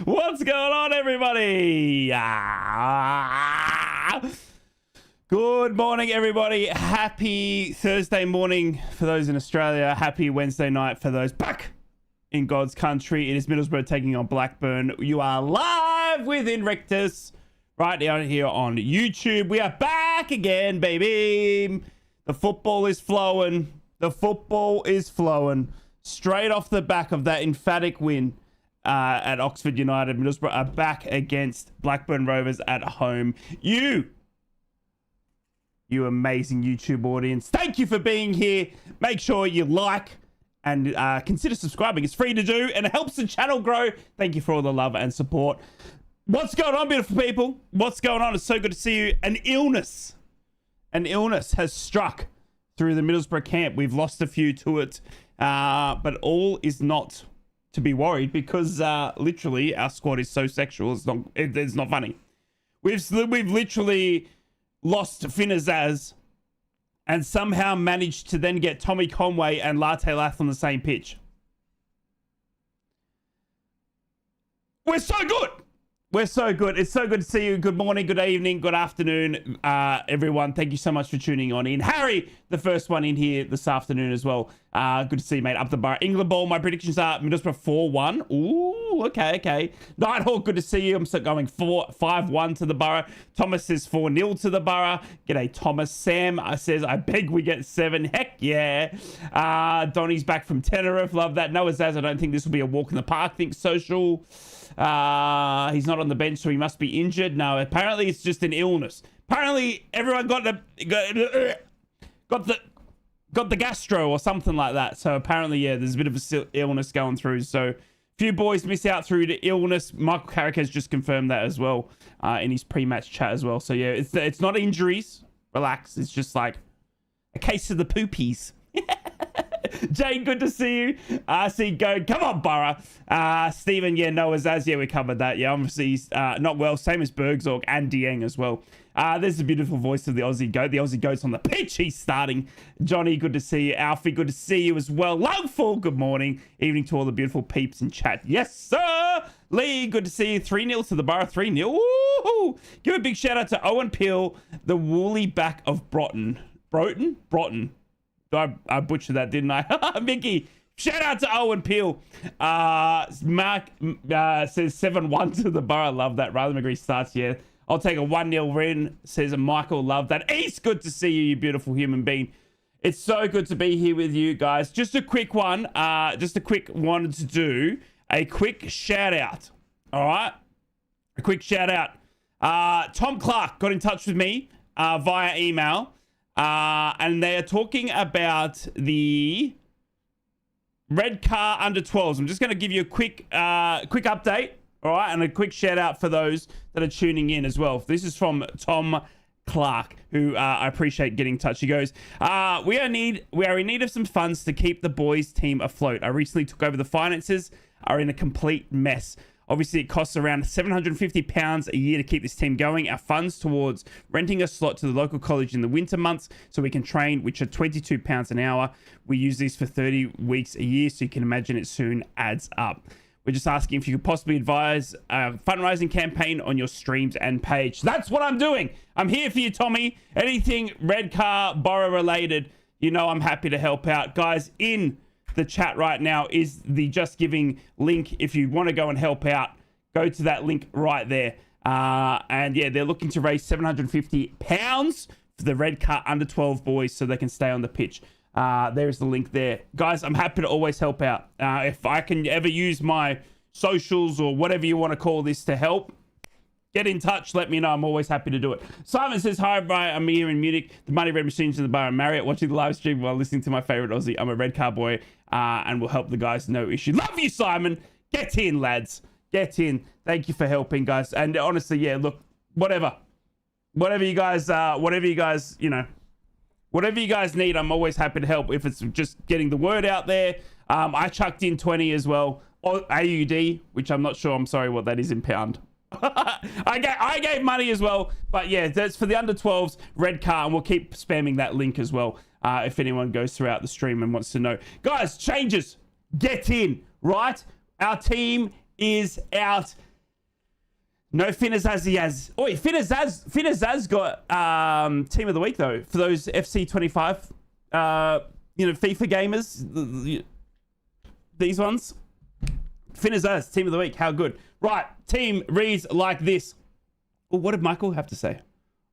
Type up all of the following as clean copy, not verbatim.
What's going on, everybody? Good morning, everybody. Happy Thursday morning for those in Australia. Happy Wednesday night for those back in God's country. It is Middlesbrough taking on Blackburn. You are live with Inrictus right down here on YouTube. We are back again, baby. The football is flowing. The football is flowing. Straight off the back of that emphatic win at Oxford United, Middlesbrough are back against Blackburn Rovers at home. You amazing YouTube audience, thank you for being here. Make sure you like and consider subscribing. It's free to do and it helps the channel grow. Thank you for all the love and support. What's going on, beautiful people? What's going on? It's so good to see you. An illness has struck through the Middlesbrough camp. We've lost a few to it, but all is not to be worried because literally our squad is so sexual. It's not funny. We've literally lost Finazaz and somehow managed to then get Tommy Conway and Latte Lath on the same pitch. We're so good. We're so good. It's so good to see you. Good morning, good evening, good afternoon, everyone. Thank you so much for tuning on in. Harry, the first one in here this afternoon as well. Good to see you, mate. Up the bar. England ball. My predictions are Middlesbrough 4-1. Ooh, okay. Nighthawk, good to see you. I'm still going 5-1 to the Borough. Thomas says 4-0 to the Borough. G'day, Thomas. Sam says, I beg we get 7. Heck yeah. Donnie's back from Tenerife. Love that. Noah Zaz, I don't think this will be a walk in the park. Think social. He's not on the bench, so he must be injured. No, apparently it's just an illness. Apparently everyone got the gastro or something like that. So apparently, yeah, there's a bit of a illness going through. So a few boys miss out through the illness. Michael Carrick has just confirmed that as well in his pre-match chat as well. So yeah, it's not injuries. Relax. It's just like a case of the poopies. Jane, good to see you. RC, go. Come on, Borough. Stephen, yeah, Noah's as. Yeah, we covered that. Yeah, obviously he's not well. Same as Bergzorg and Dieng as well. There's the beautiful voice of the Aussie Goat. The Aussie Goat's on the pitch. He's starting. Johnny, good to see you. Alfie, good to see you as well. Longful, good morning. Evening to all the beautiful peeps in chat. Yes, sir. Lee, good to see you. 3-0 to the Borough. 3-0. Woo-hoo. Give a big shout out to Owen Peel, the woolly back of Broughton. Broughton. I butchered that, didn't I? Mickey, shout out to Owen Peel. Mark says 7-1 to the Borough. Love that. Rather McGree starts, yeah. I'll take a 1-0 win, says Michael. Love that. East, good to see you, you beautiful human being. It's so good to be here with you guys. Just a quick one. Wanted to do a quick shout out. All right? A quick shout out. Tom Clark got in touch with me via email. And they are talking about the red car under 12s. I'm just going to give you a quick update, all right, and a quick shout out for those that are tuning in as well. This is from Tom Clark, who I appreciate getting in touch. He goes, we are in need of some funds to keep the boys team afloat. I recently took over the finances, are in a complete mess. Obviously, it costs around £750 a year to keep this team going. Our funds towards renting a slot to the local college in the winter months so we can train, which are £22 an hour. We use these for 30 weeks a year, so you can imagine it soon adds up. We're just asking if you could possibly advise a fundraising campaign on your streams and page. That's what I'm doing. I'm here for you, Tommy. Anything red car, Borough related, you know I'm happy to help out. Guys, in the chat right now is the Just Giving link. If you want to go and help out, go to that link right there. And yeah, they're looking to raise £750 for the red car under 12 boys so they can stay on the pitch. There's the link there. Guys, I'm happy to always help out. If I can ever use my socials or whatever you want to call this to help, get in touch. Let me know. I'm always happy to do it. Simon says, hi, Brian. I'm here in Munich. The Money Red Machines in the bar in Marriott, watching the live stream while listening to my favorite Aussie. I'm a red car boy and will help the guys. No issue. Love you, Simon. Get in, lads. Get in. Thank you for helping, guys. And honestly, yeah, look, whatever you guys, you know, whatever you guys need, I'm always happy to help. If it's just getting the word out there, I chucked in 20 as well. Or AUD, which I'm not sure. I'm sorry what that is in pound. I gave money as well, but yeah, that's for the under 12s red car, and we'll keep spamming that link as well if anyone goes throughout the stream and wants to know. Guys, changes, get in right? Our team is out. No Finazaz. Oi, Finazaz got team of the week though for those FC 25 FIFA gamers. These ones. Finazaz, team of the week. How good. Right, team reads like this. Well, what did Michael have to say?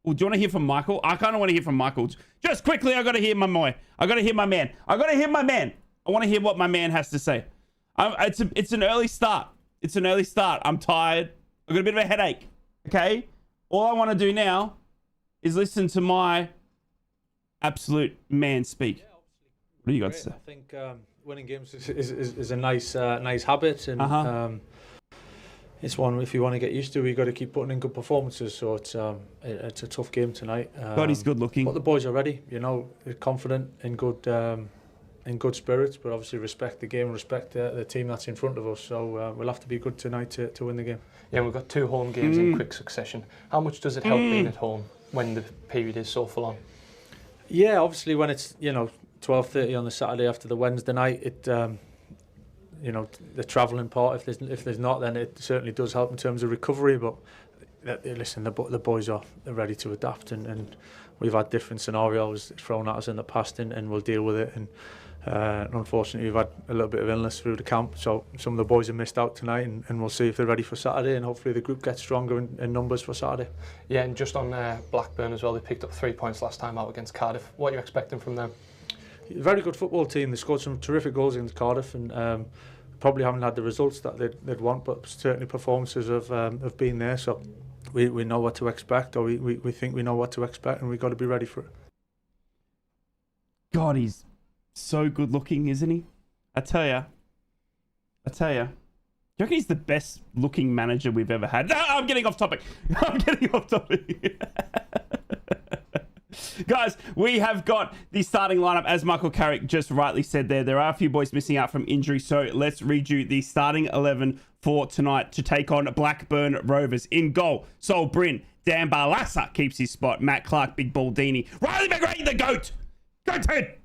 Well, do you want to hear from Michael? I kind of want to hear from Michael. Just quickly, I got to hear my boy. I got to hear my man. I want to hear what my man has to say. It's an early start. I'm tired. I've got a bit of a headache. Okay? All I want to do now is listen to my absolute man speak. What do you got to say? I think winning games is a nice habit, and it's one if you want to get used to. You've got to keep putting in good performances. So it's a tough game tonight. God, he's good looking. But the boys are ready. They're confident, in good spirits, but obviously respect the game, respect the team that's in front of us. So we'll have to be good tonight to win the game. Yeah, we've got 2 home games in quick succession. How much does it help being at home when the period is so full on? Yeah, obviously when it's 12:30 on the Saturday after the Wednesday night, it the travelling part. If there's not, then it certainly does help in terms of recovery. But listen, the boys are ready to adapt, and we've had different scenarios thrown at us in the past, and we'll deal with it. And unfortunately, we've had a little bit of illness through the camp, so some of the boys have missed out tonight, and we'll see if they're ready for Saturday, and hopefully the group gets stronger in numbers for Saturday. Yeah, and just on Blackburn as well, they picked up 3 points last time out against Cardiff. What are you expecting from them? Very good football team. They scored some terrific goals against Cardiff, and probably haven't had the results that they'd want, but certainly performances have been there. So we know what to expect, or we think we know what to expect, and we've got to be ready for it. God, he's so good looking, isn't he? I tell ya. Do you reckon he's the best looking manager we've ever had? No, I'm getting off topic. Guys, we have got the starting lineup, as Michael Carrick just rightly said there. There are a few boys missing out from injury, so let's read you the starting 11 for tonight to take on Blackburn Rovers. In goal, Sol Bryn. Dan Barlassa keeps his spot. Matt Clark, Big Baldini. Riley McGrady, the GOAT! Go Ted!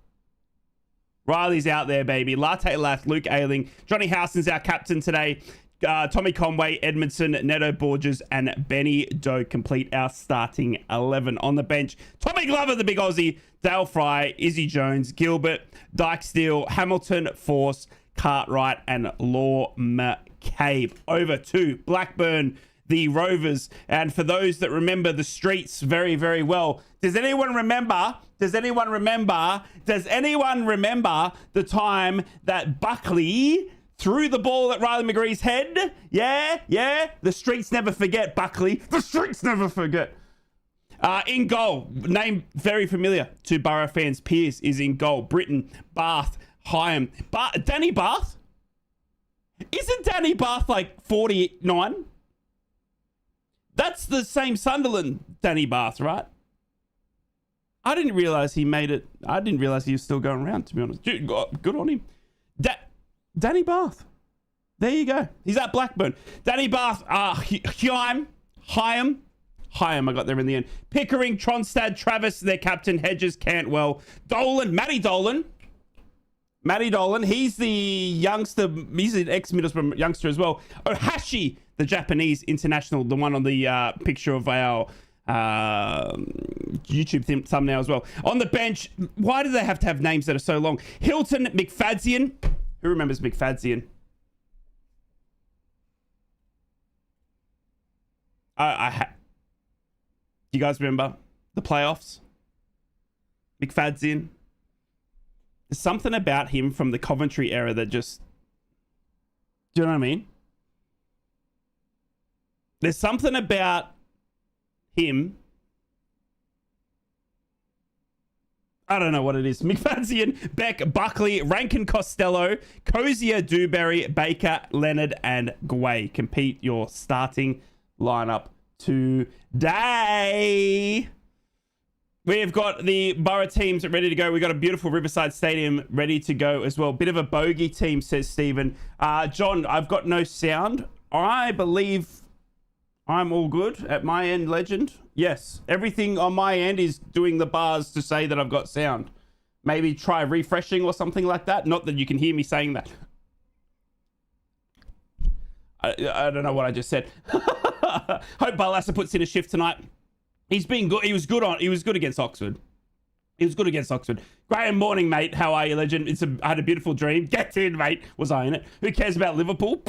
Riley's out there, baby. Latte Lath, Luke Ayling. Johnny Howson's our captain today. Tommy Conway, Edmondson, Neto Borges, and Benny Doe complete our starting 11. On the bench, Tommy Glover, the big Aussie, Dale Fry, Izzy Jones, Gilbert, Dyke Steele, Hamilton, Force, Cartwright, and Law McCabe. Over to Blackburn, the Rovers. And for those that remember the streets very, very well, does anyone remember the time that Buckley threw the ball at Riley McGree's head? Yeah. The streets never forget, Buckley. The streets never forget. In goal, name very familiar to Borough fans. Pearce is in goal. Britton, Bath, Hyam. Danny Bath? Isn't Danny Bath like 49? That's the same Sunderland Danny Bath, right? I didn't realise he made it. I didn't realise he was still going around, to be honest. Dude, good on him. Danny Bath. There you go. He's at Blackburn. Danny Bath, Hyam, I got there in the end. Pickering, Tronstad, Travis, their captain, Hedges, Cantwell, Dolan, Matty Dolan. He's the youngster. He's an ex-Middlesbrough youngster as well. Ohashi, the Japanese international, the one on the picture of our YouTube thumbnail as well. On the bench, why do they have to have names that are so long? Hilton, McFadzean. Who remembers McFadzean? Do you guys remember the playoffs? McFadzean. There's something about him from the Coventry era that just... Do you know what I mean? There's something about him. I don't know what it is. McFadzean, Beck, Buckley, Rankin Costello, Cozier, Dewberry, Baker, Leonard, and Guay compete your starting lineup today. We've got the Borough teams ready to go. We've got a beautiful Riverside Stadium ready to go as well. Bit of a bogey team, says Stephen. John, I've got no sound. I believe I'm all good at my end, legend. Yes, everything on my end is doing the bars to say that I've got sound. Maybe try refreshing or something like that. Not that you can hear me saying that. I don't know what I just said. Hope Barlaser puts in a shift tonight. He's been good. He was good against Oxford. He was good against Oxford. Graham, morning, mate. How are you, legend? I had a beautiful dream. Get in, mate. Was I in it? Who cares about Liverpool?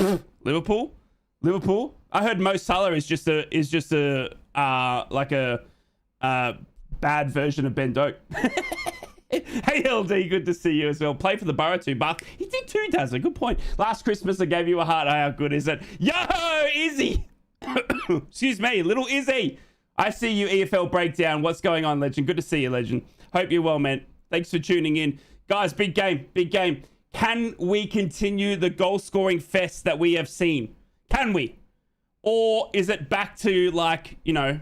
Liverpool. I heard Mo Salah is just a bad version of Ben Doak. Hey, LD, good to see you as well. Play for the Borough too, Bath. He did too, Dazza. Good point. Last Christmas, I gave you a heart. How good is it? Yo, Izzy. Excuse me, little Izzy. I see you, EFL Breakdown. What's going on, legend? Good to see you, legend. Hope you're well, man. Thanks for tuning in. Guys, big game. Can we continue the goal-scoring fest that we have seen? Can we? Or is it back to, like, you know,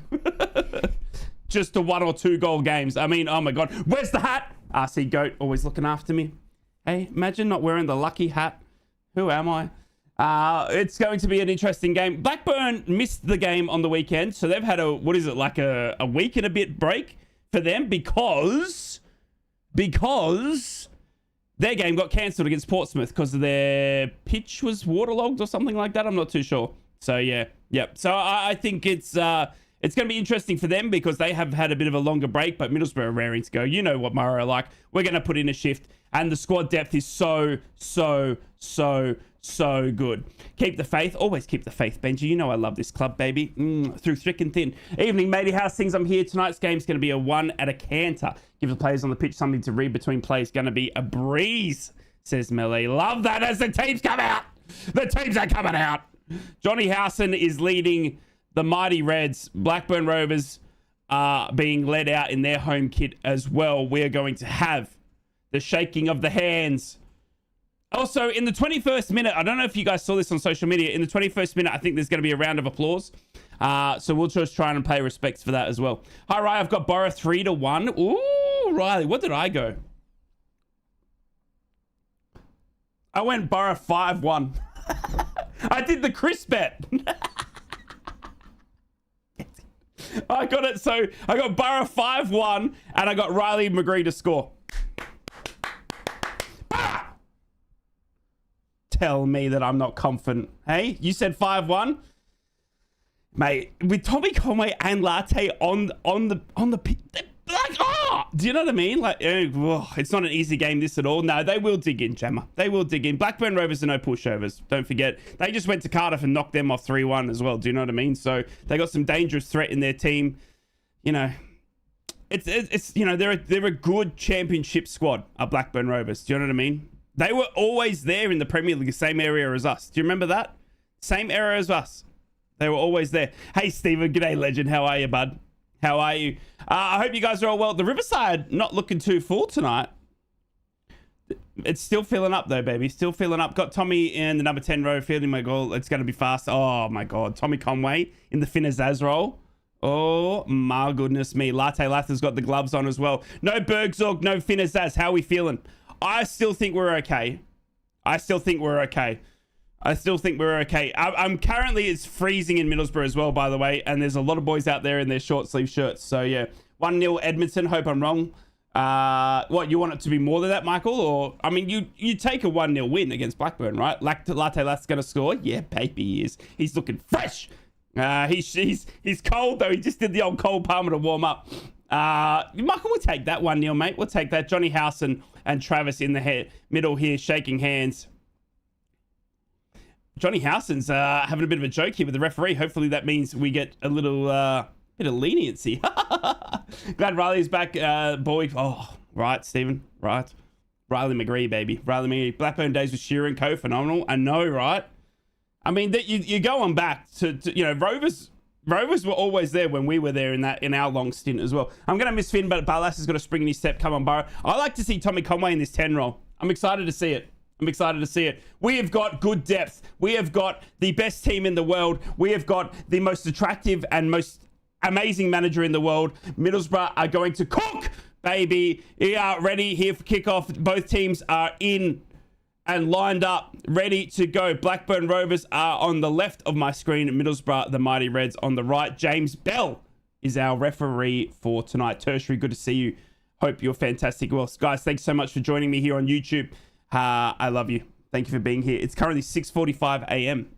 just the 1 or 2 goal games? I mean, oh my God. Where's the hat? RC Goat, always looking after me. Hey, imagine not wearing the lucky hat. Who am I? It's going to be an interesting game. Blackburn missed the game on the weekend, so they've had a week and a bit break for them because their game got cancelled against Portsmouth because their pitch was waterlogged or something like that. I'm not too sure. So yeah, yep. So I think it's going to be interesting for them because they have had a bit of a longer break, but Middlesbrough are raring to go. You know what Murray are like. We're going to put in a shift, and the squad depth is so good. Keep the faith. Always keep the faith, Benji. You know I love this club, baby. Through thick and thin. Evening, matey. How's things? I'm here. Tonight's game's going to be a 1 at a canter. Give the players on the pitch something to read between plays. Going to be a breeze, says Melee. Love that as the teams come out. The teams are coming out. Johnny Howson is leading the Mighty Reds. Blackburn Rovers are being led out in their home kit as well. We are going to have the shaking of the hands. Also, in the 21st minute, I don't know if you guys saw this on social media. In the 21st minute, I think there's going to be a round of applause. So we'll just try and pay respects for that as well. Hi, Rai. I've got Borough 3-1. Ooh, Riley. What did I go? I went Borough 5-1. I did the Chris bet. I got it. So I got Borough 5-1 and I got Riley McGree to score. Tell me that I'm not confident. Hey, you said 5-1, mate. With Tommy Conway and Latte on the like, do you know what I mean? Like, it's not an easy game this at all. No, they will dig in, Gemma. They will dig in. Blackburn Rovers are no pushovers. Don't forget, they just went to Cardiff and knocked them off 3-1 as well. Do you know what I mean? So they got some dangerous threat in their team. You know, it's you know they're a good championship squad. Blackburn Rovers. Do you know what I mean? They were always there in the Premier League, same area as us. Do you remember that? Same area as us. They were always there. Hey, Steven. G'day, legend. How are you, bud? How are you? I hope you guys are all well. The Riverside not looking too full tonight. It's still filling up, though, baby. Still filling up. Got Tommy in the number 10 row, fielding my goal. It's going to be fast. Oh, my God. Tommy Conway in the Finazaz role. Oh, my goodness me. Latte Lather's got the gloves on as well. No Bergzorg, no Finazaz. How are we feeling? I still think we're okay. I'm currently, it's freezing in Middlesbrough as well, by the way. And there's a lot of boys out there in their short sleeve shirts. So, yeah. 1-0 Edmonton. Hope I'm wrong. What, you want it to be more than that, Michael? Or, I mean, you take a 1-0 win against Blackburn, right? Latte Lat's going to score. Yeah, baby, he is. He's looking fresh. He's cold, though. He just did the old cold palmer to warm up. Michael, we'll take that 1-0, mate. We'll take that. Johnny Howson and Travis in the middle here, shaking hands. Johnny Howson's having a bit of a joke here with the referee. Hopefully that means we get a little bit of leniency. Glad Riley's back, boy. Oh, right, Stephen. Right. Riley McGree, baby. Riley McGree. Blackburn days with Shearer and Co. Phenomenal. I know, right? I mean, that you go on back to you know, Rovers were always there when we were there in our long stint as well. I'm going to miss Finn, but Barlas has got a spring in his step. Come on, Borough. I like to see Tommy Conway in this 10 role. I'm excited to see it. We have got good depth. We have got the best team in the world. We have got the most attractive and most amazing manager in the world. Middlesbrough are going to cook, baby. We are ready here for kickoff. Both teams are in and lined up, ready to go. Blackburn Rovers are on the left of my screen. Middlesbrough, the Mighty Reds, on the right. James Bell is our referee for tonight. Tertiary, good to see you. Hope you're fantastic. Well, guys, thanks so much for joining me here on YouTube. I love you. Thank you for being here. It's currently 6:45 a.m.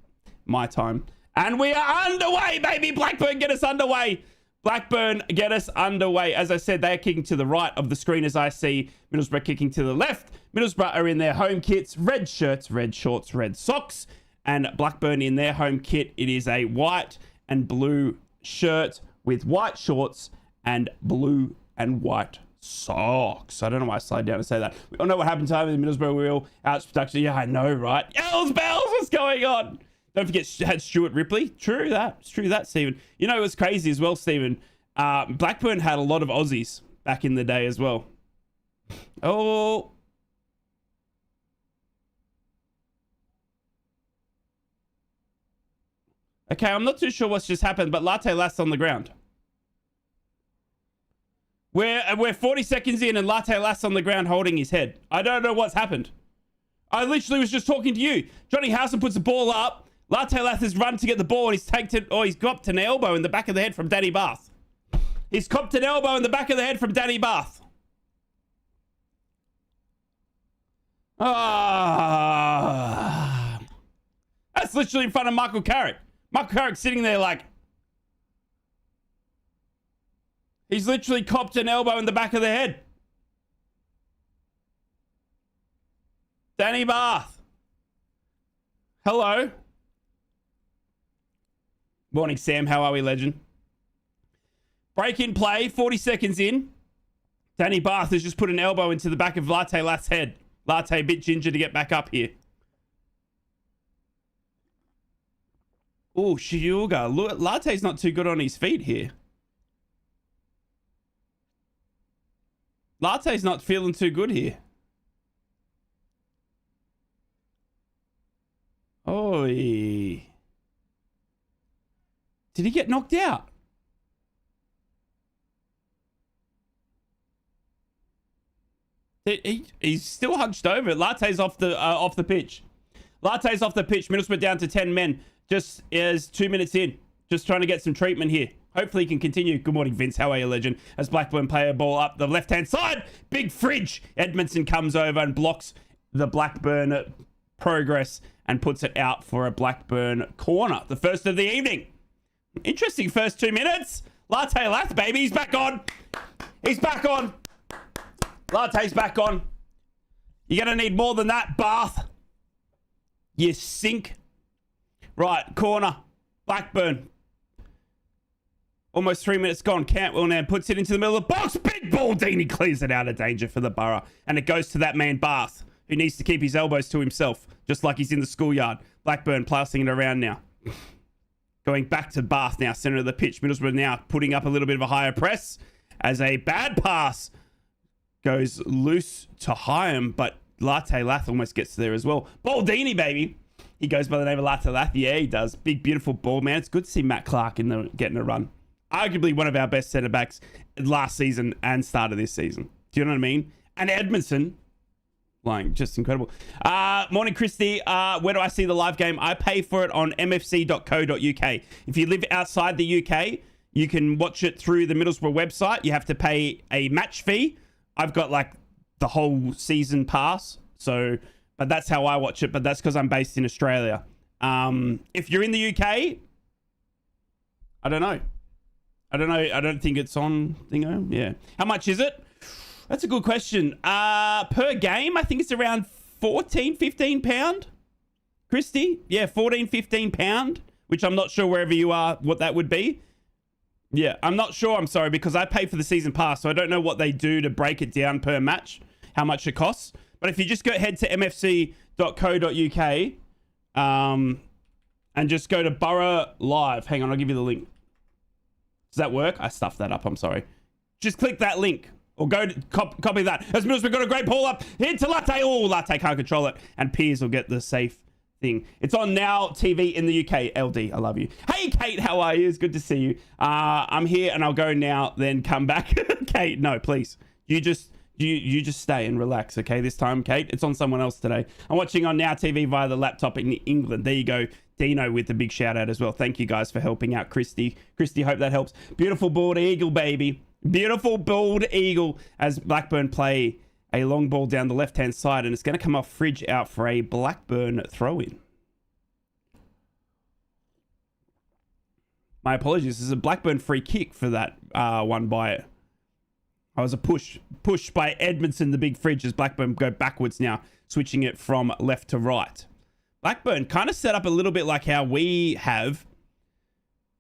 my time. And we are underway, baby. Blackburn, get us underway. Blackburn, get us underway. As I said, they're kicking to the right of the screen as I see Middlesbrough kicking to the left. Middlesbrough are in their home kits, red shirts, red shorts, red socks. And Blackburn in their home kit, it is a white and blue shirt with white shorts and blue and white socks. I don't know why I slowed down to say that. We all know what happened to him in the Middlesbrough wheel. Outs production. Yeah, I know, right? Yells, bells, what's going on? Don't forget, had Stuart Ripley. True that. It's true that, Stephen. You know, it was crazy as well, Stephen. Blackburn had a lot of Aussies back in the day as well. Oh. Okay, I'm not too sure what's just happened, but Latte Lass on the ground. We're 40 seconds in and Latte Lass on the ground holding his head. I don't know what's happened. I literally was just talking to you. Johnny Howson puts the ball up. Latte Lath has run to get the ball and he's taken it, or he's copped an elbow in the back of the head from Danny Bath. He's copped an elbow in the back of the head from Danny Bath. That's literally in front of Michael Carrick. Michael Carrick sitting there like... He's literally copped an elbow in the back of the head. Danny Bath. Hello. Morning, Sam. How are we, legend? Break in play, 40 seconds in. Danny Bath has just put an elbow into the back of Latte Lath's head. Latte a bit ginger to get back up here. Oh, Shiuga. Look, Latte's not too good on his feet here. Latte's not feeling too good here. Oi. Did he get knocked out? He's still hunched over. Latte's off the pitch. Latte's off the pitch. Middlesbrough down to 10 men. Just is 2 minutes in. Just trying to get some treatment here. Hopefully he can continue. Good morning, Vince. How are you, legend? As Blackburn play a ball up the left-hand side. Big fridge. Edmondson comes over and blocks the Blackburn progress and puts it out for a Blackburn corner. The first of the evening. Interesting first 2 minutes. Latte Lath, baby. He's back on. He's back on. Latte's back on. You're going to need more than that, Bath. You sink. Right, corner. Blackburn. Almost 3 minutes gone. Cantwell now puts it into the middle of the box. Big ball. Dean clears it out of danger for the Borough. And it goes to that man, Bath, who needs to keep his elbows to himself, just like he's in the schoolyard. Blackburn passing it around now. Going back to Bath now, center of the pitch. Middlesbrough now putting up a little bit of a higher press as a bad pass goes loose to Hyam, but Latte Lath almost gets there as well. Baldini, baby. He goes by the name of Latte Lath. Yeah, he does. Big, beautiful ball, man. It's good to see Matt Clark getting a run. Arguably one of our best centre-backs last season and start of this season. Do you know what I mean? And Edmondson, like, just incredible. Morning, Christy. Where do I see the live game? I pay for it on mfc.co.uk. If you live outside the UK, you can watch it through the Middlesbrough website. You have to pay a match fee. I've got, like, the whole season pass. So, but that's how I watch it. But that's because I'm based in Australia. If you're in the UK, I don't know. I don't think it's on Thingo. Yeah. How much is it? That's a good question. Per game, I think it's around 14, 15 pound. Christy? Yeah, 14, 15 pound, which I'm not sure wherever you are what that would be. Yeah, I'm not sure. I'm sorry, because I pay for the season pass, so I don't know what they do to break it down per match, how much it costs. But if you just head to mfc.co.uk and just go to Borough Live. Hang on, I'll give you the link. Does that work? I stuffed that up. I'm sorry. Just click that link or go to copy that. As Middlesbrough got a great pull up. Into Latte. Oh, Latte can't control it. And Piers will get the safe thing. It's on Now TV in the UK. LD, I love you. Hey, Kate, how are you? It's good to see you. I'm here and I'll go now, then come back. Kate, no, please. You just stay and relax, okay? This time, Kate, it's on someone else today. I'm watching on Now TV via the laptop in England. There you go. Dino with the big shout out as well. Thank you guys for helping out Christy. Christy, hope that helps. Beautiful bald eagle, baby. Beautiful bald eagle as Blackburn play a long ball down the left-hand side, and it's going to come off Fridge out for a Blackburn throw-in. My apologies. This is a Blackburn free kick for that one by it. I was a push by Edmondson, the big fridge, as Blackburn go backwards now, switching it from left to right. Blackburn kind of set up a little bit like how we have.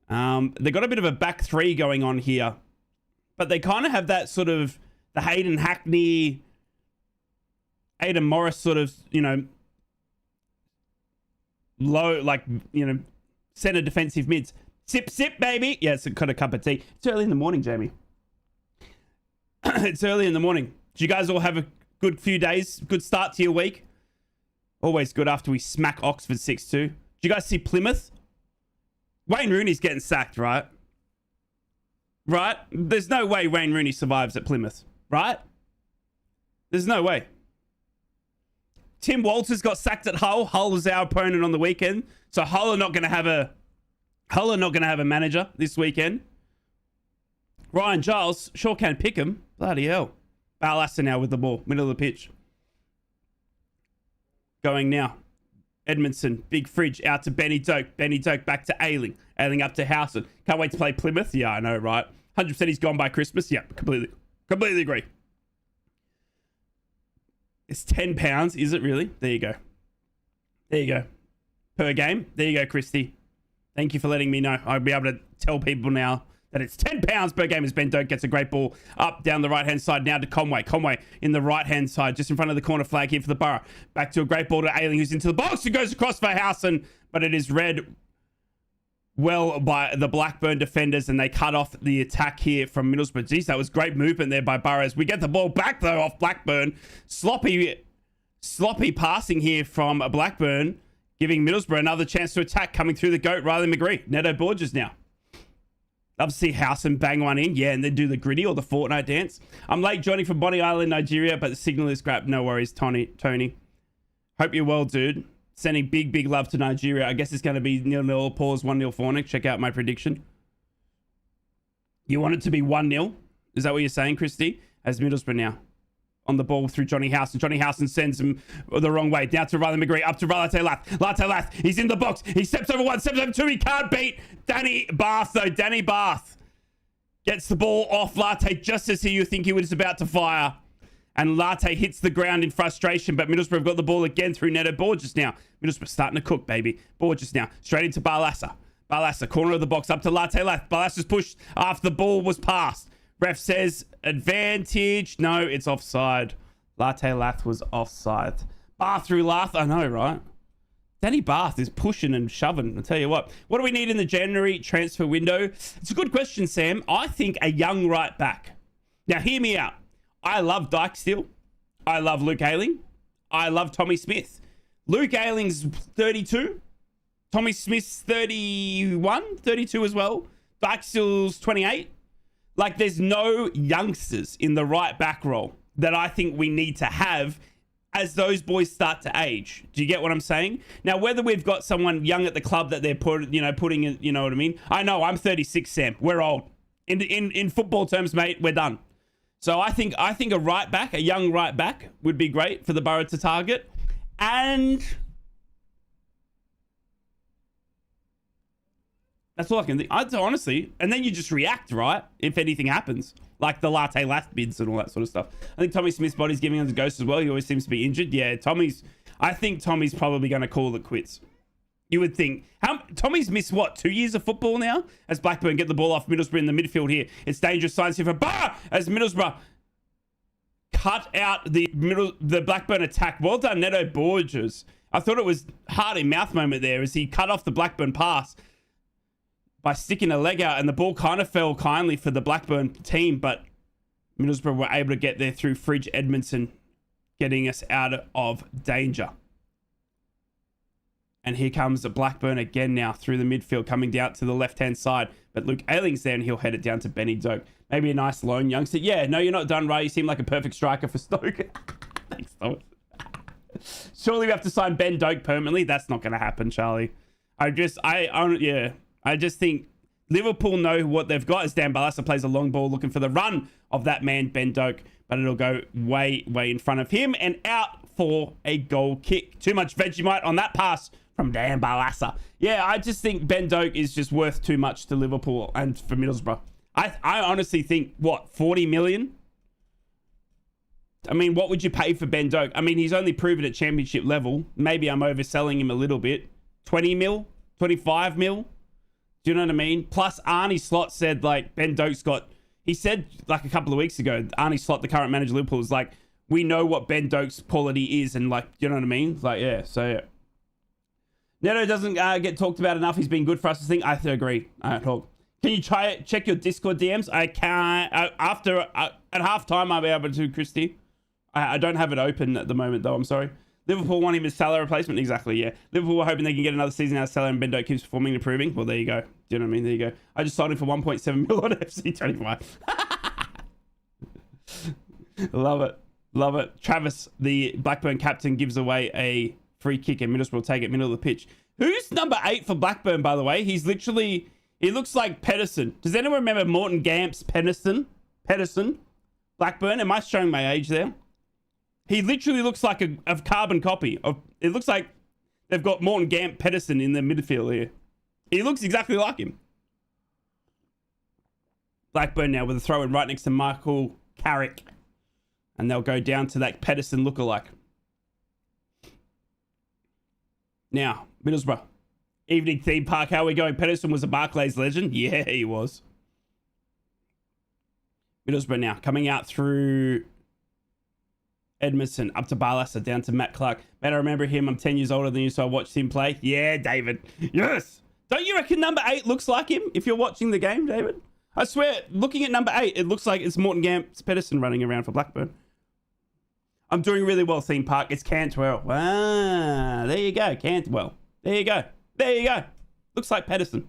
They got a bit of a back three going on here, but they kind of have that sort of the Hayden Hackney, Aidan Morris sort of, you know, low, like, you know, center defensive mids. Sip, sip, baby. Yeah, it's got a cup of tea. It's early in the morning, Jamie. It's early in the morning. Did you guys all have a good few days? Good start to your week? Always good after we smack Oxford 6-2. Did you guys see Plymouth? Wayne Rooney's getting sacked, right? Right? There's no way Wayne Rooney survives at Plymouth, right? There's no way. Tim Walters got sacked at Hull. Hull was our opponent on the weekend. So Hull are not going to have a manager this weekend. Ryan Giles sure can pick him. Bloody hell. Ballasser now with the ball. Middle of the pitch. Going now. Edmondson, big fridge, out to Benny Doak. Benny Doak back to Ailing. Ailing up to Howson. Can't wait to play Plymouth. Yeah, I know, right? 100% he's gone by Christmas. Yeah, completely agree. It's £10, is it really? There you go. There you go. Per game. There you go, Christy. Thank you for letting me know. I'll be able to tell people now that it's £10 per game as Ben Doak gets a great ball up down the right-hand side now to Conway. Conway in the right-hand side, just in front of the corner flag here for the Borough. Back to a great ball to Ailing, who's into the box and goes across for Howson, but it is read well by the Blackburn defenders, and they cut off the attack here from Middlesbrough. Geez, that was great movement there by Burrows. We get the ball back, though, off Blackburn. Sloppy passing here from Blackburn, giving Middlesbrough another chance to attack, coming through the goat, Riley McGree. Neto Borges now. Love to see Howson bang one in. Yeah, and then do the gritty or the Fortnite dance. I'm late joining from Bonny Island, Nigeria, but the signal is crap. No worries, Tony. Hope you're well, dude. Sending big love to Nigeria. I guess it's going to be 0-0, pause, 1-0 Fornic. Check out my prediction. You want it to be 1-0? Is that what you're saying, Christy? As Middlesbrough now on the ball through Johnny Howson. Johnny Howson sends him the wrong way. Down to Riley McGree. Up to Latte Lath. Latte Lath. He's in the box. He steps over one. Steps over two. He can't beat Danny Bath, though. Danny Bath gets the ball off Latte just as you think he was about to fire. And Latte hits the ground in frustration. But Middlesbrough have got the ball again through Neto Borges now. Middlesbrough starting to cook, baby. Borges now. Straight into Barlasser. Barlasser, corner of the box. Up to Latte Lath. Barlasser's pushed after the ball was passed. Ref says advantage. No, it's offside. Latte Lath was offside. Bath through Lath. I know, right? Danny Bath is pushing and shoving. I'll tell you what. What do we need in the January transfer window? It's a good question, Sam. I think a young right back. Now, hear me out. I love Dyke still. I love Luke Ayling. I love Tommy Smith. Luke Ayling's 32. Tommy Smith's 31, 32 as well. Dyke still's 28. Like, there's no youngsters in the right back role that I think we need to have as those boys start to age. Do you get what I'm saying? Now, whether we've got someone young at the club that they're putting in, you know what I mean? I know, I'm 36, Sam. We're old. In football terms, mate, we're done. So I think a right back, a young right back, would be great for the Borough to target. And that's all I can think. Honestly, and then you just react, right? If anything happens, like the Latte Lath bids and all that sort of stuff. I think Tommy Smith's body's giving him the ghost as well. He always seems to be injured. Yeah, I think Tommy's probably going to call it quits. You would think. Tommy's missed, what, 2 years of football now? As Blackburn get the ball off Middlesbrough in the midfield here. It's dangerous signs here for Bar as Middlesbrough cut out the Blackburn attack. Well done, Neto Borges. I thought it was heart in mouth moment there as he cut off the Blackburn pass by sticking a leg out, and the ball kind of fell kindly for the Blackburn team, but Middlesbrough were able to get there through Fridge Edmondson, getting us out of danger. And here comes the Blackburn again now through the midfield, coming down to the left-hand side. But Luke Ayling's there, and he'll head it down to Benny Doak. Maybe a nice lone youngster. Yeah, no, you're not done right. You seem like a perfect striker for Stoke. Thanks, Thomas. Surely we have to sign Ben Doak permanently. That's not going to happen, Charlie. I just think Liverpool know what they've got as Dan Barlasser plays a long ball looking for the run of that man, Ben Doak. But it'll go way in front of him and out for a goal kick. Too much Vegemite on that pass from Dan Barlaser. Yeah, I just think Ben Doak is just worth too much to Liverpool and for Middlesbrough. I honestly think, what, 40 million? I mean, what would you pay for Ben Doak? I mean, he's only proven at championship level. Maybe I'm overselling him a little bit. 20 mil? 25 mil? Do you know what I mean? Plus, Arnie Slot said, like, Ben Doak's got... He said, like, a couple of weeks ago, Arnie Slot, the current manager of Liverpool, is like, we know what Ben Doak's quality is, and, like, you know what I mean? Like, yeah, so, yeah. Neto doesn't get talked about enough. He's been good for us to think. I agree. Talk. Can you try it? Check your Discord DMs? I can't. At halftime, I'll be able to, Christy. I don't have it open at the moment, though. I'm sorry. Liverpool want him as Salah replacement? Exactly, yeah. Liverpool were hoping they can get another season out of Salah, and Ben Doak keeps performing and improving. Well, there you go. Do you know what I mean? There you go. I just sold him for 1.7 million on FC25. Love it. Love it. Travis, the Blackburn captain, gives away a free kick, and Middlesbrough will take it middle of the pitch. Who's number 8 for Blackburn, by the way? He's literally... He looks like Pedersen. Does anyone remember Morton Gamp's Pedersen? Blackburn? Am I showing my age there? He literally looks like a carbon copy of... It looks like they've got Morton Gamp Pedersen in the midfield here. He looks exactly like him. Blackburn now with a throw in right next to Michael Carrick. And they'll go down to that Pedersen lookalike. Now, Middlesbrough. Evening theme park. How are we going? Pedersen was a Barclays legend. Yeah, he was. Middlesbrough now coming out through Edmondson up to Barlaser down to Matt Clark. Better remember him. I'm 10 years older than you, so I watched him play. Yeah, David. Yes. Don't you reckon number 8 looks like him if you're watching the game, David? I swear, looking at number 8, it looks like it's Morton Gamp's Pedersen running around for Blackburn. I'm doing really well, theme park. It's Cantwell. Ah, there you go, Cantwell. There you go. There you go. Looks like Pedersen.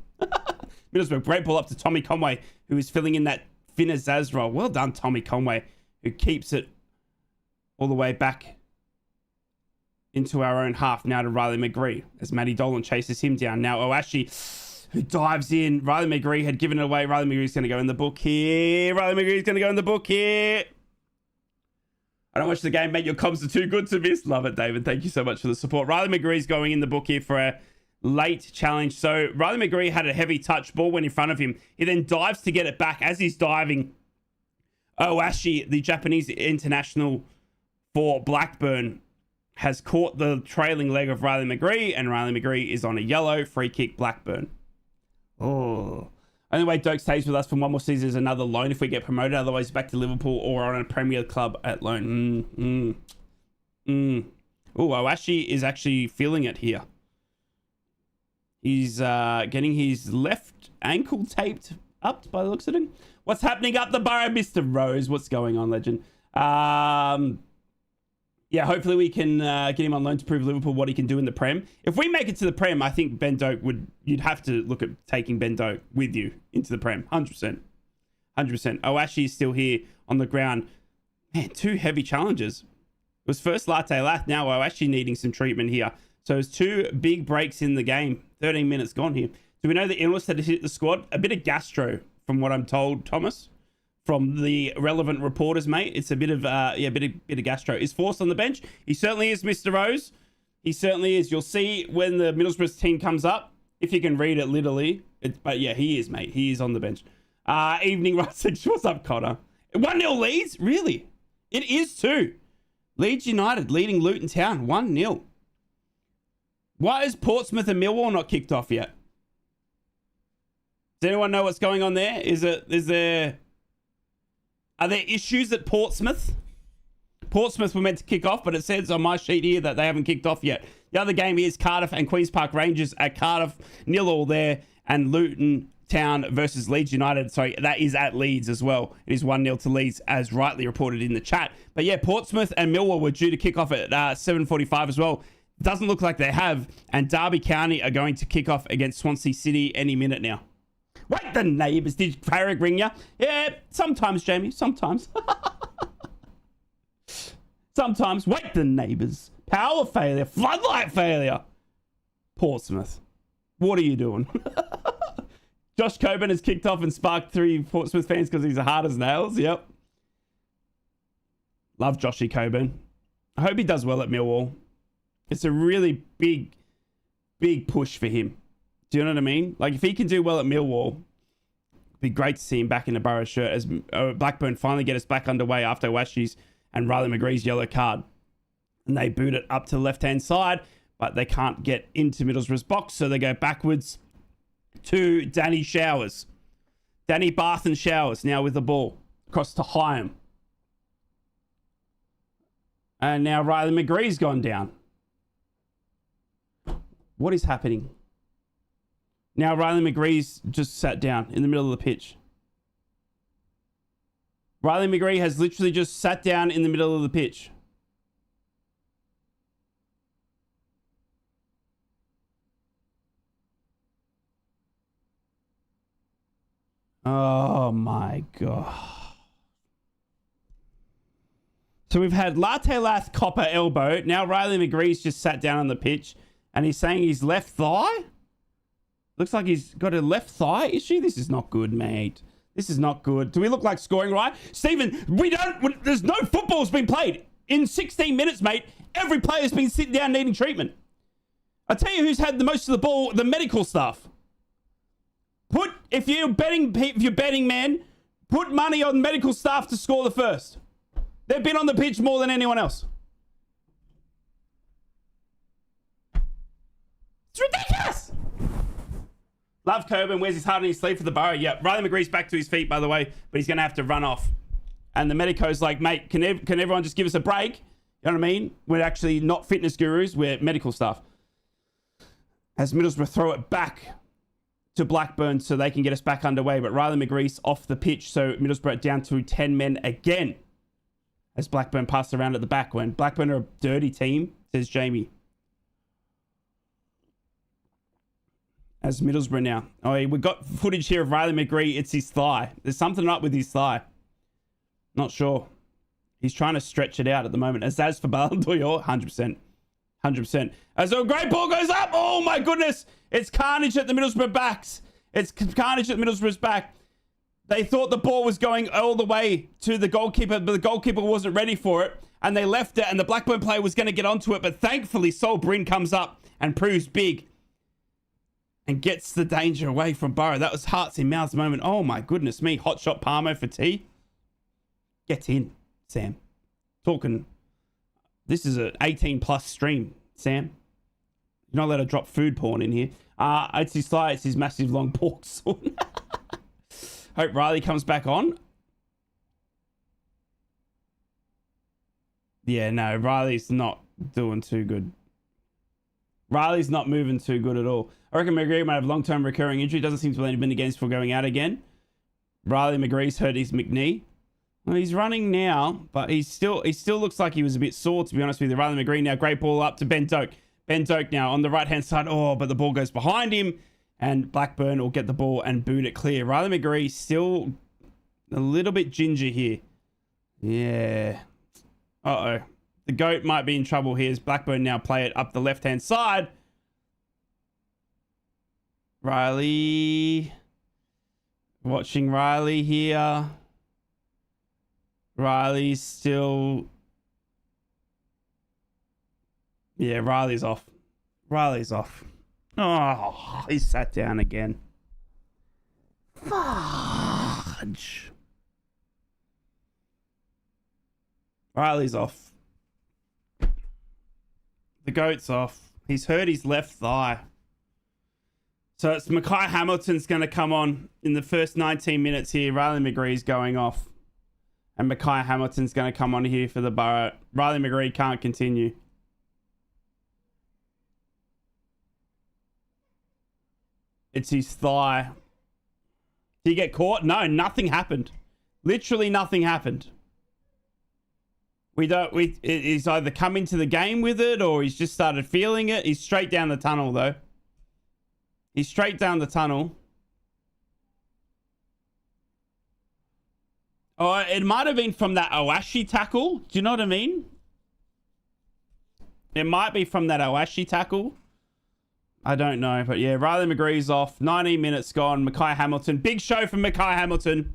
Middlesbrough, great ball up to Tommy Conway, who is filling in that Finner Zaz role. Well done, Tommy Conway, who keeps it all the way back into our own half now to Riley McGree as Matty Dolan chases him down. Now Owashi, who dives in. Riley McGree had given it away. Riley McGree's going to go in the book here. I don't watch the game, mate. Your comms are too good to miss. Love it, David. Thank you so much for the support. Riley McGree's going in the book here for a late challenge. So Riley McGree had a heavy touch ball went in front of him. He then dives to get it back. As he's diving, Owashi, the Japanese international for Blackburn, has caught the trailing leg of Riley McGree, and Riley McGree is on a yellow free kick. Blackburn. Oh. Only way Doak stays with us for one more season is another loan if we get promoted. Otherwise, back to Liverpool or on a Premier club at loan. Oh, Owashi is actually feeling it here. He's getting his left ankle taped up by the looks of him. What's happening up the Borough, Mr. Rose? What's going on, legend? Yeah, hopefully we can get him on loan to prove Liverpool what he can do in the Prem. If we make it to the Prem, I think Ben Doak you'd have to look at taking Ben Doak with you into the Prem. 100%. 100%. Owashi is still here on the ground. Man, 2 heavy challenges. It was first Latte Lath, now Owashi needing some treatment here. So it's 2 big breaks in the game. 13 minutes gone here. Do we know the illness that has hit the squad? A bit of gastro, from what I'm told, Thomas. From the relevant reporters, mate. It's a bit of, bit of gastro. Is Force on the bench? He certainly is, Mr. Rose. He certainly is. You'll see when the Middlesbrough team comes up, if you can read it literally. But yeah, he is, mate. He is on the bench. Evening, right? What's up, Connor? 1-0 Leeds? Really? It is too. Leeds United leading Luton Town 1-0. Why is Portsmouth and Millwall not kicked off yet? Does anyone know what's going on there? Are there issues at Portsmouth? Portsmouth were meant to kick off, but it says on my sheet here that they haven't kicked off yet. The other game is Cardiff and Queen's Park Rangers at Cardiff. 0-0 there. And Luton Town versus Leeds United. Sorry, that is at Leeds as well. It is 1-0 to Leeds, as rightly reported in the chat. But yeah, Portsmouth and Millwall were due to kick off at 7:45 as well. Doesn't look like they have. And Derby County are going to kick off against Swansea City any minute now. Wait, the neighbours. Did Farag ring you? Yeah, sometimes, Jamie. Sometimes. Sometimes. Wait, the neighbours. Power failure. Floodlight failure. Portsmouth. What are you doing? Josh Coburn has kicked off and sparked 3 Portsmouth fans because he's hard as nails. Yep. Love Joshy Coburn. I hope he does well at Millwall. It's a really big push for him. Do you know what I mean? Like, if he can do well at Millwall, it'd be great to see him back in the Borough shirt as Blackburn finally get us back underway after Washi's and Riley McGree's yellow card. And they boot it up to the left-hand side, but they can't get into Middlesbrough's box, so they go backwards to Danny Showers. Danny Bath and Showers now with the ball. Across to Hyam. And now Riley McGree's gone down. What is happening? Now Riley McGree's just sat down in the middle of the pitch. Riley McGree has literally just sat down in the middle of the pitch. Oh my God. So we've had Latte Lath Copper elbow. Now Riley McGree's just sat down on the pitch and he's saying his left thigh. Looks like he's got a left thigh issue. This is not good, mate. This is not good. Do we look like scoring right? Stephen, there's no football's been played. In 16 minutes, mate, every player's been sitting down needing treatment. I tell you who's had the most of the ball, the medical staff. If you're betting, man, put money on medical staff to score the first. They've been on the pitch more than anyone else. It's ridiculous. Love Coburn wears his heart on his sleeve for the Borough. Yep. Riley McGree's back to his feet, by the way, but he's going to have to run off. And the medico's like, mate, can everyone just give us a break? You know what I mean? We're actually not fitness gurus. We're medical staff. As Middlesbrough throw it back to Blackburn so they can get us back underway. But Riley McGree's off the pitch, so Middlesbrough down to 10 men again. As Blackburn pass around at the back. When Blackburn are a dirty team, says Jamie. As Middlesbrough now. Oh, we've got footage here of Riley McGree. It's his thigh. There's something up with his thigh. Not sure. He's trying to stretch it out at the moment. As for Ballon d'Or, 100%. 100%. As a great ball goes up. Oh, my goodness. It's carnage at the Middlesbrough backs. It's carnage at Middlesbrough's back. They thought the ball was going all the way to the goalkeeper, but the goalkeeper wasn't ready for it. And they left it, and the Blackburn player was going to get onto it. But thankfully, Sol Bryn comes up and proves big. And gets the danger away from Borough. That was hearts in mouths moment. Oh, my goodness me. Hot shot Parmo for tea. Get in, Sam. Talking. This is an 18+ stream, Sam. You're not allowed to drop food porn in here. It's his thigh. It's his massive long pork sawn. Hope Riley comes back on. Yeah, no, Riley's not doing too good. Riley's not moving too good at all. I reckon McGree might have long-term recurring injury. Doesn't seem to have been against for going out again. Riley McGree's hurt his McKnee. Well, he's running now, but he still looks like he was a bit sore, to be honest with you. Riley McGree now, great ball up to Ben Doak. Ben Doak now on the right-hand side. Oh, but the ball goes behind him. And Blackburn will get the ball and boot it clear. Riley McGree still a little bit ginger here. Yeah. Uh-oh. The GOAT might be in trouble here as Blackburn now play it up the left-hand side. Riley. Watching Riley here. Riley's still... Yeah, Riley's off. Riley's off. Oh, he sat down again. Fudge. Riley's off. The GOAT's off. He's hurt his left thigh. So it's Mackay Hamilton's going to come on in the first 19 minutes here. Riley McGree's going off. And Mackay Hamilton's going to come on here for the Borough. Riley McGree can't continue. It's his thigh. Did he get caught? No, nothing happened. Literally nothing happened. He's either come into the game with it or he's just started feeling it. He's straight down the tunnel though. He's straight down the tunnel. Oh, it might have been from that Owashi tackle. Do you know what I mean? It might be from that Owashi tackle. I don't know. But yeah, Riley McGree's off. 19 minutes gone. Mackay Hamilton. Big show from Mackay Hamilton.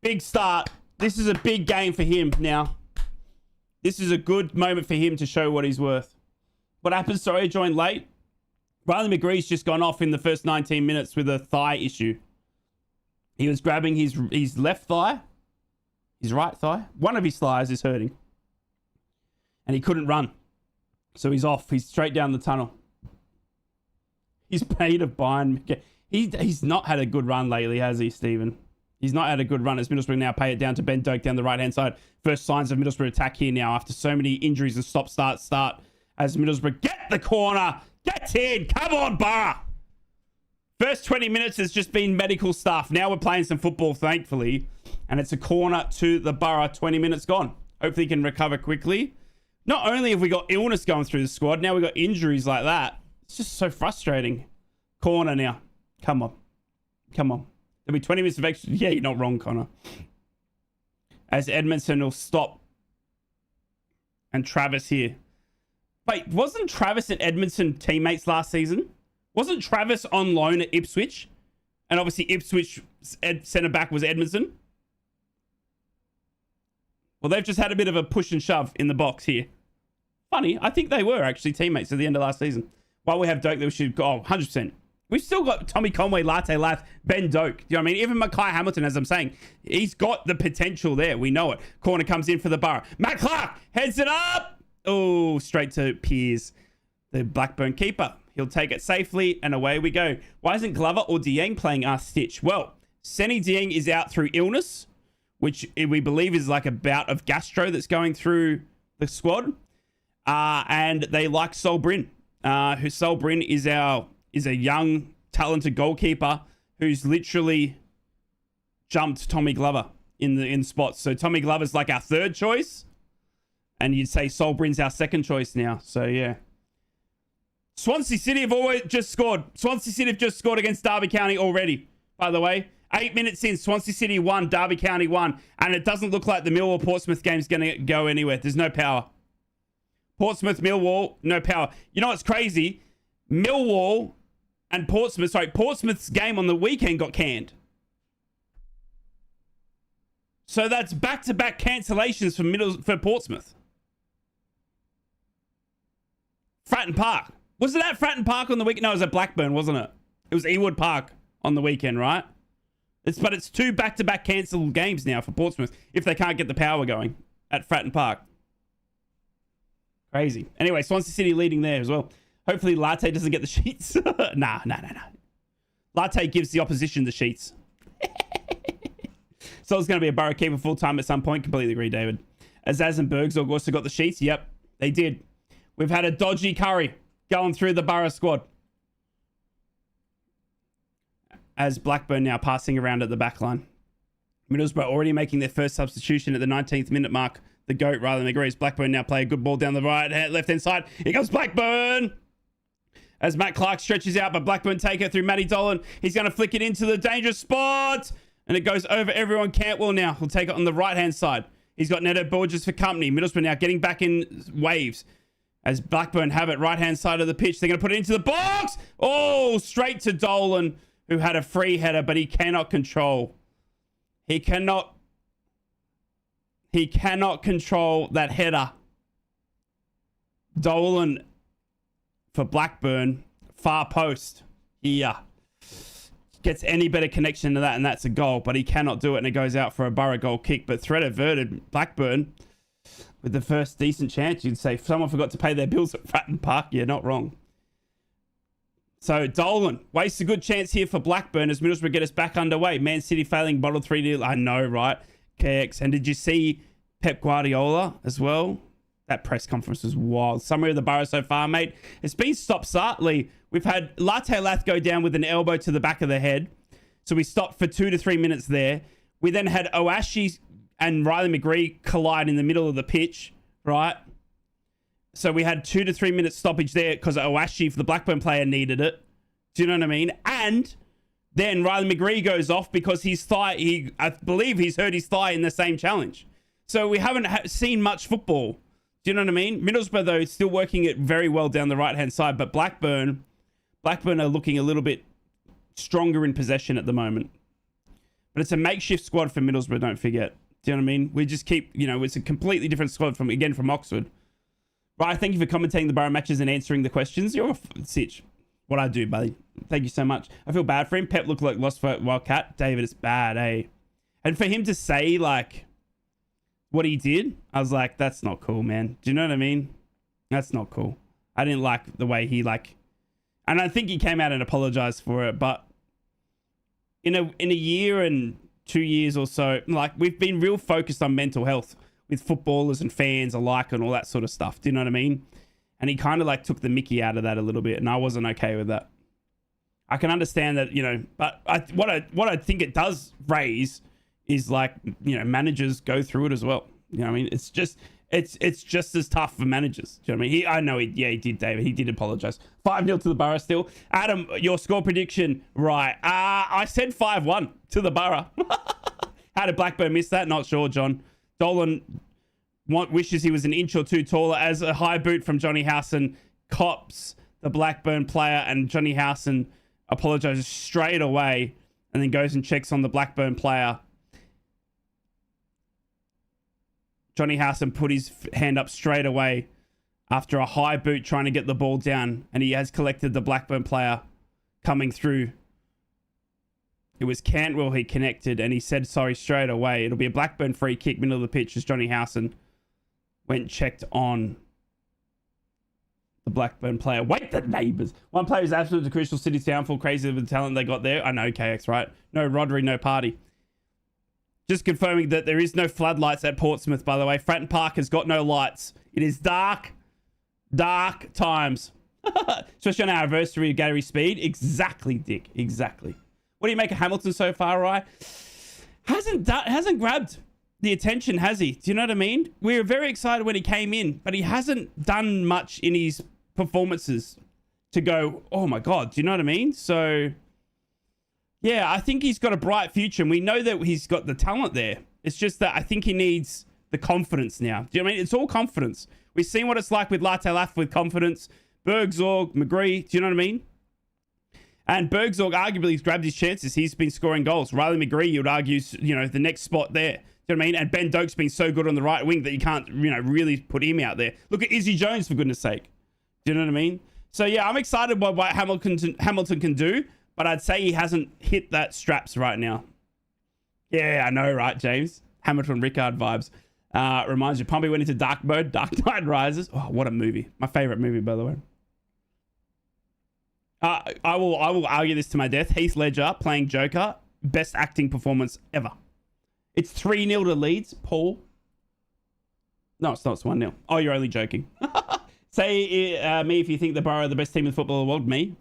Big start. This is a big game for him now. This is a good moment for him to show what he's worth. What happened? Sorry, I joined late. Riley McGree's just gone off in the first 19 minutes with a thigh issue. He was grabbing his left thigh, his right thigh. One of his thighs is hurting. And he couldn't run. So he's off. He's straight down the tunnel. He's paid a bind. He's not had a good run lately, has he, Stephen? He's not had a good run as Middlesbrough now pay it down to Ben Doak down the right-hand side. First signs of Middlesbrough attack here now after so many injuries and stop-start as Middlesbrough get the corner. Get in. Come on, Borough. First 20 minutes has just been medical stuff. Now we're playing some football, thankfully. And it's a corner to the Borough. 20 minutes gone. Hopefully he can recover quickly. Not only have we got illness going through the squad, now we've got injuries like that. It's just so frustrating. Corner now. Come on. Come on. There'll be 20 minutes of extra. Yeah, you're not wrong, Connor. As Edmondson will stop. And Travis here. Wait, wasn't Travis and Edmondson teammates last season? Wasn't Travis on loan at Ipswich? And obviously Ipswich centre-back was Edmondson. Well, they've just had a bit of a push and shove in the box here. Funny, I think they were actually teammates at the end of last season. While we have Doak, we should go 100%. We've still got Tommy Conway, Latte Lath, Ben Doak. You know what I mean? Even Mackay Hamilton, as I'm saying, he's got the potential there. We know it. Corner comes in for the Borough. Matt Clark heads it up. Oh, straight to Piers, the Blackburn keeper. He'll take it safely, and away we go. Why isn't Glover or Dieng playing our Stitch? Well, Senny Dieng is out through illness, which we believe is like a bout of gastro that's going through the squad. And they like Sol Bryn. Who Sol Bryn is a young, talented goalkeeper who's literally jumped Tommy Glover in spots. So Tommy Glover's like our third choice. And you'd say Sol Bryn's our second choice now. So, yeah. Swansea City have just scored against Derby County already, by the way. 8 minutes in, Swansea City won, Derby County won. And it doesn't look like the Millwall-Portsmouth game's going to go anywhere. There's no power. Portsmouth-Millwall, no power. You know what's crazy? Millwall and Portsmouth's game on the weekend got canned. So that's back-to-back cancellations for Portsmouth. Fratton Park. Was it at Fratton Park on the weekend? No, it was at Blackburn, wasn't it? It was Ewood Park on the weekend, right? But it's two back-to-back cancelled games now for Portsmouth if they can't get the power going at Fratton Park. Crazy. Anyway, Swansea City leading there as well. Hopefully Latte doesn't get the sheets. Nah. Latte gives the opposition the sheets. So it's going to be a Borough keeper full-time at some point. Completely agree, David. Azaz and Bergzorg also got the sheets. Yep, they did. We've had a dodgy curry going through the Borough squad. As Blackburn now passing around at the back line. Middlesbrough already making their first substitution at the 19th minute mark. The GOAT rather than agrees. Blackburn now play a good ball down the left-hand side. Here comes Blackburn. As Matt Clark stretches out, but Blackburn take it through Matty Dolan. He's going to flick it into the dangerous spot. And it goes over everyone. Cantwell now will take it on the right-hand side. He's got Neto Borges for company. Middlesbrough now getting back in waves. As Blackburn have it right-hand side of the pitch. They're going to put it into the box. Oh, straight to Dolan, who had a free header, but he cannot control. He cannot control that header. Dolan for Blackburn. Far post. Here. Gets any better connection to that, and that's a goal, but he cannot do it, and it goes out for a Borough goal kick. But threat averted. Blackburn with the first decent chance. You'd say someone forgot to pay their bills at Fratton Park. Yeah, not wrong. So Dolan wastes a good chance here for Blackburn as Middlesbrough get us back underway. Man City failing, bottled 3-0. I know, right? KX. And did you see Pep Guardiola as well? That press conference was wild. Summary of the Borough so far, mate. It's been stop-start, Lee. We've had Latte Lath go down with an elbow to the back of the head. So we stopped for 2 to 3 minutes there. We then had Owashi and Riley McGree collide in the middle of the pitch, right? So we had 2 to 3 minutes stoppage there because Owashi, the Blackburn player, needed it. Do you know what I mean? And then Riley McGree goes off because his thigh, I believe he's hurt his thigh in the same challenge. So we haven't seen much football. Do you know what I mean? Middlesbrough, though, is still working it very well down the right-hand side. But Blackburn are looking a little bit stronger in possession at the moment. But it's a makeshift squad for Middlesbrough, don't forget. Do you know what I mean? We just keep, it's a completely different squad from Oxford. Right, thank you for commentating the Borough matches and answering the questions. You're a Sitch. What I do, buddy. Thank you so much. I feel bad for him. Pep looked like lost for Wildcat. David, it's bad, eh? And for him to say, like, what he did, I was like, that's not cool, man. Do you know what I mean? That's not cool. I didn't like the way he, and I think he came out and apologized for it, but in a year and 2 years or so, we've been real focused on mental health with footballers and fans alike and all that sort of stuff. Do you know what I mean? And he kind of took the mickey out of that a little bit, and I wasn't okay with that. I can understand that, but what I think it does raise is managers go through it as well. You know what I mean? It's just as tough for managers. Do you know what I mean? He did, David. He did apologize. 5-0 to the Borough still. Adam, your score prediction, right. I said 5-1 to the Borough. How did Blackburn miss that? Not sure, John. Dolan wishes he was an inch or two taller as a high boot from Johnny Howson cops the Blackburn player, and Johnny Howson apologizes straight away and then goes and checks on the Blackburn player. Johnny Howson put his hand up straight away after a high boot trying to get the ball down, and he has collected the Blackburn player coming through. It was Cantwell he connected, and he said sorry straight away. It'll be a Blackburn free kick, middle of the pitch, as Johnny Howson went and checked on the Blackburn player. Wait, the neighbours. One player is absolutely crucial. City's downfall, crazy with the talent they got there. I know, KX, right? No Rodri, no Party. Just confirming that there is no floodlights at Portsmouth, by the way. Fratton Park has got no lights. It is dark times. Especially on our anniversary of Gary Speed. Exactly, Dick. Exactly. What do you make of Hamilton so far, right? Hasn't grabbed the attention, has he? Do you know what I mean? We were very excited when he came in, but he hasn't done much in his performances to go, oh my God, do you know what I mean? So, yeah, I think he's got a bright future, and we know that he's got the talent there. It's just that I think he needs the confidence now. Do you know what I mean? It's all confidence. We've seen what it's like with Latte Laff with confidence. Bergzorg, McGree, do you know what I mean? And Bergzorg arguably has grabbed his chances. He's been scoring goals. Riley McGree, you would argue, the next spot there. Do you know what I mean? And Ben Doak's been so good on the right wing that you can't, really put him out there. Look at Izzy Jones, for goodness sake. Do you know what I mean? So, yeah, I'm excited by what Hamilton can do, but I'd say he hasn't hit that straps right now. Yeah, I know, right, James? Hamilton Rickard vibes. Reminds you, Pompey went into dark mode. Dark Knight Rises. Oh, what a movie. My favorite movie, by the way. I will argue this to my death. Heath Ledger playing Joker. Best acting performance ever. It's 3-0 to Leeds. Paul. No, it's not. It's 1-0. Oh, you're only joking. Say me if you think the Borough are the best team in the football of the world. Me.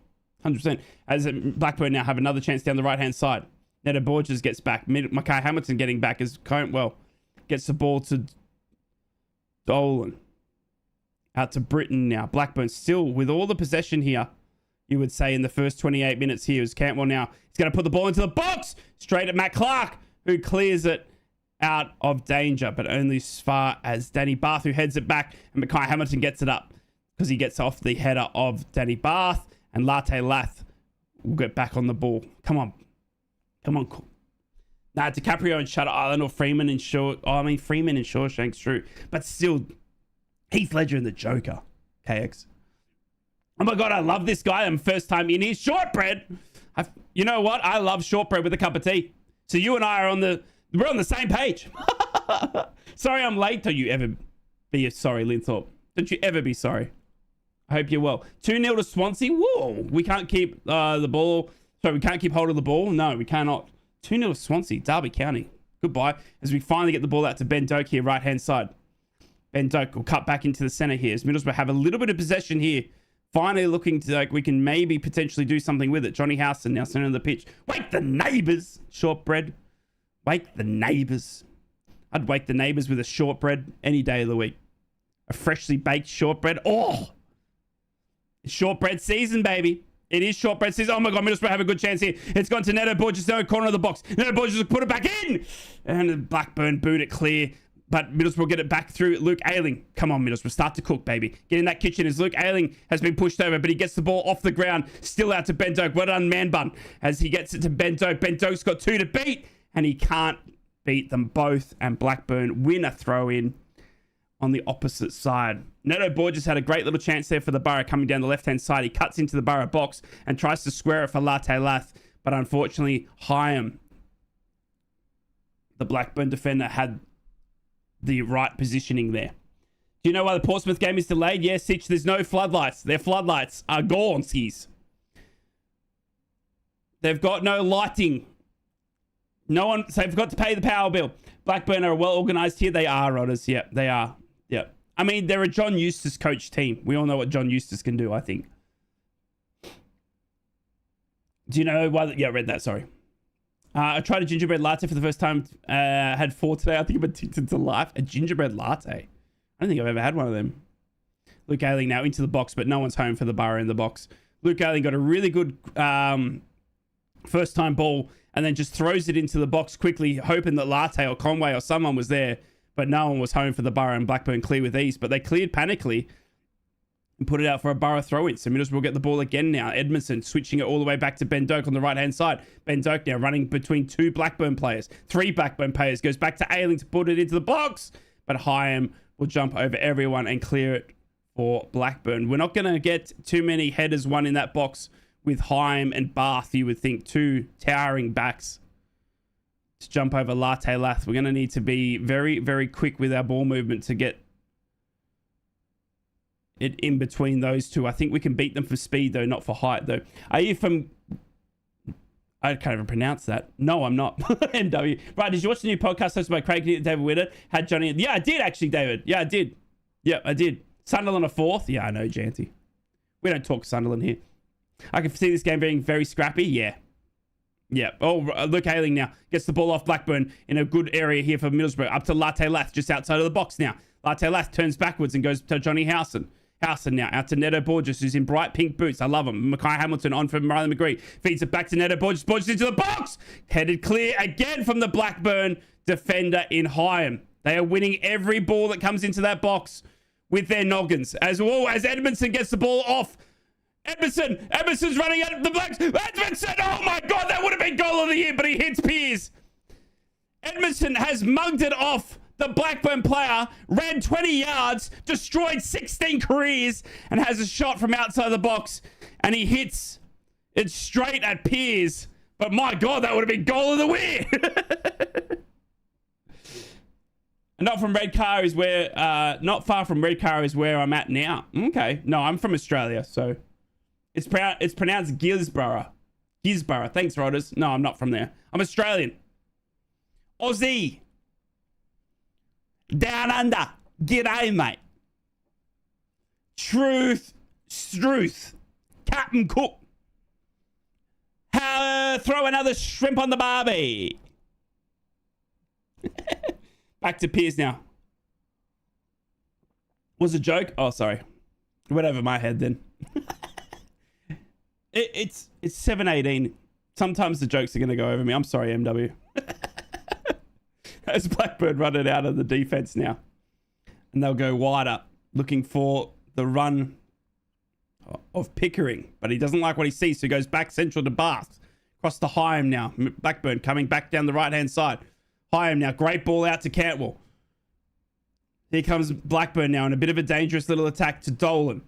100%. As Blackburn now have another chance down the right-hand side. Neto Borges gets back. Mackay Hamilton getting back as Cantwell gets the ball to Dolan. Out to Britain now. Blackburn still with all the possession here. You would say in the first 28 minutes here is Cantwell now. He's going to put the ball into the box. Straight at Matt Clark, who clears it out of danger, but only as far as Danny Bath, who heads it back, and Mackay Hamilton gets it up because he gets off the header of Danny Bath, and Latte Lath will get back on the ball. Come on. Nah, DiCaprio and Shutter Island, or Freeman and Freeman and Shawshank's true, but still, Heath Ledger and the Joker, KX. Oh my God, I love this guy. I'm first time in here. Shortbread. You know what? I love shortbread with a cup of tea. So you and I are we're on the same page. Sorry I'm late. Don't you ever be sorry, Linthorpe. Don't you ever be sorry. I hope you're well. 2-0 to Swansea. Whoa. We can't keep the ball. So we can't keep hold of the ball. No, we cannot. 2-0 to Swansea. Derby County. Goodbye. As we finally get the ball out to Ben Doak here, right-hand side. Ben Doak will cut back into the center here. As Middlesbrough have a little bit of possession here. Finally looking to we can maybe potentially do something with it. Johnny Howson now center of the pitch. Wake the neighbours. Shortbread. Wake the neighbours. I'd wake the neighbours with a shortbread any day of the week. A freshly baked shortbread. Oh! It's shortbread season, baby. It is shortbread season. Oh my God, Middlesbrough have a good chance here. It's gone to Neto Borges, no corner of the box. Neto Borges will put it back in. And Blackburn boot it clear. But Middlesbrough get it back through Luke Ayling. Come on, Middlesbrough. Start to cook, baby. Get in that kitchen as Luke Ayling has been pushed over, but he gets the ball off the ground. Still out to Ben Doak. Well done, man bun. As he gets it to Ben Doak. Ben Doak's got 2 to beat, and he can't beat them both, and Blackburn win a throw-in on the opposite side. Neto Borges had a great little chance there for the Borough coming down the left-hand side. He cuts into the Borough box and tries to square it for Latte Lath, but unfortunately, Hyam, the Blackburn defender, had the right positioning there. Do you know why the Portsmouth game is delayed? Yes, Sitch, there's no floodlights. Their floodlights are gone, skis. They've got no lighting. No one, so they've got to pay the power bill. Blackburn are well organised here. They are, Rodders. Yeah, they are. Yeah. I mean, they're a John Eustace coach team. We all know what John Eustace can do, I think. Do you know why? Yeah, I read that, sorry. I tried a gingerbread latte for the first time. Had 4 today. I think I'm addicted to life. A gingerbread latte. I don't think I've ever had one of them. Luke Ayling now into the box, but no one's home for the Borough in the box. Luke Ayling got a really good first-time ball and then just throws it into the box quickly, hoping that Latte or Conway or someone was there, but no one was home for the Borough, and Blackburn clear with ease. But they cleared panically and put it out for a Borough throw-in. So Middlesbrough get the ball again now. Edmondson switching it all the way back to Ben Doak on the right-hand side. Ben Doak now running between 2 Blackburn players. 3 Blackburn players. Goes back to Ayling to put it into the box, but Hyam will jump over everyone and clear it for Blackburn. We're not going to get too many headers won in that box with Hyam and Bath, you would think. 2 towering backs to jump over Latte Lath. We're going to need to be very, very quick with our ball movement to get it in between those 2. I think we can beat them for speed, though, not for height, though. Are you from... I can't even pronounce that. No, I'm not. MW. Right, did you watch the new podcast hosted by Craig and David Witter? Had Johnny... Yeah, I did, actually, David. Yeah, I did. Yeah, I did. Sunderland a 4th? Yeah, I know, Janty. We don't talk Sunderland here. I can see this game being very scrappy. Yeah. Yeah. Oh, Luke Ayling now gets the ball off Blackburn in a good area here for Middlesbrough. Up to Latte Lath, just outside of the box now. Latte Lath turns backwards and goes to Johnny Howson. Howson now out to Neto Borges, who's in bright pink boots. I love him. Mackay Hamilton on for Riley McGree. Feeds it back to Neto Borges. Borges into the box. Headed clear again from the Blackburn defender in Hyam. They are winning every ball that comes into that box with their noggins. As well as Edmondson gets the ball off. Edmondson's running out of the Blacks. Edmondson, oh my God, that would have been goal of the year, but he hits Piers. Edmondson has mugged it off the Blackburn player, ran 20 yards, destroyed 16 careers, and has a shot from outside the box, and he hits it straight at Piers. But my God, that would have been goal of the year. Not from Redcar is where, not far from Redcar is where I'm at now. Okay, no, I'm from Australia, so it's pronounced Gisborough. Gisborough. Thanks, Rodders. No, I'm not from there. I'm Australian. Aussie. Down under. G'day, mate. Truth. Struth. Captain Cook. Throw another shrimp on the barbie. Back to Piers now. Was a joke? Oh, sorry. Went over my head then. It's 7:18. Sometimes the jokes are going to go over me. I'm sorry, MW. As Blackburn run it out of the defense now. And they'll go wider, looking for the run of Pickering. But he doesn't like what he sees, so he goes back central to Bath. Across to Hyam now. Blackburn coming back down the right-hand side. Hyam now. Great ball out to Cantwell. Here comes Blackburn now in a bit of a dangerous little attack to Dolan.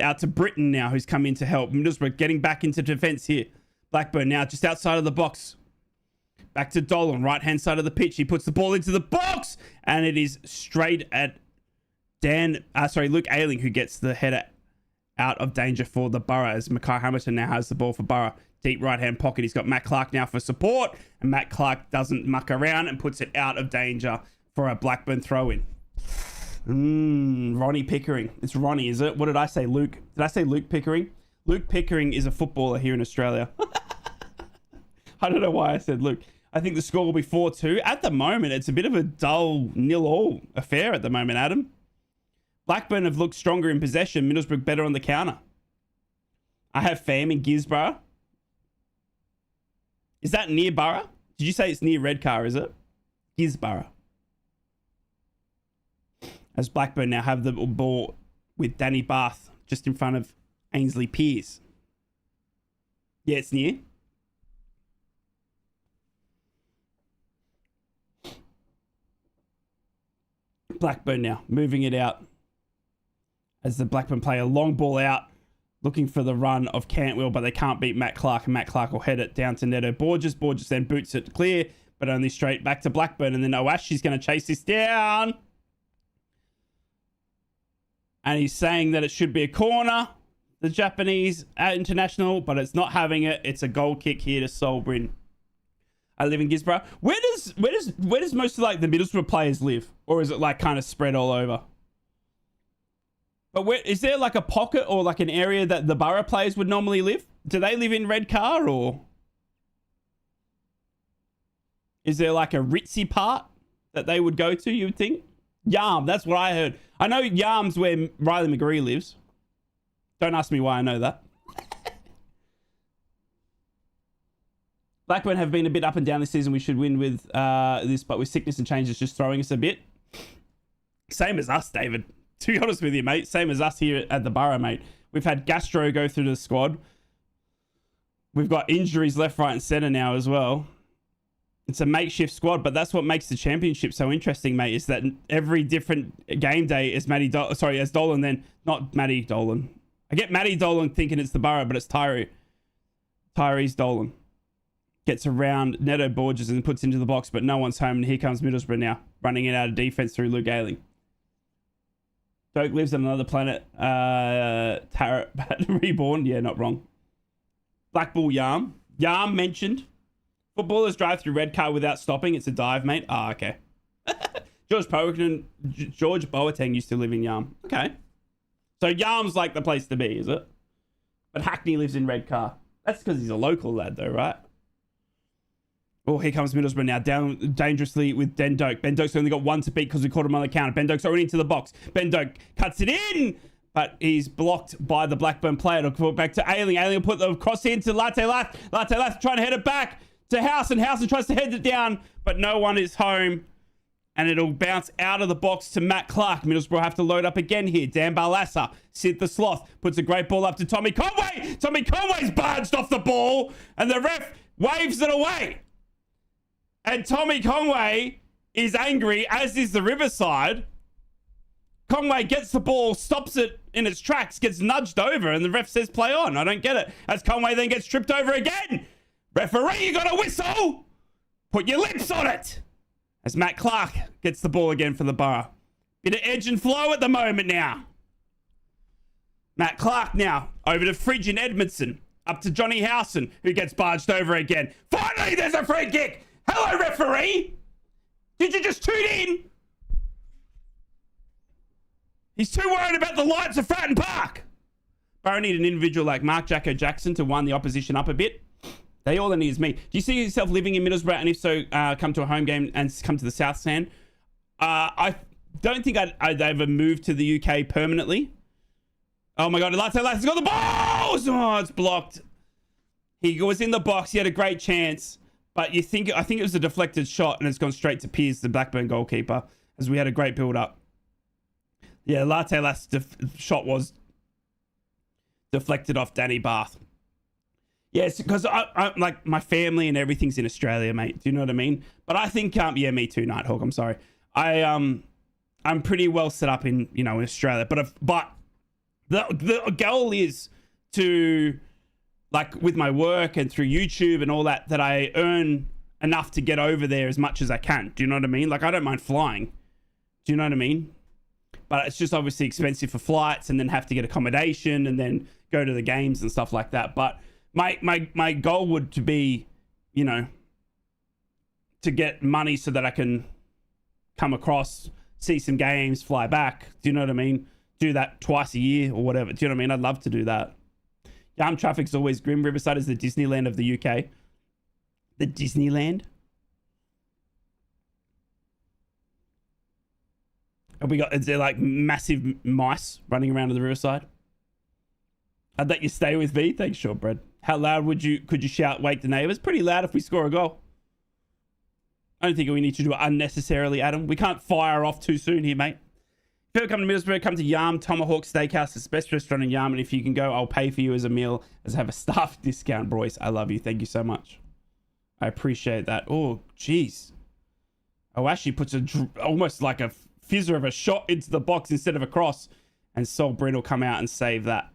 Out to Britton now, who's come in to help. Middlesbrough getting back into defence here. Blackburn now just outside of the box. Back to Dolan, right-hand side of the pitch. He puts the ball into the box, and it is straight at Luke Ayling, who gets the header out of danger for the Borough, as Mackay Hamilton now has the ball for Borough. Deep right-hand pocket. He's got Matt Clark now for support, and Matt Clark doesn't muck around and puts it out of danger for a Blackburn throw-in. Ronnie Pickering. It's Ronnie, is it? What did I say, Luke? Did I say Luke Pickering? Luke Pickering is a footballer here in Australia. I don't know why I said Luke. I think the score will be 4-2. At the moment, it's a bit of a dull 0-0 affair at the moment, Adam. Blackburn have looked stronger in possession. Middlesbrough better on the counter. I have fam in Gisborough. Is that near Borough? Did you say it's near Redcar, is it? Gisborough. As Blackburn now have the ball with Danny Bath just in front of Ainsley Pearce. Yeah, it's near. Blackburn now, moving it out. As the Blackburn play a long ball out, looking for the run of Cantwell, but they can't beat Matt Clark, and Matt Clark will head it down to Neto Borges. Borges then boots it clear, but only straight back to Blackburn, and then Owashi's going to chase this down. And he's saying that it should be a corner, the Japanese international, but it's not having it. It's a goal kick here to Solbrin. I live in Gisborough. Where does most of like the Middlesbrough players live, or is it like kind of spread all over? But where is there like a pocket or like an area that the Borough players would normally live? Do they live in Redcar, or is there like a ritzy part that they would go to, you would think? Yarm, that's what I heard. I know Yarm's where Riley McGree lives. Don't ask me why I know that. Blackburn have been a bit up and down this season. We should win with this, but with sickness and change, it's just throwing us a bit. Same as us, David. To be honest with you, mate. Same as us here at the Borough, mate. We've had Gastro go through the squad. We've got injuries left, right, and centre now as well. It's a makeshift squad, but that's what makes the championship so interesting, mate, is that every different game day is as Dolan then, not Matty Dolan. I get Matty Dolan thinking it's the Borough, but it's Tyrese Dolan. Gets around Neto Borges and puts into the box, but no one's home, and here comes Middlesbrough now, running it out of defence through Luke Ayling. Doak lives on another planet. Tarot reborn. Yeah, not wrong. Black Bull Yarm. Yarm mentioned. Footballers drive through Redcar without stopping. It's a dive, mate. Ah, okay. George Boateng used to live in Yarm. Okay. So Yarm's like the place to be, is it? But Hackney lives in Redcar. That's because he's a local lad, though, right? Oh, here comes Middlesbrough now, down dangerously with Ben Doak. Ben Doak's only got one to beat because we caught him on the counter. Ben Doak's already into the box. Ben Doak cuts it in, but he's blocked by the Blackburn player. It'll put it back to Ayling. Ayling will put the cross into Latte Lath. Latte Lath trying to head it back to Howson. Howson tries to head it down, but no one is home. And it'll bounce out of the box to Matt Clark. Middlesbrough have to load up again here. Dan Barlassa, Sid the Sloth, puts a great ball up to Tommy Conway. Tommy Conway's barged off the ball, and the ref waves it away. And Tommy Conway is angry, as is the Riverside. Conway gets the ball, stops it in its tracks, gets nudged over, and the ref says play on. I don't get it. As Conway then gets tripped over again. Referee, you got a whistle. Put your lips on it. As Matt Clark gets the ball again for the Borough. Bit of edge and flow at the moment now. Matt Clark now over to Fridge and Edmondson. Up to Johnny Howson, who gets barged over again. Finally, there's a free kick. Hello, referee. Did you just tune in? He's too worried about the lights of Fratton Park. Borough need an individual like Mark Jacko Jackson to wind the opposition up a bit. They all need is me. Do you see yourself living in Middlesbrough? And if so, come to a home game and come to the South Stand. I don't think I'd ever move to the UK permanently. Oh my God, Latte Lath's got the ball! Oh, it's blocked. He was in the box. He had a great chance. But I think it was a deflected shot, and it's gone straight to Piers, the Blackburn goalkeeper, as we had a great build-up. Yeah, Latte Lath's shot was deflected off Danny Bath. Yes, because I like my family and everything's in Australia, mate. Do you know what I mean? But I think, yeah, me too, Nighthawk. I'm sorry. I'm pretty well set up in Australia, but the goal is to, like, with my work and through YouTube and all that I earn enough to get over there as much as I can. Do you know what I mean? Like, I don't mind flying. Do you know what I mean? But it's just obviously expensive for flights, and then have to get accommodation and then go to the games and stuff like that. But my goal would to be, to get money so that I can come across, see some games, fly back. Do you know what I mean? Do that twice a year or whatever. Do you know what I mean? I'd love to do that. Yarm traffic's always grim. Riverside is the Disneyland of the UK. The Disneyland? Is there like massive mice running around in the Riverside? I'd let you stay with me. Thanks, Shortbread. How loud could you shout, wake the neighbours? Pretty loud if we score a goal. I don't think we need to do it unnecessarily, Adam. We can't fire off too soon here, mate. If you ever come to Middlesbrough, come to Yarm Tomahawk Steakhouse. It's the best restaurant in Yarm, and if you can go, I'll pay for you as a meal, as I have a staff discount, Royce. I love you. Thank you so much. I appreciate that. Oh, jeez. Oh, actually puts almost like a fizzer of a shot into the box instead of a cross. And Sol Bryn will come out and save that.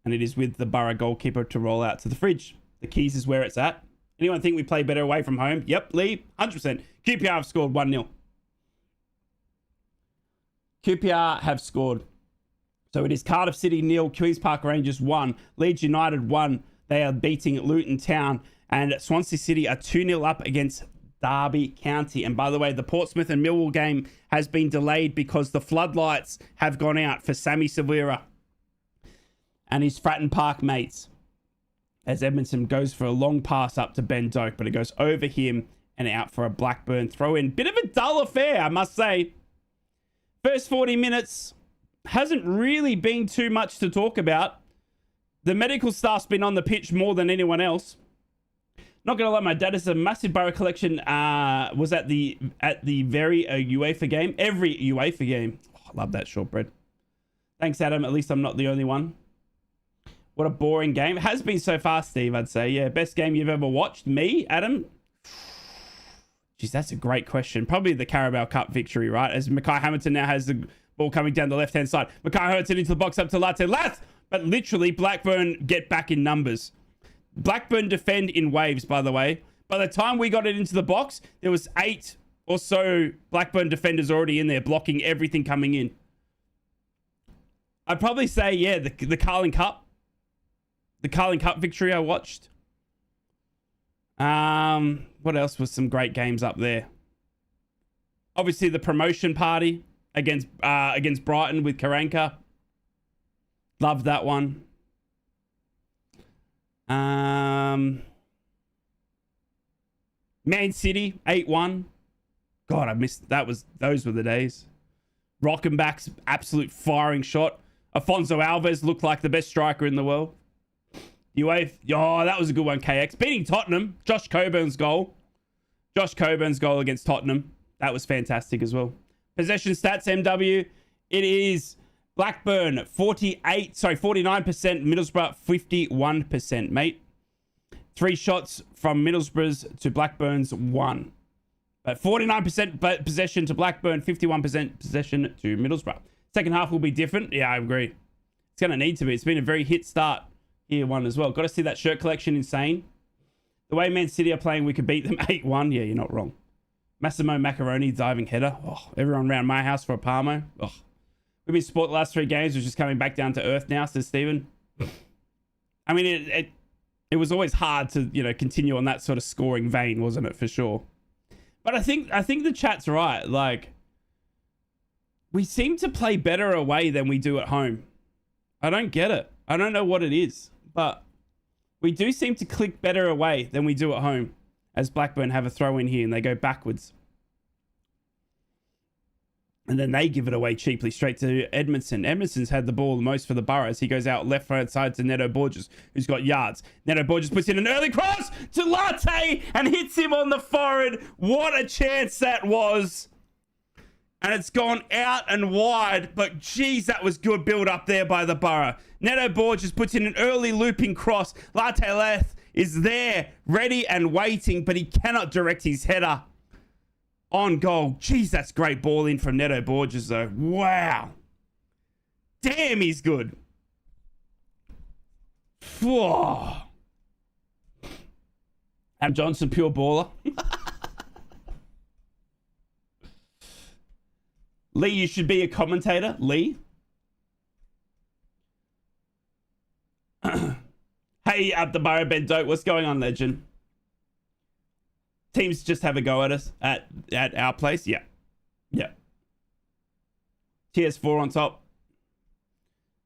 And it is with the Borough goalkeeper to roll out to the fridge. The keys is where it's at. Anyone think we play better away from home? Yep, Lee, 100%. QPR have scored 1-0. QPR have scored. So it is Cardiff City 0, Queen's Park Rangers 1, Leeds United 1. They are beating Luton Town. And Swansea City are 2-0 up against Derby County. And by the way, the Portsmouth and Millwall game has been delayed because the floodlights have gone out for Sammy Severa and his Fratton Park mates. As Edmondson goes for a long pass up to Ben Doak, but it goes over him and out for a Blackburn throw-in. Bit of a dull affair, I must say. First 40 minutes hasn't really been too much to talk about. The medical staff's been on the pitch more than anyone else. Not gonna lie, my dad is a massive Borough collection. Was at the very UEFA game, every UEFA game. Oh, I love that shortbread. Thanks, Adam. At least I'm not the only one. What a boring game. It has been so far, Steve, I'd say. Yeah, best game you've ever watched. Me, Adam? Jeez, that's a great question. Probably the Carabao Cup victory, right? As Mackay Hamilton now has the ball coming down the left-hand side. Mackay Hamilton into the box up to Latte. But literally, Blackburn get back in numbers. Blackburn defend in waves, by the way. By the time we got it into the box, there was 8 or so Blackburn defenders already in there, blocking everything coming in. I'd probably say, yeah, the Carling Cup. The Carling Cup victory I watched. What else was some great games up there? Obviously, the promotion party against Brighton with Karanka. Loved that one. Man City 8-1. God, I missed that. Those were the days. Rockenbach's absolute firing shot. Afonso Alves looked like the best striker in the world. UEFA. Oh, that was a good one, KX. Beating Tottenham. Josh Coburn's goal. Josh Coburn's goal against Tottenham. That was fantastic as well. Possession stats, MW. It is Blackburn 49%, Middlesbrough 51%, mate. 3 shots from Middlesbrough's to Blackburn's 1. But 49% possession to Blackburn, 51% possession to Middlesbrough. Second half will be different. Yeah, I agree. It's going to need to be. It's been a very hit start here one as well. Got to see that shirt collection, insane. The way Man City are playing, we could beat them 8-1. Yeah, you're not wrong. Massimo Macaroni diving header. Oh, everyone around my house for a Palmo. Oh. We've been sport the last 3 games. We're just coming back down to earth now, says Stephen. I mean, it was always hard to, continue on that sort of scoring vein, wasn't it, for sure? But I think the chat's right. Like, we seem to play better away than we do at home. I don't get it. I don't know what it is, but we do seem to click better away than we do at home, as Blackburn have a throw in here and they go backwards. And then they give it away cheaply straight to Edmondson. Edmondson's had the ball the most for the Boroughs. He goes out left-hand side to Neto Borges, who's got yards. Neto Borges puts in an early cross to Latte and hits him on the forehead. What a chance that was. And it's gone out and wide, but geez, that was good build up there by the Borough. Neto Borges puts in an early looping cross. Latte Leth is there, ready and waiting, but he cannot direct his header on goal. Jeez, that's great ball in from Neto Borges, though. Wow. Damn, he's good. Whoa. Am Johnson, pure baller. Lee, you should be a commentator. Lee? Hey, up the Borough Ben Doak. What's going on, legend? Teams just have a go at us at our place. Yeah. TS4 on top.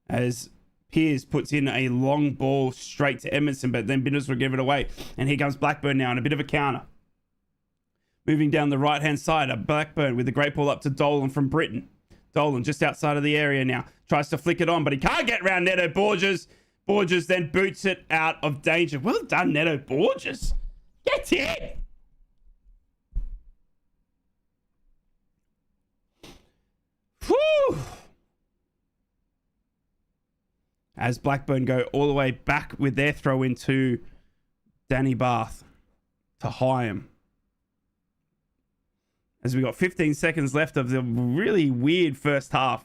As Piers puts in a long ball straight to Emerson, but then Binders will give it away. And here comes Blackburn now in a bit of a counter. Moving down the right-hand side, a Blackburn with a great ball up to Dolan from Britain. Dolan just outside of the area now. Tries to flick it on, but he can't get around Neto Borges. Borges then boots it out of danger. Well done, Neto Borges. Get in. Whew. As Blackburn go all the way back with their throw into Danny Bath to Hyam. as we got 15 seconds left of the really weird first half.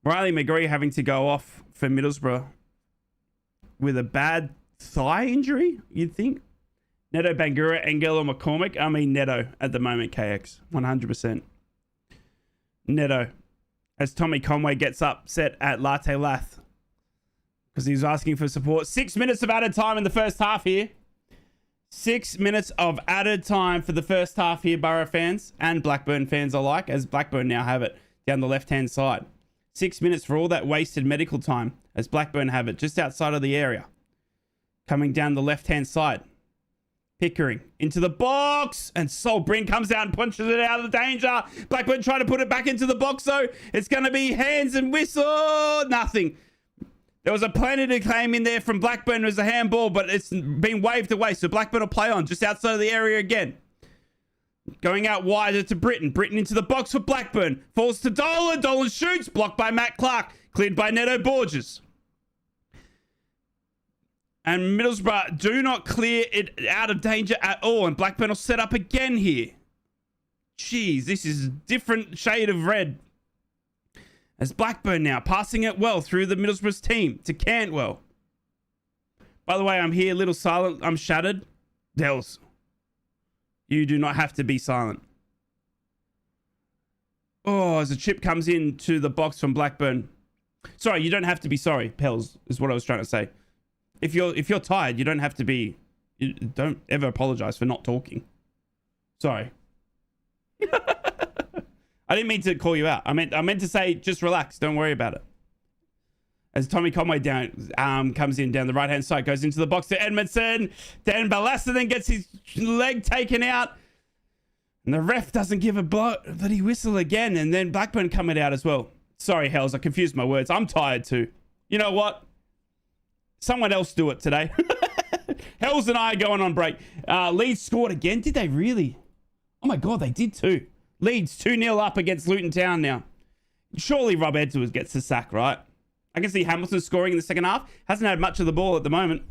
Riley McGree having to go off for Middlesbrough with a bad thigh injury, you'd think. Neto Bangura, Angelo McCormick. I mean Neto at the moment, KX. 100%. Neto. As Tommy Conway gets upset at Latte Lath because he was asking for support. 6 minutes of added time in the first half here. 6 minutes of added time for the first half here, Borough fans and Blackburn fans alike, as Blackburn now have it down the left-hand side. 6 minutes for all that wasted medical time, as Blackburn have it just outside of the area. Coming down the left-hand side. Pickering into the box, and Sol Bryn comes out and punches it out of the danger. Blackburn trying to put it back into the box, though. It's going to be hands and whistle. Nothing. There was a plenty to claim in there from Blackburn. It was a handball, but it's been waved away. So Blackburn will play on just outside of the area again. Going out wider to Britton. Britton into the box for Blackburn. Falls to Dolan. Dolan shoots. Blocked by Matt Clark. Cleared by Neto Borges. And Middlesbrough do not clear it out of danger at all. And Blackburn will set up again here. Jeez, this is a different shade of red. As Blackburn now passing it well through the Middlesbrough's team to Cantwell. By the way, I'm here, a little silent. I'm shattered. Dells, you do not have to be silent. Oh, as a chip comes into the box from Blackburn. Sorry, you don't have to be sorry, Pels, is what I was trying to say. If you're tired, you don't have to be. You don't ever apologize for not talking. Sorry. I didn't mean to call you out. I meant to say just relax. Don't worry about it. As Tommy Conway comes in down the right hand side, goes into the box to Edmondson. Dan Balassa then gets his leg taken out, and the ref doesn't give a bloody whistle again. And then Blackburn coming out as well. Sorry, Hells, I confused my words. I'm tired too. You know what? Someone else do it today. Hells and I are going on break. Leeds scored again. Did they really? Oh my God, they did too. Leeds 2-0 up against Luton Town now. Surely Rob Edwards gets the sack, right? I can see Hamilton scoring in the second half. Hasn't had much of the ball at the moment.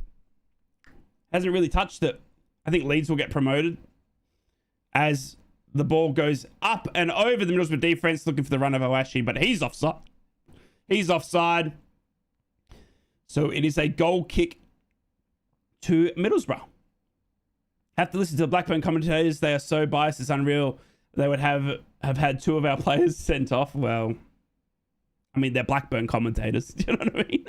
Hasn't really touched it. I think Leeds will get promoted as the ball goes up and over the Middlesbrough defense looking for the run of Owashi, but he's offside. He's offside. So it is a goal kick to Middlesbrough. Have to listen to the Blackburn commentators. They are so biased, it's unreal. They would have had two of our players sent off. Well, I mean, they're Blackburn commentators. Do you know what I mean?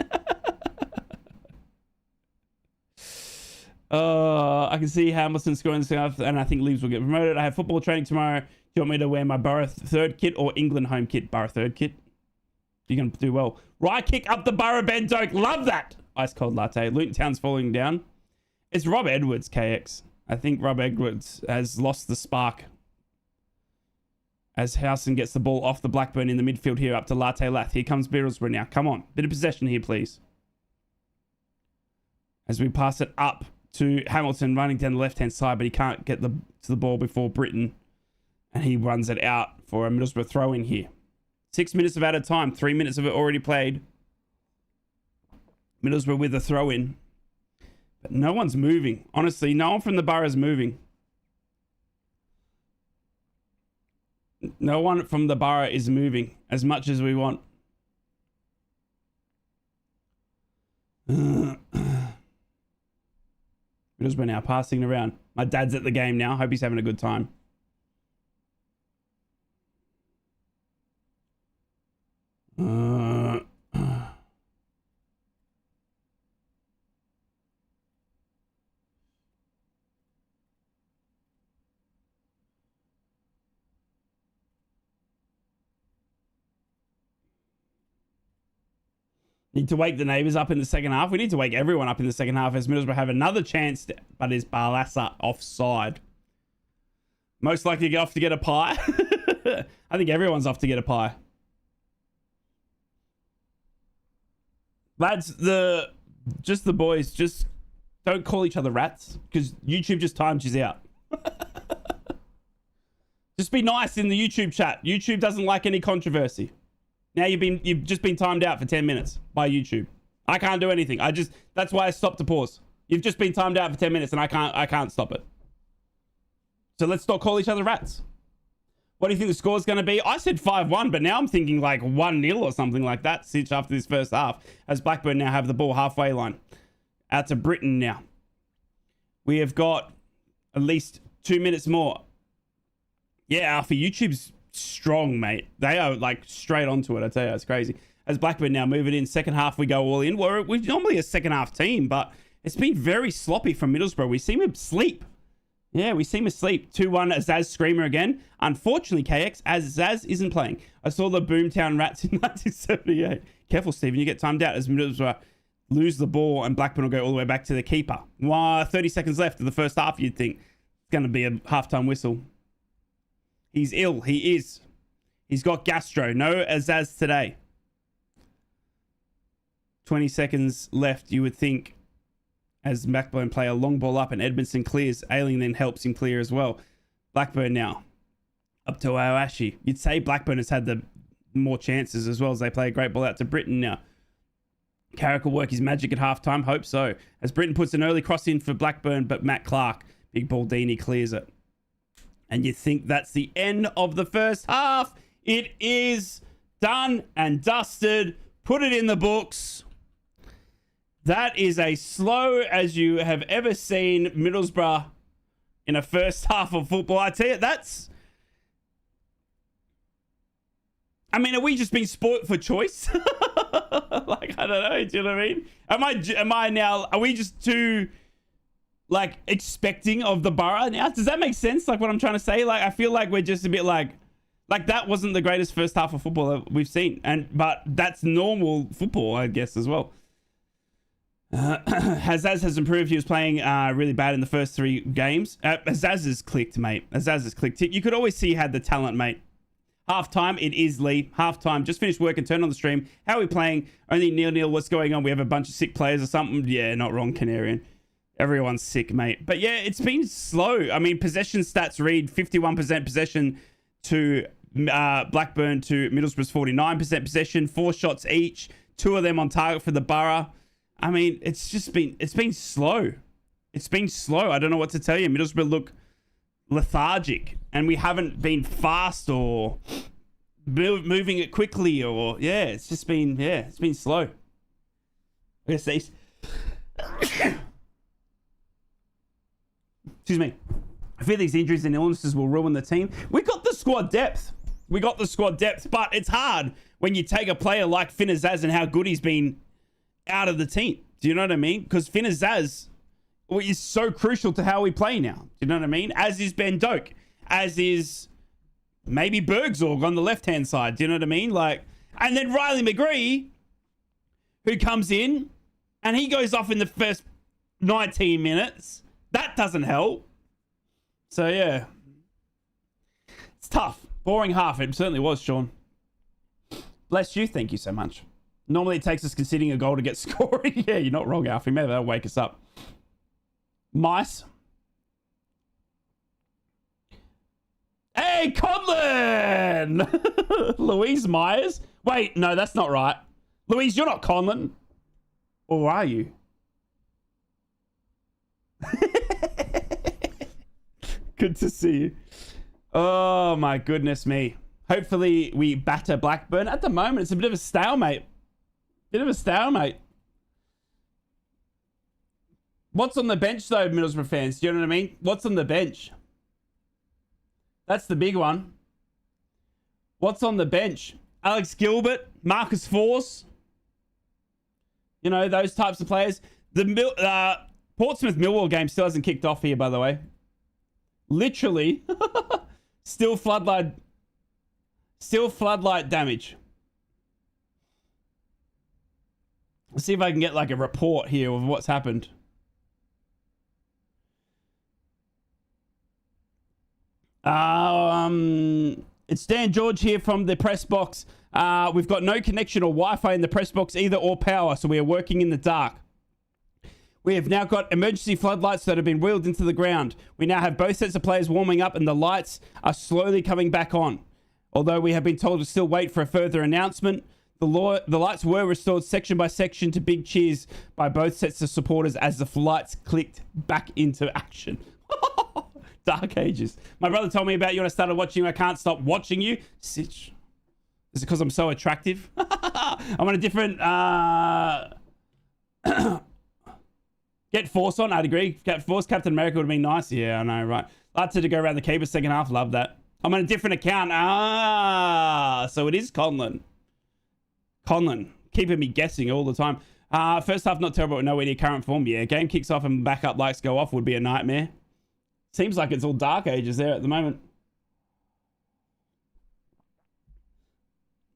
I can see Hamilton scoring stuff, and I think Leeds will get promoted. I have football training tomorrow. Do you want me to wear my Borough third kit or England home kit? Borough third kit. You're going to do well. Right kick up the Borough Ben Doak. Love that. Ice cold latte. Luton Town's falling down. It's Rob Edwards, KX. I think Rob Edwards has lost the spark. As Howson gets the ball off the Blackburn in the midfield here up to Latte Lath. Here comes Middlesbrough now. Come on. Bit of possession here, please. As we pass it up to Hamilton running down the left-hand side, but he can't get to the ball before Britton. And he runs it out for a Middlesbrough throw-in here. 6 minutes of added time. 3 minutes of it already played. Middlesbrough with a throw-in. But no one's moving. Honestly, no one from the Borough's moving. No one from the Borough is moving as much as we want. Middlesbrough now passing around. My dad's at the game now. Hope he's having a good time. Need to wake the neighbours up in the second half. We need to wake everyone up in the second half as Middlesbrough have another chance, but is Balassa offside? Most likely off to get a pie. I think everyone's off to get a pie. Lads, the boys, just don't call each other rats because YouTube just times you out. Just be nice in the YouTube chat. YouTube doesn't like any controversy. Now you've just been timed out for 10 minutes by YouTube. I can't do anything. That's why I stopped the pause. You've just been timed out for 10 minutes and I can't stop it. So let's not call each other rats. What do you think the score's going to be? I said 5-1, but now I'm thinking like 1-0 or something like that, Sitch, after this first half, as Blackburn now have the ball halfway line. Out to Britain now. We have got at least 2 minutes more. Yeah, Alfie, YouTube's strong, mate. They are like straight onto it, I tell you. It's crazy. As Blackburn now move it in. Second half, we go all in. We're normally a second half team, but it's been very sloppy from Middlesbrough. We seem to sleep. Yeah, we seem asleep. 2-1, Azaz Screamer again. Unfortunately, KX, Azaz isn't playing. I saw the Boomtown Rats in 1978. Careful, Stephen, you get timed out as Middlesbrough lose the ball and Blackburn will go all the way back to the keeper. 30 seconds left of the first half, you'd think. It's going to be a halftime whistle. He's ill. He is. He's got gastro. No Azaz today. 20 seconds left, you would think. As Blackburn play a long ball up and Edmondson clears. Ailing then helps him clear as well. Blackburn now up to Aoashi. You'd say Blackburn has had the more chances as well as they play a great ball out to Britain now. Carrick will work his magic at halftime. Hope so. As Britain puts an early cross in for Blackburn, but Matt Clark, big ball Dini, clears it. And you think that's the end of the first half. It is done and dusted. Put it in the books. That is as slow as you have ever seen Middlesbrough in a first half of football. I tell you, that's... I mean, are we just being spoilt for choice? Like, I don't know. Do you know what I mean? Am I now... Are we just too, like, expecting of the Borough now? Does that make sense? Like, what I'm trying to say? Like, I feel like we're just a bit like that wasn't the greatest first half of football that we've seen. But that's normal football, I guess, as well. Hazaz has improved. He was playing really bad in the first 3 games. Hazaz has clicked, mate. Hazaz has clicked. You could always see he had the talent, mate. Half-time, it is Lee. Half-time, just finished work and turned on the stream. How are we playing? Only 0-0. What's going on? We have a bunch of sick players or something? Yeah, not wrong, Canarian. Everyone's sick, mate. But yeah, it's been slow. I mean, possession stats read 51% possession to Blackburn to Middlesbrough's 49% possession. 4 shots each. 2 of them on target for the Borough. I mean, it's been slow. It's been slow. I don't know what to tell you. Middlesbrough look lethargic and we haven't been fast or moving it quickly or, yeah, it's been slow. I guess these... Excuse me. I fear these injuries and illnesses will ruin the team. We got the squad depth. But it's hard when you take a player like Finn Azaz and how good he's been out of the team. Do you know what I mean? Because Finn Azaz is so crucial to how we play now. Do you know what I mean? As is Ben Doak. As is maybe Bergzorg on the left-hand side. Do you know what I mean? Like, and then Riley McGree, who comes in, and he goes off in the first 19 minutes. That doesn't help. So, yeah. It's tough. Boring half. It certainly was, Sean. Bless you. Thank you so much. Normally it takes us conceding a goal to get scoring. Yeah, you're not wrong, Alfie. Maybe that'll wake us up. Mice. Hey, Conlon! Louise Myers. Wait, no, that's not right. Louise, you're not Conlon. Or are you? Good to see you. Oh, my goodness me. Hopefully we batter Blackburn. At the moment, it's a bit of a stalemate. What's on the bench, though, Middlesbrough fans? Do you know what I mean? What's on the bench? That's the big one. What's on the bench? Alex Gilbert, Marcus Force. You know, those types of players. The Portsmouth-Millwall game still hasn't kicked off here, by the way. Literally. Still floodlight damage. Let's see if I can get like a report here of what's happened. It's Dan George here from the press box. We've got no connection or Wi-Fi in the press box either or power, so we are working in the dark. We have now got emergency floodlights that have been wheeled into the ground. We now have both sets of players warming up and the lights are slowly coming back on. Although we have been told to still wait for a further announcement. The lights were restored section by section to big cheers by both sets of supporters as the lights clicked back into action. Dark Ages. My brother told me about you when I started watching you. I can't stop watching you. Sitch. Is it because I'm so attractive? I'm on a different... Get Force on, I'd agree. Get Force Captain America would have been nice. Yeah, I know, right. Lots to go around the keeper second half. Love that. I'm on a different account. So it is Conlon. Keeping me guessing all the time. First half, not terrible, but nowhere near current form. Yeah, game kicks off and backup lights go off would be a nightmare. Seems like it's all Dark Ages there at the moment.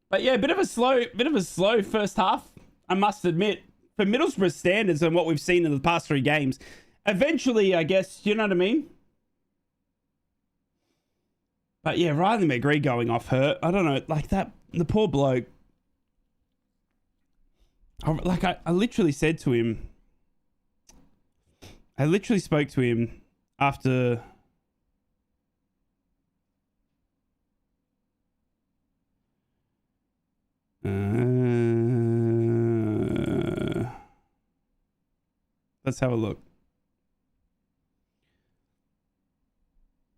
But yeah, bit of a slow first half, I must admit. For Middlesbrough standards and what we've seen in the past 3 games, eventually, I guess, you know what I mean? But yeah, Riley McGree going off hurt. I don't know, like that, the poor bloke. I literally said to him, I literally spoke to him after... Let's have a look.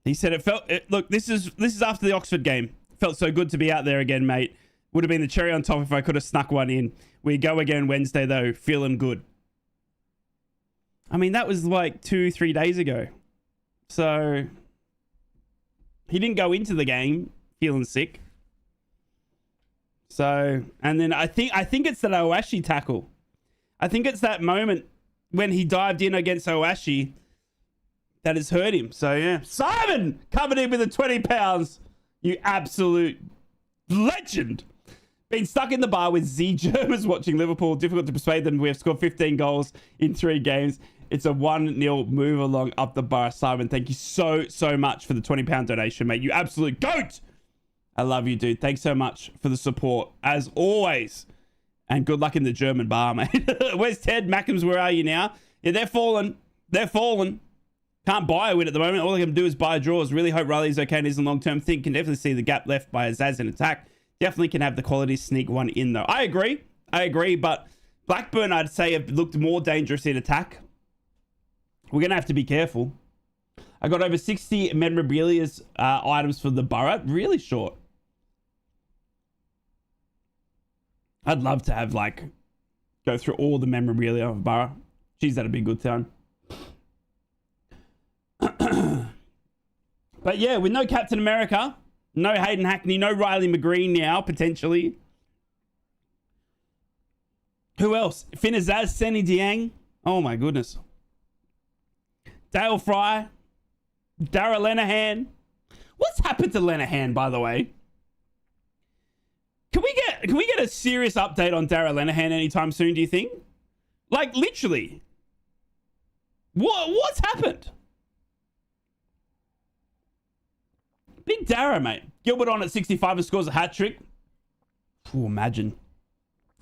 He said look, this is after the Oxford game. Felt so good to be out there again, mate. Would have been the cherry on top if I could have snuck one in. We go again Wednesday though, feeling good. I mean, that was like 2-3 days ago. So he didn't go into the game feeling sick. So, and then I think it's that Owashi tackle. I think it's that moment when he dived in against Owashi that has hurt him. So, yeah. Simon covered in with the 20 pounds. You absolute legend. Been stuck in the bar with Z Germans watching Liverpool. Difficult to persuade them. We have scored 15 goals in 3 games. It's a 1-0 move along up the bar. Simon, thank you so much for the £20 donation, mate. You absolute goat. I love you, dude. Thanks so much for the support, as always. And good luck in the German bar, mate. Where's Ted? Mackems, where are you now? Yeah, they're falling. They're falling. Can't buy a win at the moment. All I can do is buy draws. Really hope Riley's okay and isn't long-term thing. Can definitely see the gap left by Azaz in attack. Definitely can have the quality sneak one in, though. I agree, but Blackburn, I'd say, have looked more dangerous in attack. We're going to have to be careful. I got over 60 memorabilia's items for the Borough. Really short. I'd love to have, like, go through all the memorabilia of Borough. Geez, that'd be a good time. But yeah, with no Captain America, no Hayden Hackney, no Riley McGree now, potentially. Who else? Finazaz, Seni Diang. Oh my goodness. Dale Fry. Dara Lenahan. What's happened to Lenahan, by the way? Can we get a serious update on Dara Lenahan anytime soon, do you think? Like, literally. What's happened? Big Dara, mate. Gilbert on at 65 and scores a hat-trick. Imagine.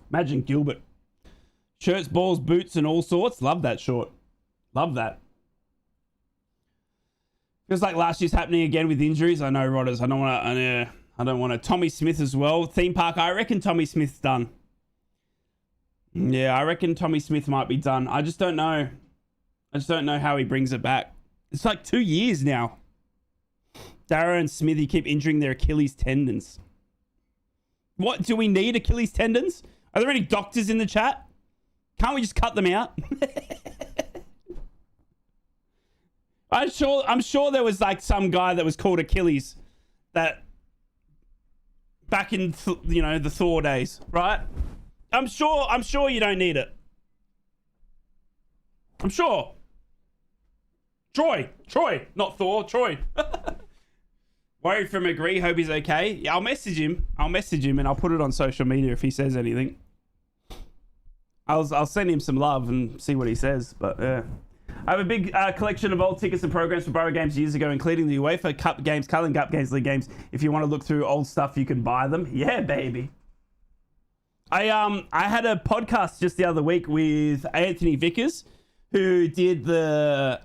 Imagine Gilbert. Shirts, balls, boots, and all sorts. Love that short. Love that. Feels like last year's happening again with injuries. I know, Rodders. I don't want to. Tommy Smith as well. Theme park. I reckon Tommy Smith's done. Yeah, I reckon Tommy Smith might be done. I just don't know. I just don't know how he brings it back. It's like 2 years now. Dara and Smithy keep injuring their Achilles tendons. What? Do we need Achilles tendons? Are there any doctors in the chat? Can't we just cut them out? I'm sure there was like some guy that was called Achilles that back in the Thor days, right? I'm sure you don't need it. I'm sure. Troy, not Thor, Troy. Worried for McGree, hope he's okay. Yeah, I'll message him and I'll put it on social media if he says anything. I'll send him some love and see what he says, but yeah. I have a big collection of old tickets and programs for Borough games years ago, including the UEFA Cup games, Carling Cup games, League games. If you want to look through old stuff, you can buy them. Yeah, baby. I had a podcast just the other week with Anthony Vickers, who did the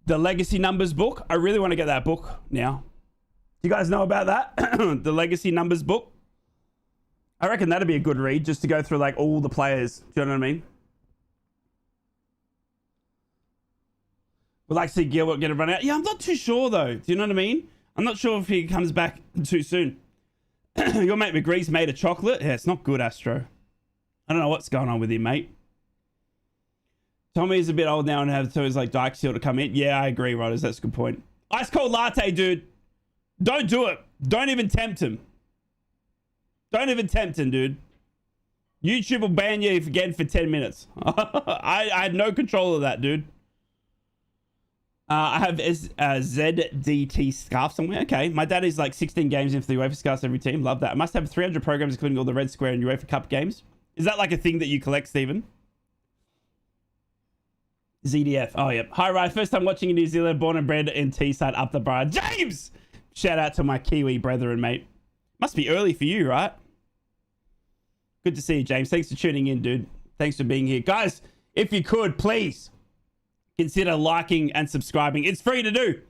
Legacy Numbers book. I really want to get that book now. Do you guys know about that? The Legacy Numbers book? I reckon that'd be a good read, just to go through like all the players. Do you know what I mean? We'll like to see Gilbert get a run out. Yeah, I'm not too sure though. Do you know what I mean? I'm not sure if he comes back too soon. Your mate McGree's made of chocolate. Yeah, it's not good, Astro. I don't know what's going on with him, mate. Tommy's a bit old now and have to like Dyke Seal to come in. Yeah, I agree, Rodders. That's a good point. Ice cold latte, dude. Don't do it. Don't even tempt him. Don't even tempt him, dude. YouTube will ban you again for 10 minutes. I had no control of that, dude. I have a ZDT scarf somewhere. Okay. My dad is like 16 games in for the UEFA scarves every team. Love that. I must have 300 programs, including all the Red Square and UEFA Cup games. Is that like a thing that you collect, Stephen? ZDF. Oh, yep. Hi, Ryan. First time watching in New Zealand. Born and bred in Teesside, up the bar. James! Shout out to my Kiwi brethren, mate. Must be early for you, right? Good to see you, James. Thanks for tuning in, dude. Thanks for being here. Guys, if you could, please consider liking and subscribing. It's free to do.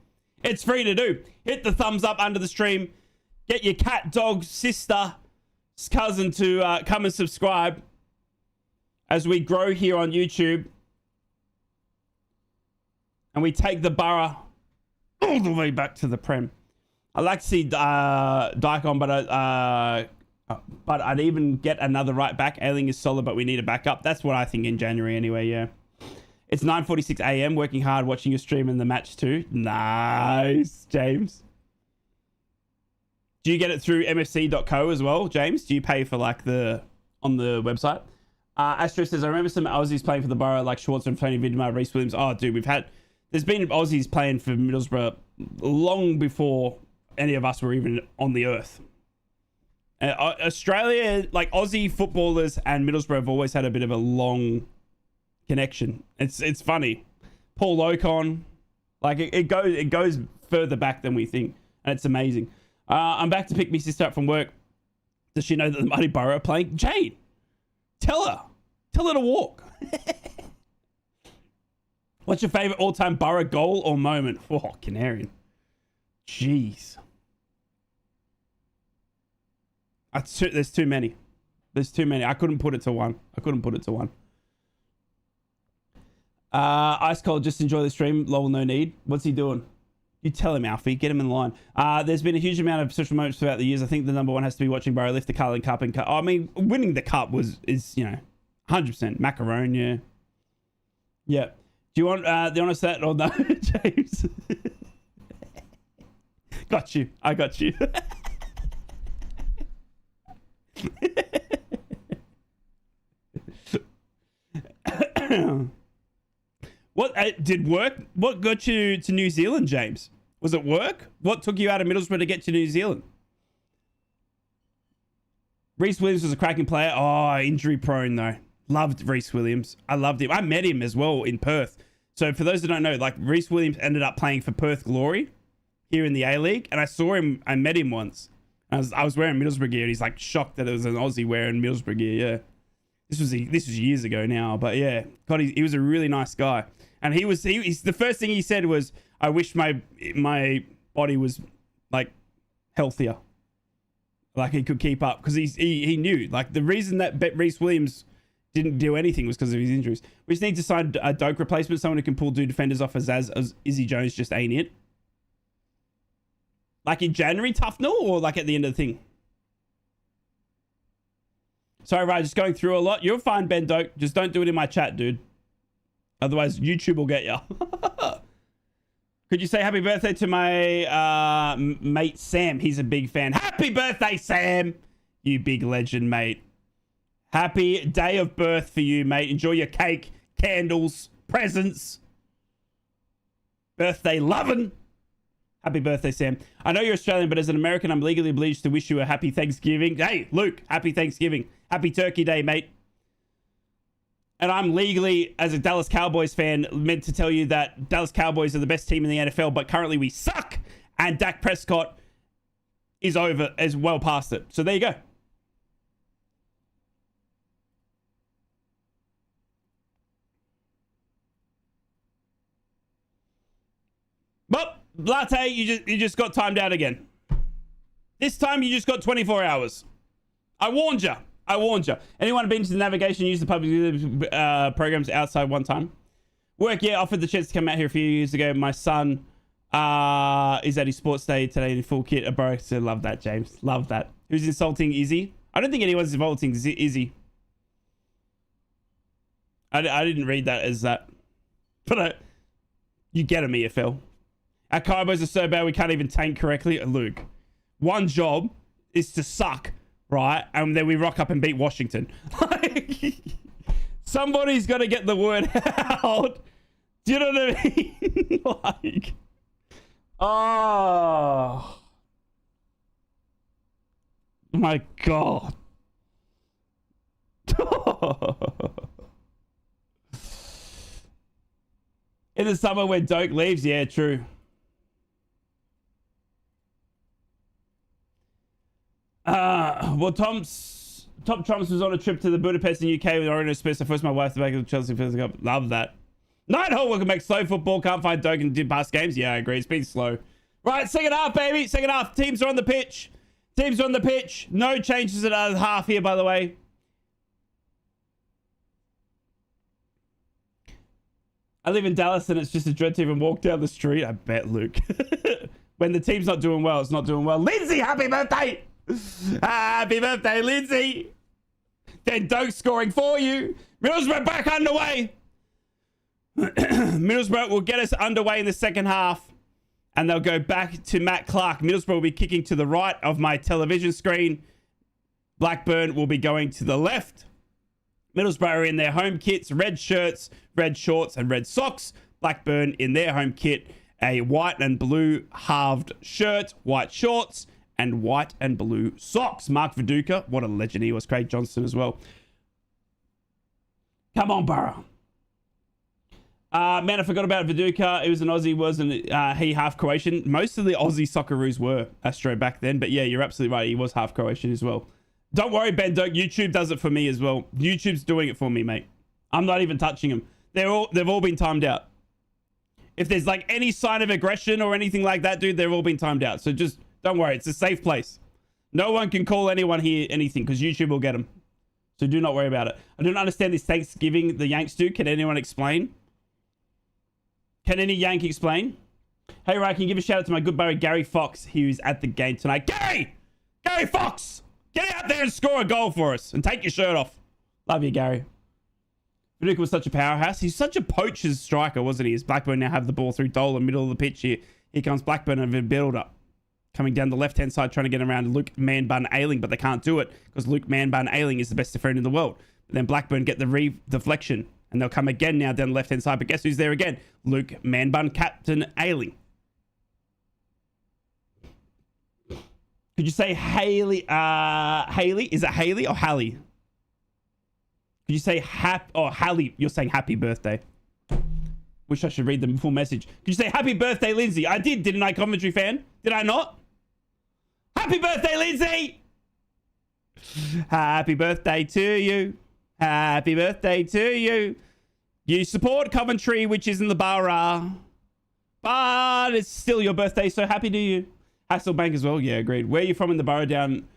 It's free to do. Hit the thumbs up under the stream. Get your cat, dog, sister, cousin to come and subscribe as we grow here on YouTube. And we take the borough all the way back to the Prem. I'd like to see Dyke on, but I'd even get another right back. Ailing is solid, but we need a backup. That's what I think in January anyway, yeah. It's 9:46 a.m. Working hard, watching your stream and the match too. Nice, James. Do you get it through mfc.co as well, James? Do you pay for like on the website? Astro says, I remember some Aussies playing for the Borough like Schwartz and Tony Vidmar, Reece Williams. Oh, dude, there's been Aussies playing for Middlesbrough long before any of us were even on the earth. Australia, like Aussie footballers and Middlesbrough have always had a bit of a long connection. It's funny. Paul Ocon, like it goes further back than we think, and it's amazing. I'm back to pick my sister up from work. Does she know that the Mighty Borough are playing? Jade, tell her to walk. What's your favorite all-time Borough goal or moment? Oh, Canarian. Jeez. There's too many. There's too many. I couldn't put it to one. Ice Cold, just enjoy the stream. Lol, no need. What's he doing? You tell him, Alfie. Get him in line. There's been a huge amount of social moments throughout the years. I think the number one has to be watching Borough lift the Carling Cup and I mean, winning the cup is 100%. Macaron, yeah. Yeah. Do you want the honest set or no, James? Got you. I got you. What did work? What got you to New Zealand, James? Was it work? What took you out of Middlesbrough to get to New Zealand? Reece Williams was a cracking player. Oh, injury prone though. Loved Reece Williams. I loved him. I met him as well in Perth. So for those that don't know, like Reece Williams ended up playing for Perth Glory here in the A-League, and I met him once. I was wearing Middlesbrough gear, and he's like shocked that it was an Aussie wearing Middlesbrough gear. Yeah, this was years ago now, but yeah, God, he was a really nice guy, and he's the first thing he said was, "I wish my body was like healthier, like he could keep up," because he knew like the reason that Reece Williams didn't do anything was because of his injuries. We just need to sign a Doak replacement, someone who can pull two defenders off as Izzy Jones just ain't it. Like in January, Tufnell, or like at the end of the thing? Sorry, Ryan, just going through a lot. You're fine, Ben Doak. Just don't do it in my chat, dude. Otherwise, YouTube will get you. Could you say happy birthday to my mate Sam? He's a big fan. Happy birthday, Sam! You big legend, mate. Happy day of birth for you, mate. Enjoy your cake, candles, presents. Birthday lovin'. Happy birthday, Sam. I know you're Australian, but as an American, I'm legally obliged to wish you a happy Thanksgiving. Hey, Luke, happy Thanksgiving. Happy Turkey Day, mate. And I'm legally, as a Dallas Cowboys fan, meant to tell you that Dallas Cowboys are the best team in the NFL, but currently we suck. And Dak Prescott is well past it. So there you go. Well, Latte, you just got timed out again. This time you just got 24 hours. I warned you. Anyone been to the navigation, use the public programs outside one time? Work, yeah, offered the chance to come out here a few years ago. My son is at his sports day today in full kit. Bro, so love that, James. Love that. Who's insulting Izzy? I don't think anyone's insulting Izzy. I didn't read that as that. But you get him, EFL. Our combos are so bad we can't even tank correctly. Luke, one job is to suck, right? And then we rock up and beat Washington. Somebody's got to get the word out. Do you know what I mean? Like, oh my God. In the summer when Doak leaves, yeah, true. Well, Top Trumps was on a trip to the Budapest in UK with Orient Express. So first my wife to back of Chelsea first Cup. Love that. Nighthawk, welcome back. Slow football. Can't find Doak and did past games. Yeah, I agree. It's been slow. Right, second half, baby. Second half. Teams are on the pitch. Teams are on the pitch. No changes at half here, by the way. I live in Dallas and it's just a dread to even walk down the street. I bet, Luke. When the team's not doing well, it's not doing well. Lindsay, happy birthday! Happy birthday, Lindsay! Then Doak scoring for you. Middlesbrough back underway. Middlesbrough will get us underway in the second half. And they'll go back to Matt Clark. Middlesbrough will be kicking to the right of my television screen. Blackburn will be going to the left. Middlesbrough are in their home kits, red shirts, red shorts, and red socks. Blackburn in their home kit, a white and blue halved shirt, white shorts, and white and blue socks. Mark Viduka, what a legend he was. Craig Johnston as well. Come on, Borough. Man, I forgot about Viduka. He was an Aussie, wasn't he half Croatian? Most of the Aussie Socceroos were Astro back then. But yeah, you're absolutely right. He was half Croatian as well. Don't worry, Ben Doak. YouTube does it for me as well. YouTube's doing it for me, mate. I'm not even touching them. They've all been timed out. If there's like any sign of aggression or anything like that, dude, they've all been timed out. So just don't worry. It's a safe place. No one can call anyone here anything because YouTube will get them. So do not worry about it. I don't understand this Thanksgiving the Yanks do. Can anyone explain? Can any Yank explain? Hey, right, can you give a shout out to my good buddy Gary Fox, who's at the game tonight. Gary! Gary Fox! Get out there and score a goal for us and take your shirt off. Love you, Gary. Viduka was such a powerhouse. He's such a poacher's striker, wasn't he? As Blackburn now have the ball through Dolan, middle of the pitch here. Here comes Blackburn and a build-up. Coming down the left-hand side, trying to get around Luke Man-Bun Ailing, but they can't do it because Luke Man-Bun Ailing is the best defender in the world. But then Blackburn get the deflection, and they'll come again now down the left-hand side. But guess who's there again? Luke Man-Bun Captain Ailing. Could you say Haley? Haley? Is it Haley or Hallie? Could you say Hallie? You're saying happy birthday. Wish I should read the full message. Could you say happy birthday, Lindsay? I did, didn't I, commentary fan? Did I not? Happy birthday, Lindsay! Happy birthday to you. Happy birthday to you. You support Coventry, which is in the Borough. But it's still your birthday, so happy to you. Hasselbank as well. Yeah, agreed. Where are you from in the Borough down?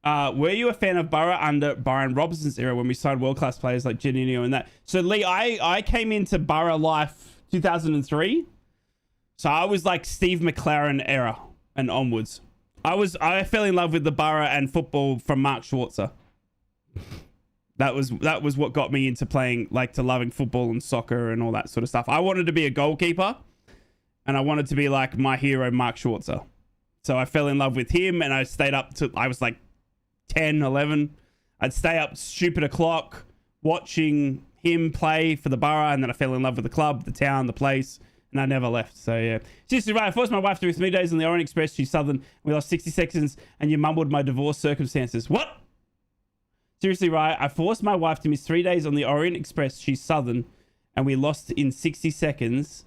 Were you a fan of Borough under Byron Robinson's era when we signed world-class players like Janino and that? So, Lee, I came into Borough life 2003. So I was like Steve McLaren era and onwards. I fell in love with the Borough and football from Mark Schwarzer. That was what got me into playing, like, to loving football and soccer and all that sort of stuff. I wanted to be a goalkeeper and I wanted to be like my hero, Mark Schwarzer. So I fell in love with him and I stayed up to, I was like 10, 11. I'd stay up stupid o'clock watching him play for the Borough, and then I fell in love with the club, the town, the place, and I never left. So yeah. Seriously, right, I forced my wife to do 3 days on the Orient Express. She's Southern. We lost 60 seconds and you mumbled my divorce circumstances. What? Seriously, right, I forced my wife to miss 3 days on the Orient Express. She's Southern, and we lost in 60 seconds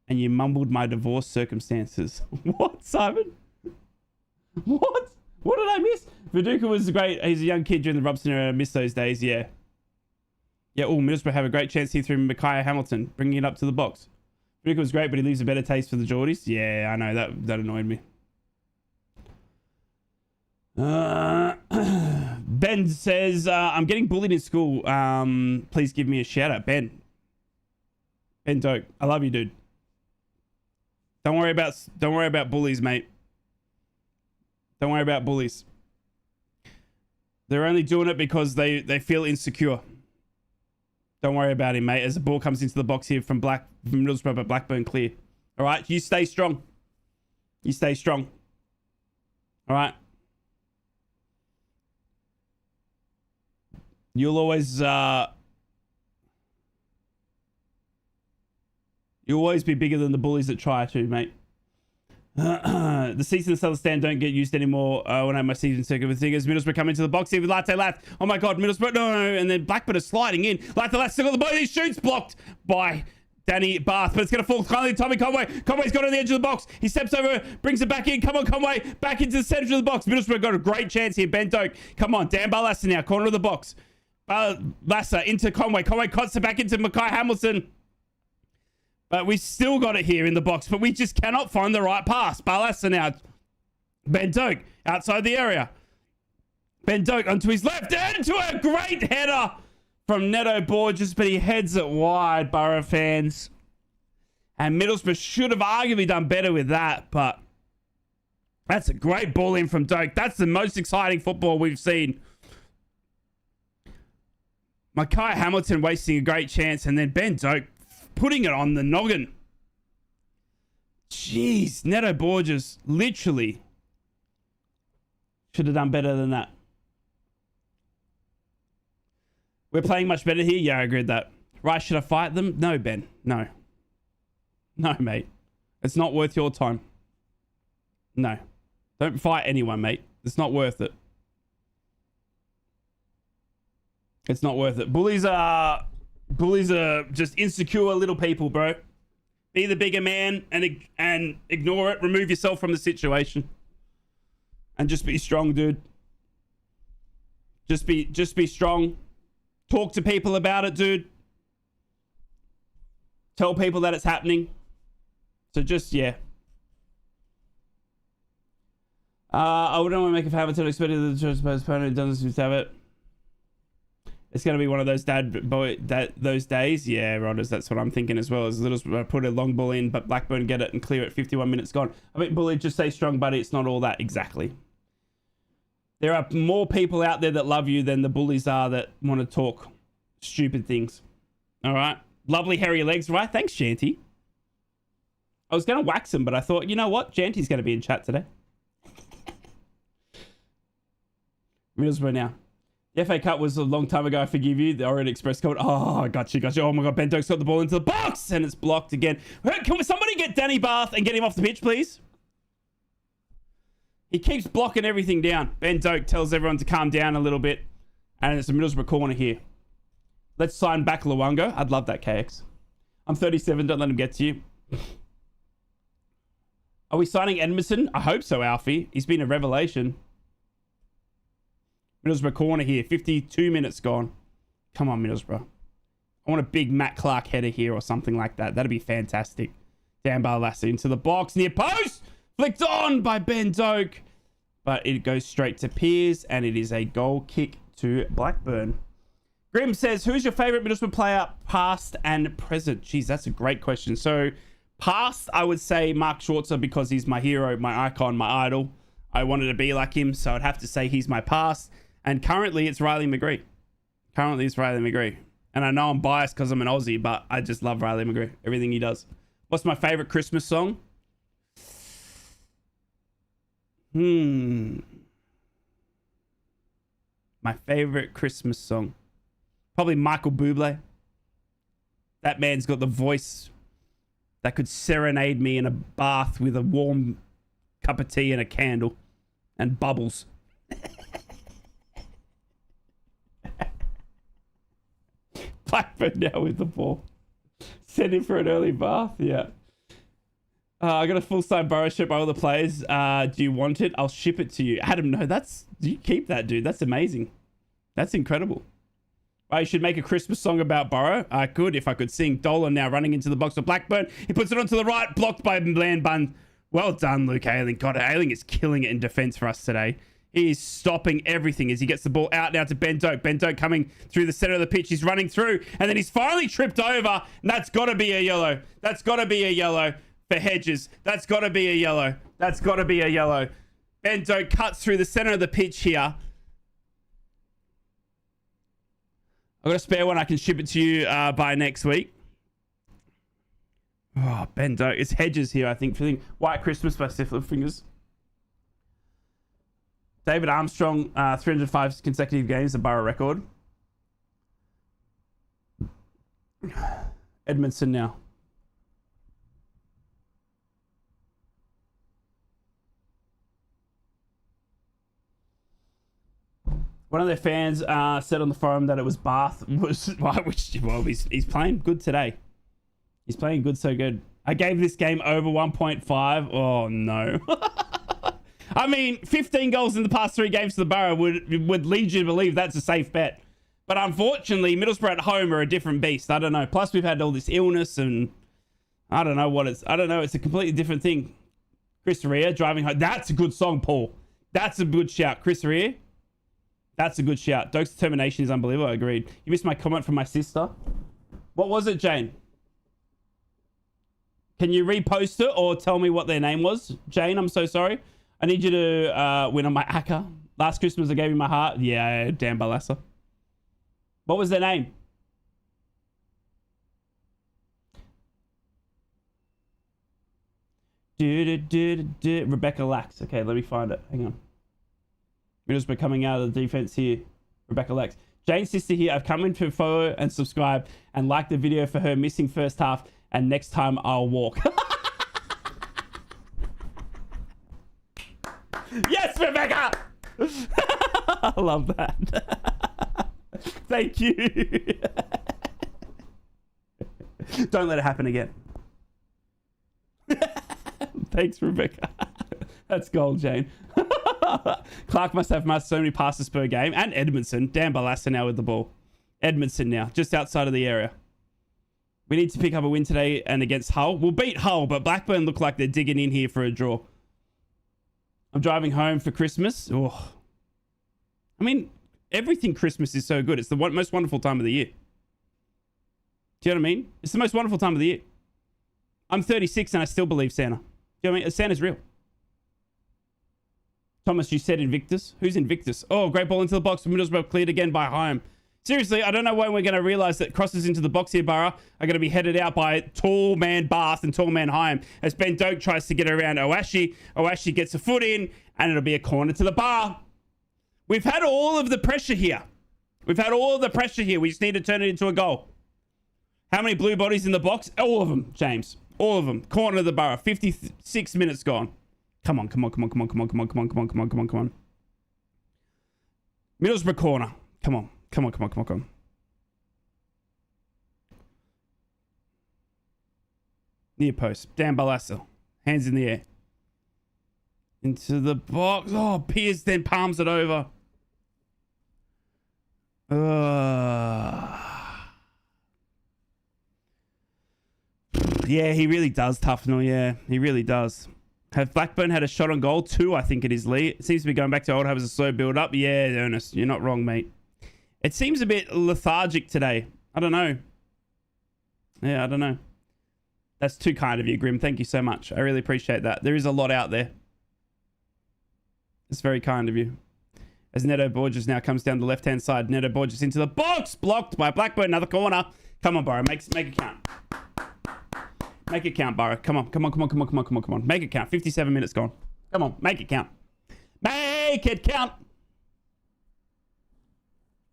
and you mumbled my divorce circumstances. What, Simon? What? What did I miss? Viduka was great. He's a young kid during the Robson era. I miss those days, yeah. Yeah, Middlesbrough have a great chance here through Micaiah Hamilton, bringing it up to the box. Viduka was great, but he leaves a better taste for the Geordies. Yeah, I know. That annoyed me. Ben says, I'm getting bullied in school. Please give me a shout out. Ben, Ben Doak, I love you, dude. Don't worry about bullies, mate. Don't worry about bullies. They're only doing it because they feel insecure. Don't worry about him, mate. As the ball comes into the box here from Middlesbrough, but Blackburn clear. All right, you stay strong. You stay strong. All right. You'll always be bigger than the bullies that try to, mate. The seats in the southern stand don't get used anymore when I have my season circuit with fingers. Middlesbrough coming to the box here with Latte Lath. Oh my God, Middlesbrough, no. And then Blackburn is sliding in. Latte Lath still got the ball. He shoots, blocked by Danny Bath, but it's going to fall kindly to Tommy Conway. Conway's got on the edge of the box. He steps over, brings it back in. Come on, Conway. Back into the center of the box. Middlesbrough got a great chance here. Ben Doak. Come on, Dan Barlasser now. Corner of the box. Barlasser into Conway. Conway cuts it back into Mackay Hamilton. But we still got it here in the box, but we just cannot find the right pass. Barlasser now. Ben Doak outside the area. Ben Doak onto his left. Into a great header from Neto Borges, but he heads it wide, Borough fans. And Middlesbrough should have arguably done better with that, but that's a great ball in from Doak. That's the most exciting football we've seen. Mackay Hamilton wasting a great chance, and then Ben Doak putting it on the noggin. Jeez, Neto Borges literally should have done better than that. We're playing much better here. Yeah, I agree with that. Right, should I fight them? No, Ben. No. No, mate. It's not worth your time. No. Don't fight anyone, mate. It's not worth it. It's not worth it. Bullies are just insecure little people, bro. Be the bigger man and ignore it. Remove yourself from the situation. And just be strong, dude. Just be strong. Talk to people about it, dude. Tell people that it's happening. So just, yeah. I wouldn't want to make a favor to expect the opponent doesn't seem to have it. It's going to be one of those those days. Yeah, Rodders, that's what I'm thinking as well. As little put a long ball in, but Blackburn get it and clear it. 51 minutes gone. I mean, Bully, just stay strong, buddy. It's not all that exactly. There are more people out there that love you than the bullies are that want to talk stupid things. All right. Lovely hairy legs, right? Thanks, Janty. I was going to wax him, but I thought, you know what? Janty's going to be in chat today. Middlesbrough now. The FA Cup was a long time ago. I forgive you. The Orient Express code. Oh, I got you. Oh my God. Ben Doak's got the ball into the box and it's blocked again. Can somebody get Danny Bath and get him off the pitch, please? He keeps blocking everything down. Ben Doak tells everyone to calm down a little bit. And it's a Middlesbrough corner here. Let's sign back Luongo. I'd love that, KX. I'm 37. Don't let him get to you. Are we signing Edmondson? I hope so, Alfie. He's been a revelation. Middlesbrough corner here. 52 minutes gone. Come on, Middlesbrough. I want a big Matt Clark header here or something like that. That'd be fantastic. Dan Barlasser into the box. Near post. Flicked on by Ben Doak. But it goes straight to Piers. And it is a goal kick to Blackburn. Grim says, who's your favourite Middlesbrough player, past and present? Jeez, that's a great question. So, past, I would say Mark Schwarzer because he's my hero, my icon, my idol. I wanted to be like him, so I'd have to say he's my past. And currently, it's Riley McGree. And I know I'm biased because I'm an Aussie, but I just love Riley McGree. Everything he does. What's my favourite Christmas song? My favourite Christmas song. Probably Michael Bublé. That man's got the voice that could serenade me in a bath with a warm cup of tea and a candle and bubbles. Blackburn now with the ball. Send him for an early bath. Yeah. I got a full signed Borough shirt by all the players. Do you want it? I'll ship it to you. Adam, no, you keep that, dude. That's amazing. That's incredible. I should make a Christmas song about Borough. I could if I could sing. Dolan now running into the box of Blackburn. He puts it onto the right, blocked by Bland Bun. Well done, Luke Ayling. God, Ayling is killing it in defense for us today. He's stopping everything as he gets the ball out now to Ben Doak. Ben Doak coming through the center of the pitch. He's running through, and then he's finally tripped over, and that's got to be a yellow. That's got to be a yellow for Hedges. That's got to be a yellow. That's got to be a yellow. Ben Doak cuts through the center of the pitch here. I've got a spare one. I can ship it to you by next week. Oh, Ben Doak. It's Hedges here, I think, for the White Christmas by Stifler Fingers. David Armstrong, 305 consecutive games, a Borough record. Edmondson now. One of their fans said on the forum that it was Bath. Well, he's playing good today. He's playing good, so good. I gave this game over 1.5. Oh, no. I mean, 15 goals in the past 3 games to the Borough would lead you to believe that's a safe bet. But unfortunately, Middlesbrough at home are a different beast. I don't know. Plus, we've had all this illness and I don't know what it's... I don't know. It's a completely different thing. Chris Rea driving home. That's a good song, Paul. That's a good shout. Chris Rea. That's a good shout. Doak's determination is unbelievable. I agreed. You missed my comment from my sister. What was it, Jane? Can you repost it or tell me what their name was? Jane, I'm so sorry. I need you to win on my ACCA. Last Christmas, I gave you my heart. Yeah, Dan Balassa. What was their name? Rebecca Lax. Okay, let me find it. Hang on. Middlesbrough coming out of the defense here. Rebecca Lax. Jane's sister here. I've come in to follow and subscribe and like the video for her missing first half. And next time I'll walk. Yes, Rebecca! I love that. Thank you. Don't let it happen again. Thanks, Rebecca. That's gold, Jane. Clark must have so many passes per game. And Edmondson. Dan Balassa now with the ball. Edmondson now, just outside of the area. We need to pick up a win today and against Hull. We'll beat Hull, but Blackburn look like they're digging in here for a draw. I'm driving home for Christmas. Oh, I mean, everything Christmas is so good. It's the most wonderful time of the year. Do you know what I mean? It's the most wonderful time of the year. I'm 36 and I still believe Santa. Do you know what I mean? Santa's real. Thomas, you said Invictus. Who's Invictus? Oh, great ball into the box. Middlesbrough cleared again by Hyam. Seriously, I don't know when we're going to realize that crosses into the box here, Borough, are going to be headed out by tall man Bath and tall man Hyam as Ben Doak tries to get around Owashi. Owashi gets a foot in, and it'll be a corner to the bar. We've had all of the pressure here. We just need to turn it into a goal. How many blue bodies in the box? All of them, James. All of them. Corner to the Borough. 56 minutes gone. Come on. Middlesbrough corner. Come on. Near post. Dan Balassa. Hands in the air. Into the box. Oh, Piers then palms it over. Yeah, he really does, Tufnell. Yeah, he really does. Have Blackburn had a shot on goal? 2, I think it is, Lee. It seems to be going back to old habits of slow build-up. Yeah, Ernest, you're not wrong, mate. It seems a bit lethargic today. I don't know. Yeah, I don't know. That's too kind of you, Grim. Thank you so much. I really appreciate that. There is a lot out there. It's very kind of you. As Neto Borges now comes down the left-hand side. Neto Borges into the box. Blocked by Blackburn. Another corner. Come on, Borough. Make it count. Make it count, Borough. Come on. Make it count. 57 minutes gone. Come on. Make it count. Make it count.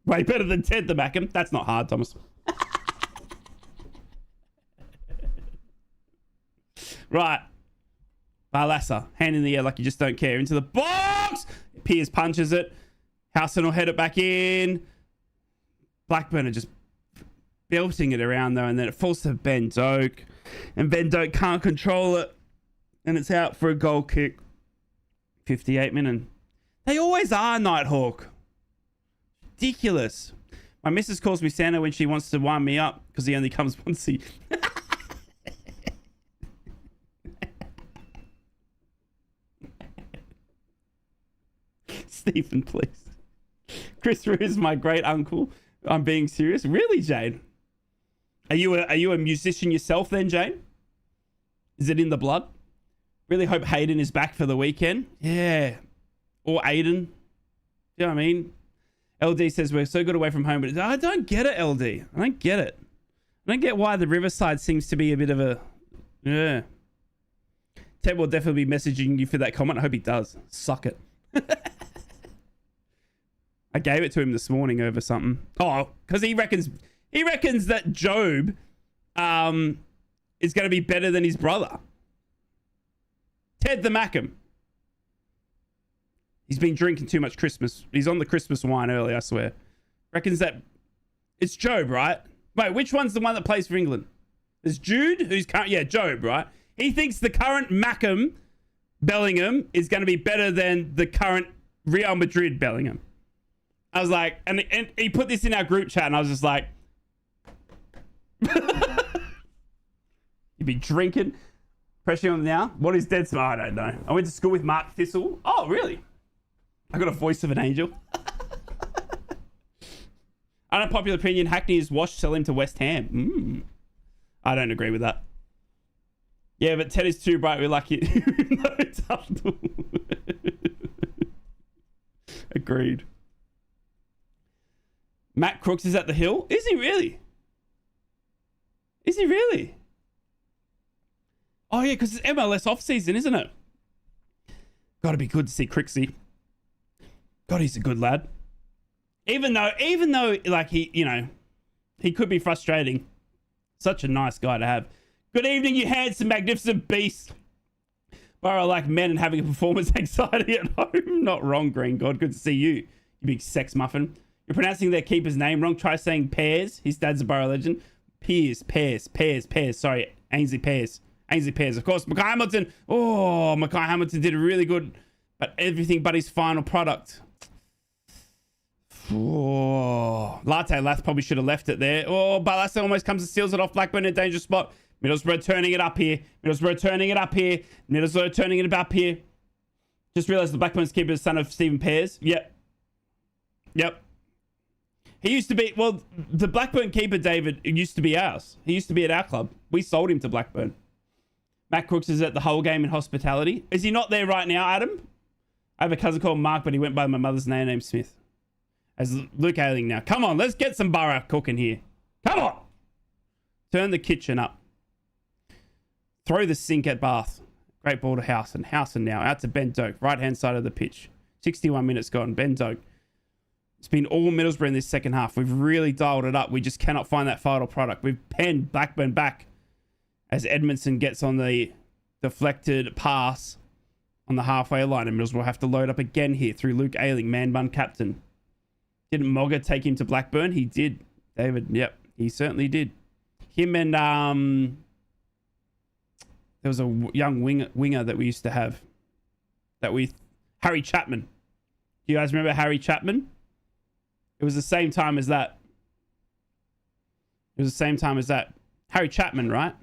Way better than Ted the Mackham. That's not hard, Thomas. Right. Balassa. Hand in the air like you just don't care. Into the box. Piers punches it. Howson will head it back in. Blackburn are just belting it around though. And then it falls to Ben Doak. And Ben Doak can't control it. And it's out for a goal kick. 58 minutes. They always are, Nighthawk. Ridiculous. My missus calls me Santa when she wants to wind me up because he only comes once a Stephen, please. Chris Rue is my great uncle. I'm being serious. Really, Jane? Are you a musician yourself then, Jane? Is it in the blood? Really hope Hayden is back for the weekend. Yeah. Or Aiden. You know what I mean? LD says we're so good away from home, but I don't get it, LD. I don't get it. I don't get why the Riverside seems to be a bit of a... Yeah. Ted will definitely be messaging you for that comment. I hope he does. Suck it. I gave it to him this morning over something. Oh, because he reckons that Job is going to be better than his brother. Ted the Mackham. He's been drinking too much Christmas. He's on the Christmas wine early, I swear. Reckons that it's Job, right? Wait, which one's the one that plays for England? There's Jude, who's current. Yeah, Job, right? He thinks the current Mackham Bellingham is going to be better than the current Real Madrid Bellingham. I was like, and he put this in our group chat, and I was just like, you'd be drinking. Pressure on now. What is dead smart? I don't know. I went to school with Mark Thistle. Oh, really? I got a voice of an angel. Unpopular opinion, Hackney is washed, sell him to West Ham. I don't agree with that. Yeah, but Ted is too bright. We're lucky. No, it's agreed. Matt Crooks is at the Hill. Is he really? Is he really? Oh, yeah, because it's MLS off-season, isn't it? Got to be good to see Crixie. God, he's a good lad. Even though, like, he could be frustrating. Such a nice guy to have. Good evening, you handsome, magnificent beast. Boro like men and having a performance anxiety at home. Not wrong, Green God. Good to see you, you big sex muffin. You're pronouncing their keeper's name wrong. Try saying Pears. His dad's a Boro legend. Pears. Sorry, Ainsley Pears. Of course. Mackay Hamilton. Oh, Mackay Hamilton did a really good, but everything but his final product. Oh, Latte Lath probably should have left it there. Oh, Balassa almost comes and steals it off Blackburn in a dangerous spot. Middlesbrough turning it up here. Middlesbrough turning it up here. Just realised the Blackburn's keeper is son of Stephen Pears. Yep. He used to be, well, the Blackburn keeper, David, used to be ours. He used to be at our club. We sold him to Blackburn. Matt Crooks is at the whole game in hospitality. Is he not there right now, Adam? I have a cousin called Mark, but he went by my mother's name named Smith. As Luke Ayling now. Come on, let's get some Boro cooking here. Come on. Turn the kitchen up. Throw the sink at Bath. Great ball to Howson. Howson now out to Ben Doak. Right-hand side of the pitch. 61 minutes gone. Ben Doak. It's been all Middlesbrough in this second half. We've really dialed it up. We just cannot find that final product. We've penned Blackburn back as Edmondson gets on the deflected pass on the halfway line. And Middlesbrough have to load up again here through Luke Ayling, man bun captain. Didn't Mogga take him to Blackburn? He did, David. Yep, he certainly did. Him and there was a young winger that we used to have. Harry Chapman. Do you guys remember Harry Chapman? It was the same time as that. Harry Chapman, right?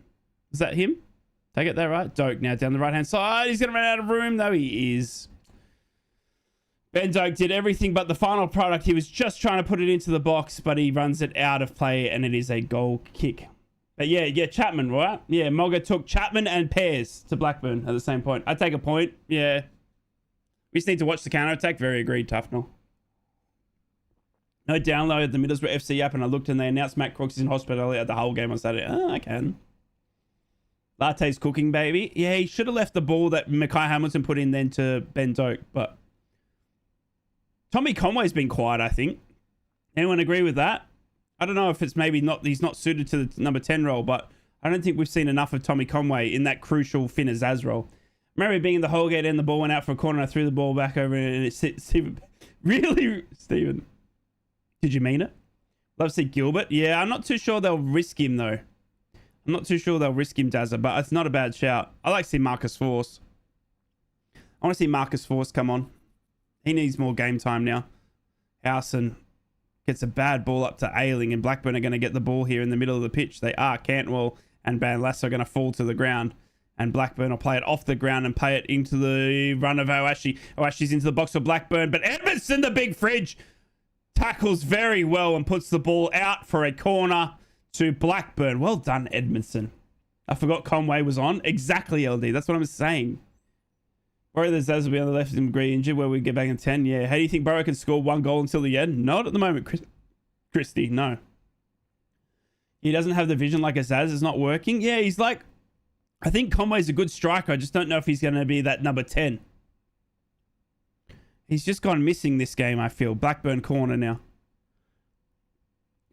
Is that him? Did I get that right? Doak now down the right-hand side. He's going to run out of room. No, he is. Ben Doak did everything but the final product. He was just trying to put it into the box, but he runs it out of play, and it is a goal kick. But yeah, Chapman, right? Yeah, Mogga took Chapman and Pears to Blackburn at the same point. I take a point. Yeah. We just need to watch the counter-attack. Very agreed, Tufnell. I downloaded the Middlesbrough FC app, and I looked, and they announced Matt Crooks is in hospital at the whole game on Saturday. Oh, I can. Latte's cooking, baby. Yeah, he should have left the ball that Mackay Hamilton put in then to Ben Doak, but Tommy Conway's been quiet, I think. Anyone agree with that? I don't know if it's maybe not, he's not suited to the number 10 role, but I don't think we've seen enough of Tommy Conway in that crucial Finn Azaz role. I remember being in the Holgate and the ball went out for a corner, and I threw the ball back over and it sits. Really, Stephen? Did you mean it? Love to see Gilbert. Yeah, I'm not too sure they'll risk him, though. I'm not too sure they'll risk him, Dazza, but it's not a bad shout. I like to see Marcus Force. I want to see Marcus Force come on. He needs more game time now. Howson gets a bad ball up to Ayling, and Blackburn are going to get the ball here in the middle of the pitch. They are. Cantwell and Van Lass are going to fall to the ground. And Blackburn will play it off the ground and play it into the run of Owashi. Owashi's into the box for Blackburn, but Edmondson, the big fridge, tackles very well and puts the ball out for a corner to Blackburn. Well done, Edmondson. I forgot Conway was on. Exactly, LD. That's what I'm saying. Worry the Zaz will be on the left and McGree injured where we get back in 10. Yeah. How do you think Borough can score 1 goal until the end? Not at the moment, Christy. No. He doesn't have the vision like a Zaz. It's not working. Yeah, he's like... I think Conway's a good striker. I just don't know if he's going to be that number 10. He's just gone missing this game, I feel. Blackburn corner now.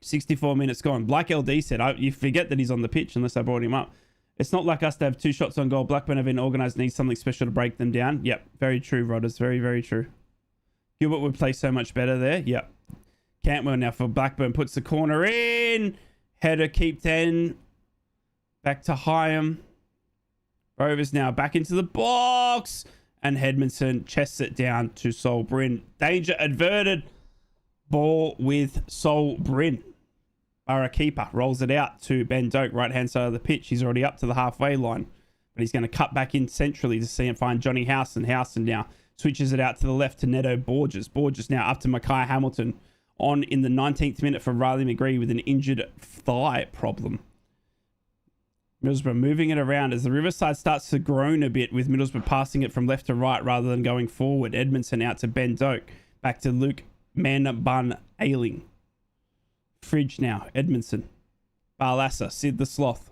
64 minutes gone. Like LD said, you forget that he's on the pitch unless I brought him up. It's not like us to have 2 shots on goal. Blackburn have been organised, needs something special to break them down. Yep, very true, Rodders. Very, very true. Gilbert would play so much better there. Yep. Cantwell now for Blackburn. Puts the corner in. Header keep 10. Back to Hyam. Rovers now back into the box. And Hedmondson chests it down to Sol Bryn. Danger averted. Ball with Sol Bryn. Borough keeper rolls it out to Ben Doak, right-hand side of the pitch. He's already up to the halfway line. But he's going to cut back in centrally to see and find Johnny Howson. Howson now switches it out to the left to Neto Borges. Borges now up to Mackay Hamilton. On in the 19th minute for Riley McGree with an injured thigh problem. Middlesbrough moving it around as the Riverside starts to groan a bit with Middlesbrough passing it from left to right rather than going forward. Edmondson out to Ben Doak. Back to Luke Manbun Ailing. Fridge now. Edmondson. Barlassa. Sid the Sloth.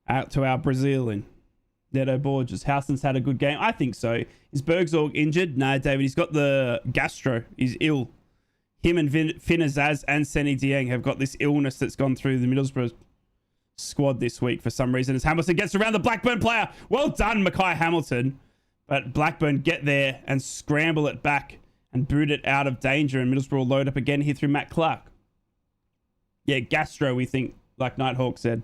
Out to our Brazilian. Neto Borges. Howson's had a good game. I think so. Is Bergsorg injured? No, David. He's got the gastro. He's ill. Him and Finazaz and Seni Dieng have got this illness that's gone through the Middlesbrough squad this week for some reason as Hamilton gets around the Blackburn player. Well done, Mackay Hamilton. But Blackburn get there and scramble it back and boot it out of danger, and Middlesbrough will load up again here through Matt Clark. Yeah, gastro, we think, like Nighthawk said.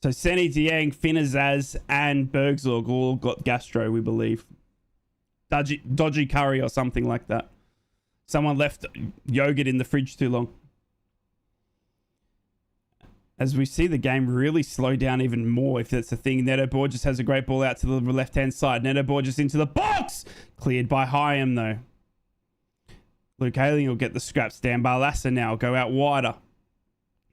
So Seni Dieng, Finazaz, and Bergsorg all got gastro, we believe. Dodgy curry or something like that. Someone left yogurt in the fridge too long. As we see the game really slow down even more, if that's the thing. Neto Borges has a great ball out to the left-hand side. Neto Borges into the box! Cleared by Hyam, though. Luke Ayling will get the scraps. Dan Barlassa now will go out wider.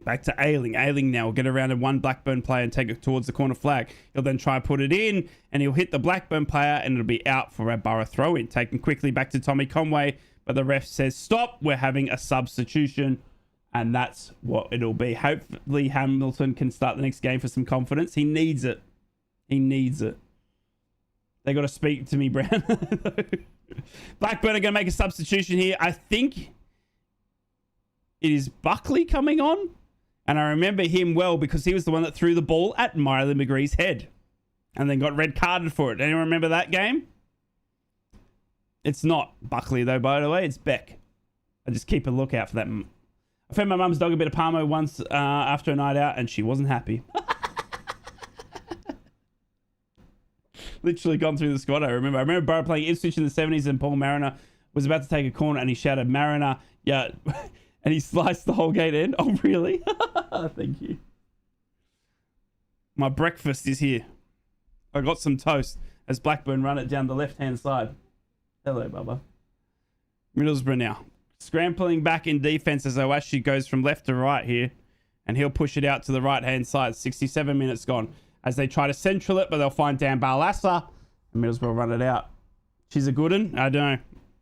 Back to Ayling. Ayling now will get around to one Blackburn player and take it towards the corner flag. He'll then try and put it in, and he'll hit the Blackburn player, and it'll be out for a Borough throw-in. Taken quickly back to Tommy Conway, but the ref says, stop, we're having a substitution. And that's what it'll be. Hopefully Hamilton can start the next game for some confidence. He needs it. He needs it. They got to speak to me, Brown. Blackburn are going to make a substitution here. I think it is Buckley coming on. And I remember him well because he was the one that threw the ball at Riley McGree's head. And then got red carded for it. Anyone remember that game? It's not Buckley, though, by the way. It's Beck. I just keep a lookout for that. I fed my mum's dog a bit of Parmo once after a night out, and she wasn't happy. Literally gone through the squad, I remember. Borough playing Ipswich in the 70s, and Paul Mariner was about to take a corner, and he shouted, Mariner, yeah, and he sliced the whole gate in. Oh, really? Thank you. My breakfast is here. I got some toast as Blackburn run it down the left-hand side. Hello, Bubba. Middlesbrough now. Scrambling back in defense as Owashi goes from left to right here. And he'll push it out to the right-hand side. 67 minutes gone. As they try to central it, but they'll find Dan Barlassa. And Middlesbrough run it out. She's a good one? I don't know.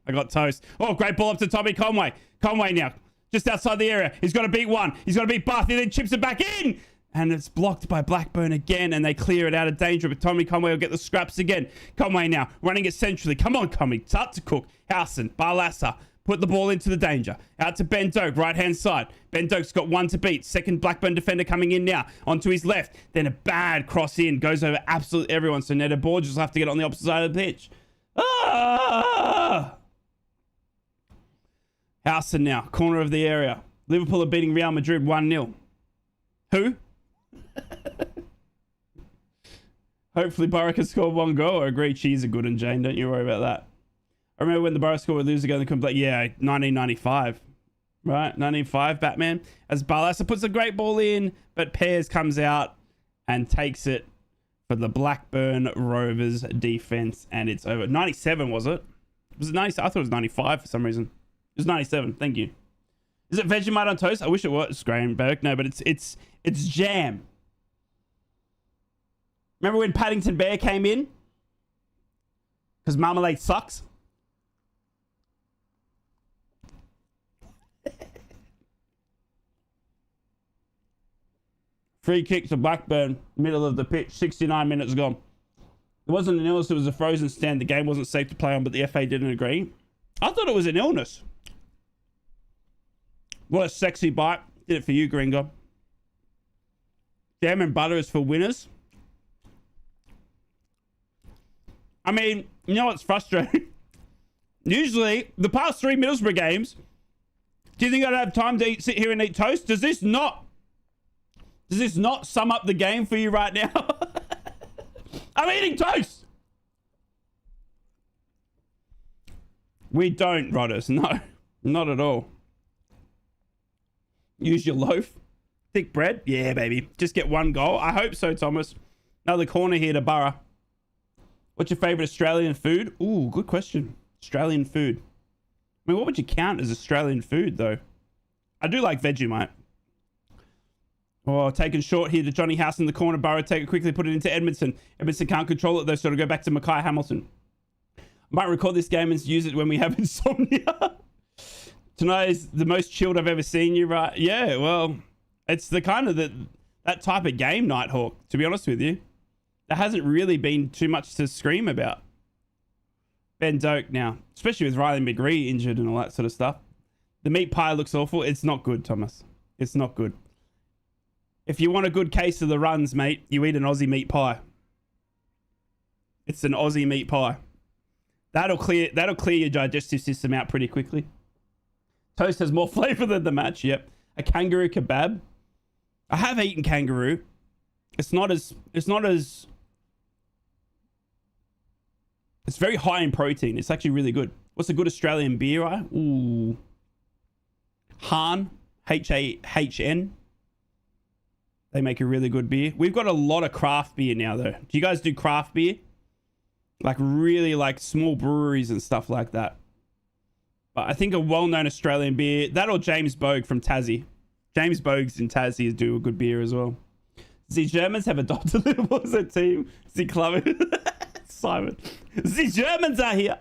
I got toast. Oh, great ball up to Tommy Conway. Conway now. Just outside the area. He's got to beat one. He's got to beat Bath. He then chips it back in. And it's blocked by Blackburn again. And they clear it out of danger. But Tommy Conway will get the scraps again. Conway now running it centrally. Come on, Conway. Start to cook. Howson. Barlassa. Put the ball into the danger. Out to Ben Doak, right-hand side. Ben Doak's got one to beat. Second Blackburn defender coming in now. Onto his left. Then a bad cross in. Goes over absolutely everyone. So Neto Borges will have to get on the opposite side of the pitch. Ah! Howson now. Corner of the area. Liverpool are beating Real Madrid 1-0. Who? Hopefully Borough can score one goal. I agree. She's a good one, Jane. Don't you worry about that. I remember when the Borough scored, we lose again. Yeah, 1995. Right? 1995, Batman. As Barlassa puts a great ball in, but Pears comes out and takes it for the Blackburn Rovers defense, and it's over. 97, was it? Was it 90? I thought it was 95 for some reason. It was 97. Thank you. Is it Vegemite on toast? I wish it was Grahamberg. No, but it's jam. Remember when Paddington Bear came in? Because marmalade sucks. Free kick to Blackburn, middle of the pitch, 69 minutes gone. It wasn't an illness, it was a frozen stand. The game wasn't safe to play on, but the FA didn't agree. I thought it was an illness. What a sexy bite. Did it for you, Gringo. Jam and butter is for winners. I mean, you know what's frustrating? Usually, the past 3 Middlesbrough games, do you think I'd have time to sit here and eat toast? Does this not sum up the game for you right now? I'm eating toast. We don't, Rodders. No, not at all. Use your loaf. Thick bread. Yeah, baby. Just get 1 goal. I hope so, Thomas. Another corner here to Borough. What's your favourite Australian food? Ooh, good question. Australian food. I mean, what would you count as Australian food, though? I do like Vegemite. Oh, taken short here to Johnny House in the corner. Borough take it quickly, put it into Edmondson. Edmondson can't control it, though, so it'll go back to Mackay Hamilton. Might record this game and use it when we have insomnia. Tonight is the most chilled I've ever seen you, right? Yeah, well, it's the kind of that type of game, Nighthawk, to be honest with you. There hasn't really been too much to scream about. Ben Doak now, especially with Riley McGree injured and all that sort of stuff. The meat pie looks awful. It's not good, Thomas. It's not good. If you want a good case of the runs, mate, you eat an Aussie meat pie. It's an Aussie meat pie. That'll clear your digestive system out pretty quickly. Toast has more flavor than the match. Yep. A kangaroo kebab. I have eaten kangaroo. It's very high in protein. It's actually really good. What's a good Australian beer, right? Ooh. Han. H-A-H-N. They make a really good beer. We've got a lot of craft beer now, though. Do you guys do craft beer? Like really like small breweries and stuff like that. But I think a well-known Australian beer, that or James Bogue from Tassie. James Bogues in Tassie do a good beer as well. The Germans have adopted Liverpool as a team. The club. Simon. The Germans are here.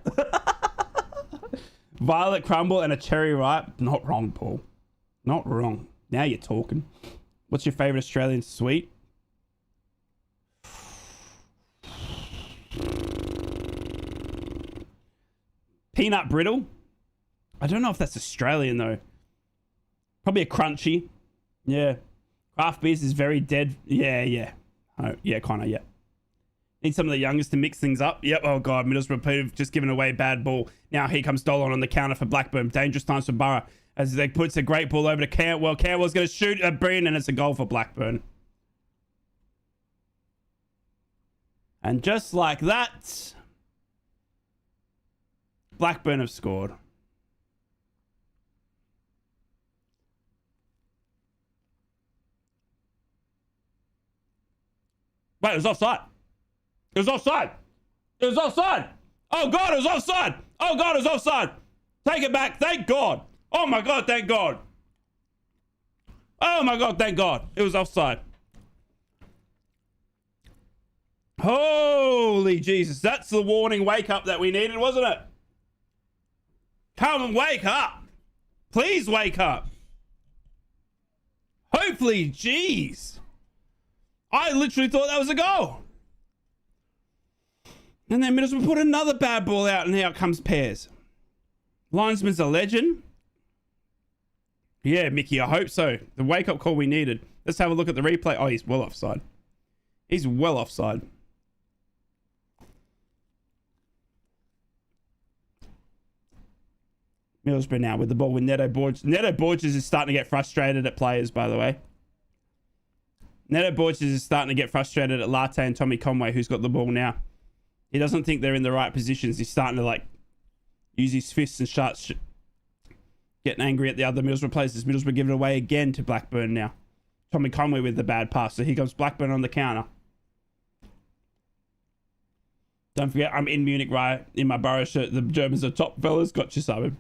Violet crumble and a cherry ripe. Not wrong, Paul. Not wrong. Now you're talking. What's your favorite Australian sweet? Peanut brittle. I don't know if that's Australian though. Probably a crunchy. Yeah. Craft beers is very dead. Yeah. Oh, yeah, Connor, yeah. Need some of the youngest to mix things up. Yep. Oh, God. Middlesbrough have just given away a bad ball. Now here comes Dolan on the counter for Blackburn. Dangerous times for Borough as they puts a great ball over to Cantwell. Cantwell's going to shoot a Breen, and it's a goal for Blackburn. And just like that, Blackburn have scored. Wait, it was offside. It was offside. It was offside. Oh, God, it was offside. Oh, God, it was offside. Take it back. Thank God. Oh, my God, thank God. Oh, my God, thank God. It was offside. Holy Jesus. That's the warning wake up that we needed, wasn't it? Come and wake up. Please wake up. Hopefully, jeez. I literally thought that was a goal. And then Middlesbrough put another bad ball out, and out comes Pears. Linesman's a legend. Yeah, Mickey, I hope so. The wake-up call we needed. Let's have a look at the replay. Oh, he's well offside. He's well offside. Middlesbrough now with the ball with Neto Borges. Neto Borges is starting to get frustrated at players, by the way. Neto Borges is starting to get frustrated at Latte and Tommy Conway, who's got the ball now. He doesn't think they're in the right positions. He's starting to, like, use his fists and starts getting angry at the other Middlesbrough players. Middlesbrough give it away again to Blackburn now. Tommy Conway with the bad pass. So here comes Blackburn on the counter. Don't forget, I'm in Munich, right? In my Borough shirt. The Germans are top fellas. Got you, Simon.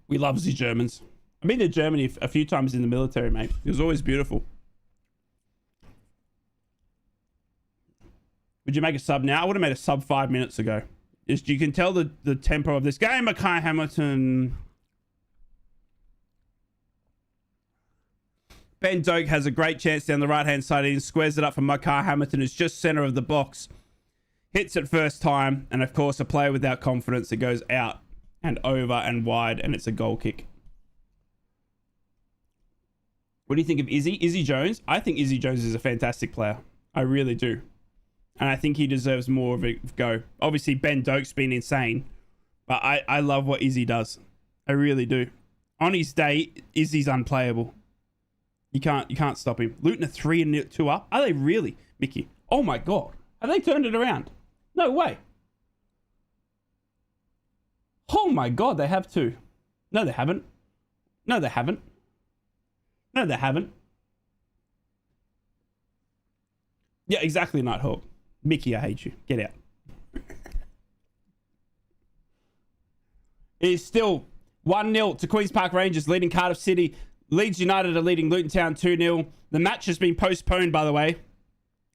We love the Germans. I've been to Germany a few times in the military, mate. It was always beautiful. Would you make a sub now? I would have made a sub 5 minutes ago. Just, you can tell the tempo of this game. Mackay Hamilton. Ben Doak has a great chance down the right-hand side. He squares it up for Mackay Hamilton. It's just center of the box. Hits it first time. And, of course, a player without confidence. It goes out and over and wide. And it's a goal kick. What do you think of Izzy? Izzy Jones? I think Izzy Jones is a fantastic player. I really do. And I think he deserves more of a go. Obviously, Ben Doak's been insane. But I love what Izzy does. I really do. On his day, Izzy's unplayable. You can't stop him. Luton are 3-2 up. Are they really, Mickey? Oh my God. Have they turned it around? No way. Oh my God, they have too. No, they haven't. No, they haven't. No, they haven't. Yeah, exactly, Nighthawk. Mickey, I hate you. Get out. It is still 1-0 to Queen's Park Rangers leading Cardiff City. Leeds United are leading Luton Town 2-0. The match has been postponed, by the way.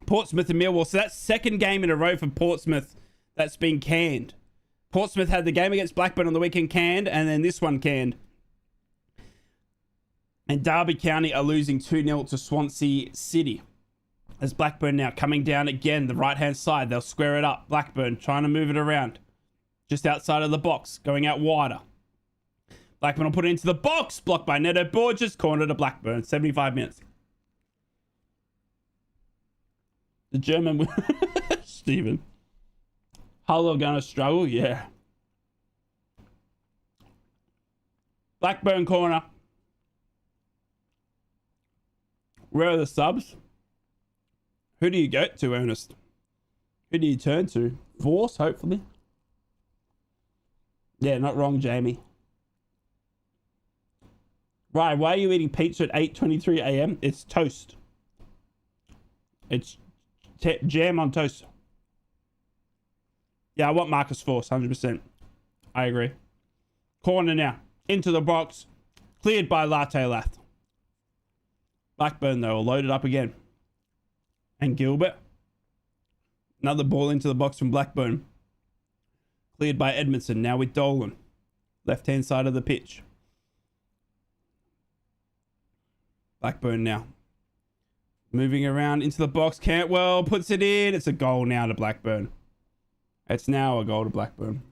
Portsmouth and Millwall. So that's second game in a row for Portsmouth that's been canned. Portsmouth had the game against Blackburn on the weekend canned, and then this one canned. And Derby County are losing 2-0 to Swansea City. As Blackburn now coming down again, the right-hand side. They'll square it up. Blackburn trying to move it around. Just outside of the box, going out wider. Blackburn will put it into the box. Blocked by Neto Borges. Corner to Blackburn. 75 minutes. The German... Stephen. Hull are going to struggle? Yeah. Blackburn corner. Where are the subs? Who do you go to, Ernest? Who do you turn to? Force, hopefully. Yeah, not wrong, Jamie. Right, why are you eating pizza at 8:23 a.m.? It's toast. It's jam on toast. Yeah, I want Marcus Force, 100%. I agree. Corner now. Into the box. Cleared by Latte Lath. Blackburn, though, will load it up again. And Gilbert. Another ball into the box from Blackburn. Cleared by Edmondson. Now with Dolan. Left-hand side of the pitch. Blackburn now. Moving around into the box. Cantwell puts it in. It's a goal now to Blackburn. It's now a goal to Blackburn.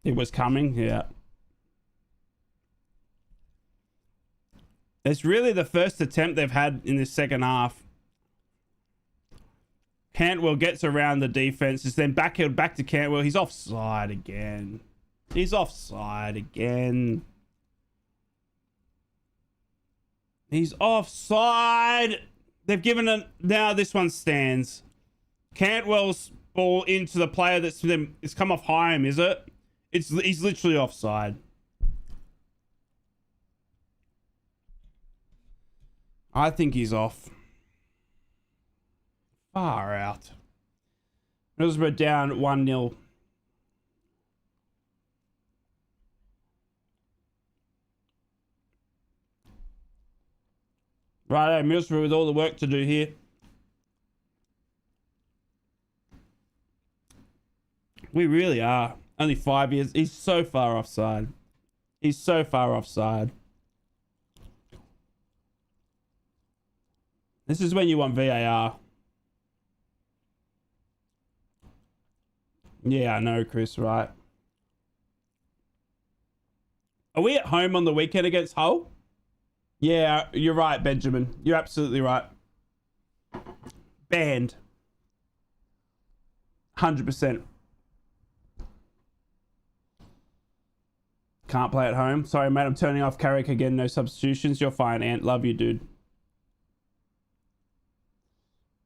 It was coming, yeah. It's really the first attempt they've had in this second half. Cantwell gets around the defenses, then backheeled back to Cantwell. He's offside again. He's offside again. He's offside. They've given it. Now this one stands. Cantwell's ball into the player that's them. It's come off Hyam, is it? He's literally offside. I think he's off. Far out. Middlesbrough down 1-0. Righto, Middlesbrough with all the work to do here. We really are. Only 5 years. He's so far offside. He's so far offside. This is when you want VAR. Yeah, I know, Chris, right? Are we at home on the weekend against Hull? Yeah, you're right, Benjamin. You're absolutely right. Banned. 100%. Can't play at home. Sorry, mate. I'm turning off Carrick again. No substitutions. You're fine, Ant. Love you, dude.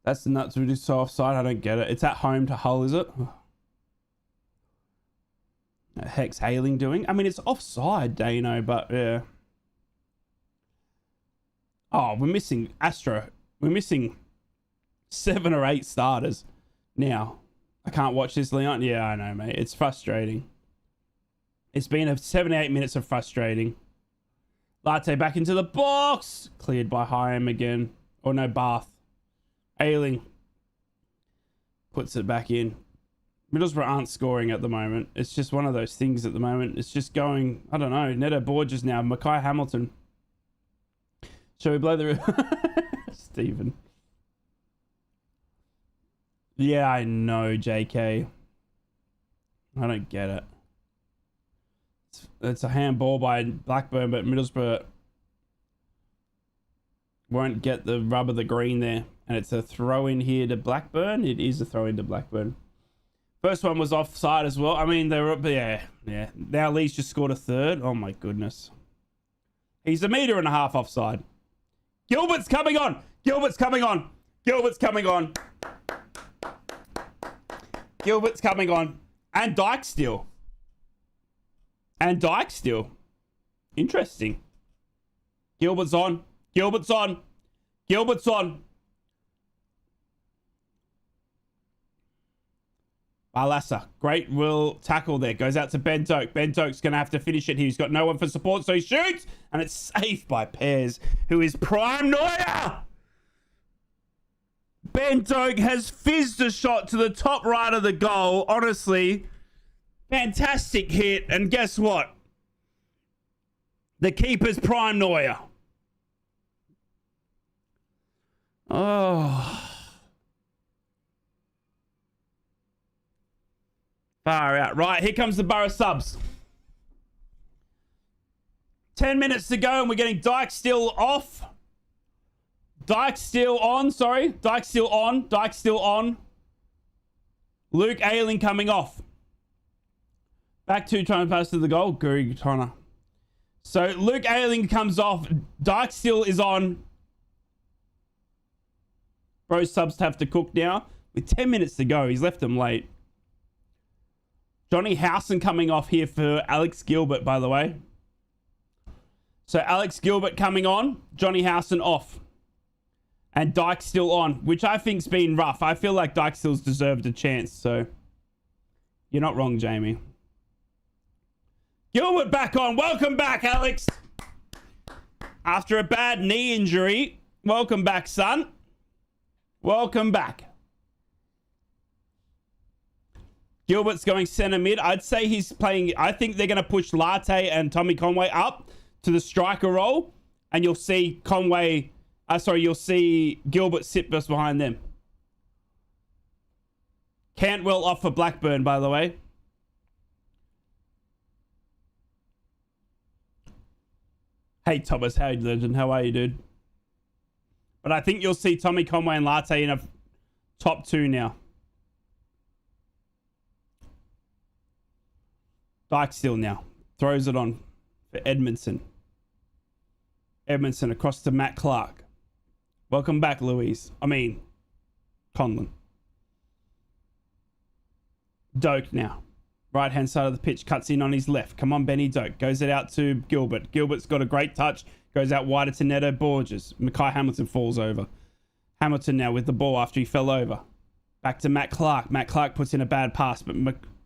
That's nuts. We do so offside. I don't get it. It's at home to Hull, is it? What the heck's Ayling doing? I mean, it's offside, Dano, but yeah. Oh, we're missing Astro. We're missing 7 or 8 starters now. I can't watch this, Leon. Yeah, I know, mate. It's frustrating. It's been a 78 minutes of frustrating. Latte back into the box. Cleared by Hyam again. Or no, Bath. Ayling puts it back in. Middlesbrough aren't scoring at the moment. It's just one of those things at the moment. It's just going, I don't know, Neto Borges now. Mackay Hamilton. Shall we blow the... Stephen. Yeah, I know, JK. I don't get it. It's a handball by Blackburn, but Middlesbrough won't get the rub of the green there. And it's a throw in here to Blackburn. It is a throw in to Blackburn. First one was offside as well. I mean, they were, yeah. Now Lee's just scored a third. Oh my goodness. He's 1.5 meters offside. Gilbert's coming on. Gilbert's coming on. Gilbert's coming on. Gilbert's coming on. And Dyke still. And Dyke still. Interesting. Gilbert's on. Gilbert's on. Gilbert's on. Balassa, great will tackle there. Goes out to Ben Doak. Ben Doak's going to have to finish it here. He's got no one for support, so he shoots. And it's saved by Pears, who is prime Neuer. Ben Doak has fizzed a shot to the top right of the goal. Honestly, fantastic hit. And guess what? The keeper's prime Neuer. Oh... Far out. Right, here comes the Borough subs. 10 minutes to go, and we're getting Dyke still off. Dyke still on, sorry. Dyke still on. Dyke still on. Luke Ayling coming off. Back to trying to pass to the goal. Guri Tonna. So Luke Ayling comes off. Dyke still is on. Bro subs have to cook now. With 10 minutes to go, he's left them late. Johnny Howson coming off here for Alex Gilbert, by the way. So Alex Gilbert coming on, Johnny Howson off. And Dyke still on, which I think's been rough. I feel like Dyke still's deserved a chance, so you're not wrong, Jamie. Gilbert back on. Welcome back, Alex. After a bad knee injury, welcome back, son. Welcome back. Gilbert's going center mid. I'd say he's playing... I think they're going to push Latte and Tommy Conway up to the striker role. And you'll see Conway... you'll see Gilbert sit just behind them. Cantwell off for Blackburn, by the way. Hey, Thomas. Hey, legend. How are you, dude? But I think you'll see Tommy Conway and Latte in a top 2 now. Dyke still now. Throws it on for Edmondson. Edmondson across to Matt Clark. Welcome back, Louise. Conlon. Doak now. Right hand side of the pitch. Cuts in on his left. Come on, Benny Doak. Goes it out to Gilbert. Gilbert's got a great touch. Goes out wider to Neto Borges. Mackay Hamilton falls over. Hamilton now with the ball after he fell over. Back to Matt Clark. Matt Clark puts in a bad pass, but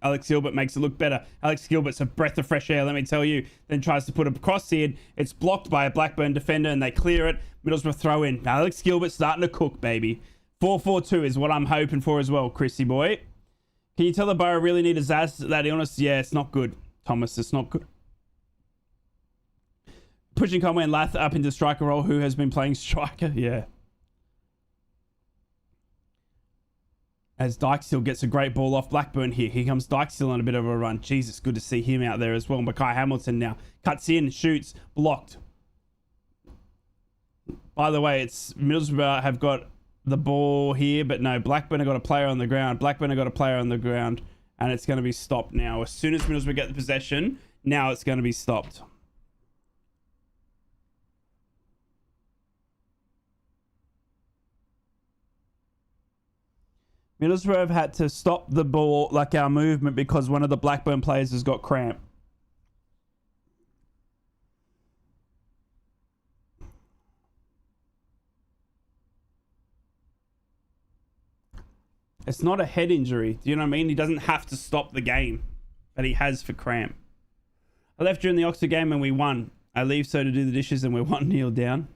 Alex Gilbert makes it look better. Alex Gilbert's a breath of fresh air, let me tell you. Then tries to put a cross in. It's blocked by a Blackburn defender, and they clear it. Middlesbrough throw in. Alex Gilbert's starting to cook, baby. 4-4-2 is what I'm hoping for as well, Chrissy boy. Can you tell the Borough really need a Zaz? That illness? Yeah, it's not good, Thomas. It's not good. Pushing Conway and Lath up into striker role. Who has been playing striker? Yeah. As Dyke still gets a great ball off Blackburn here. Here comes Dyke still on a bit of a run. Jesus, good to see him out there as well. Mackay Hamilton now cuts in, shoots, blocked. By the way, it's Middlesbrough have got the ball here, but no, Blackburn have got a player on the ground. Blackburn have got a player on the ground, and it's going to be stopped now. As soon as Middlesbrough get the possession, now it's going to be stopped. Middlesbrough have had to stop the ball, like our movement, because one of the Blackburn players has got cramp. It's not a head injury. Do you know what I mean? He doesn't have to stop the game, but he has for cramp. I left during the Oxford game and we won. I leave so to do the dishes and we're 1-0 down.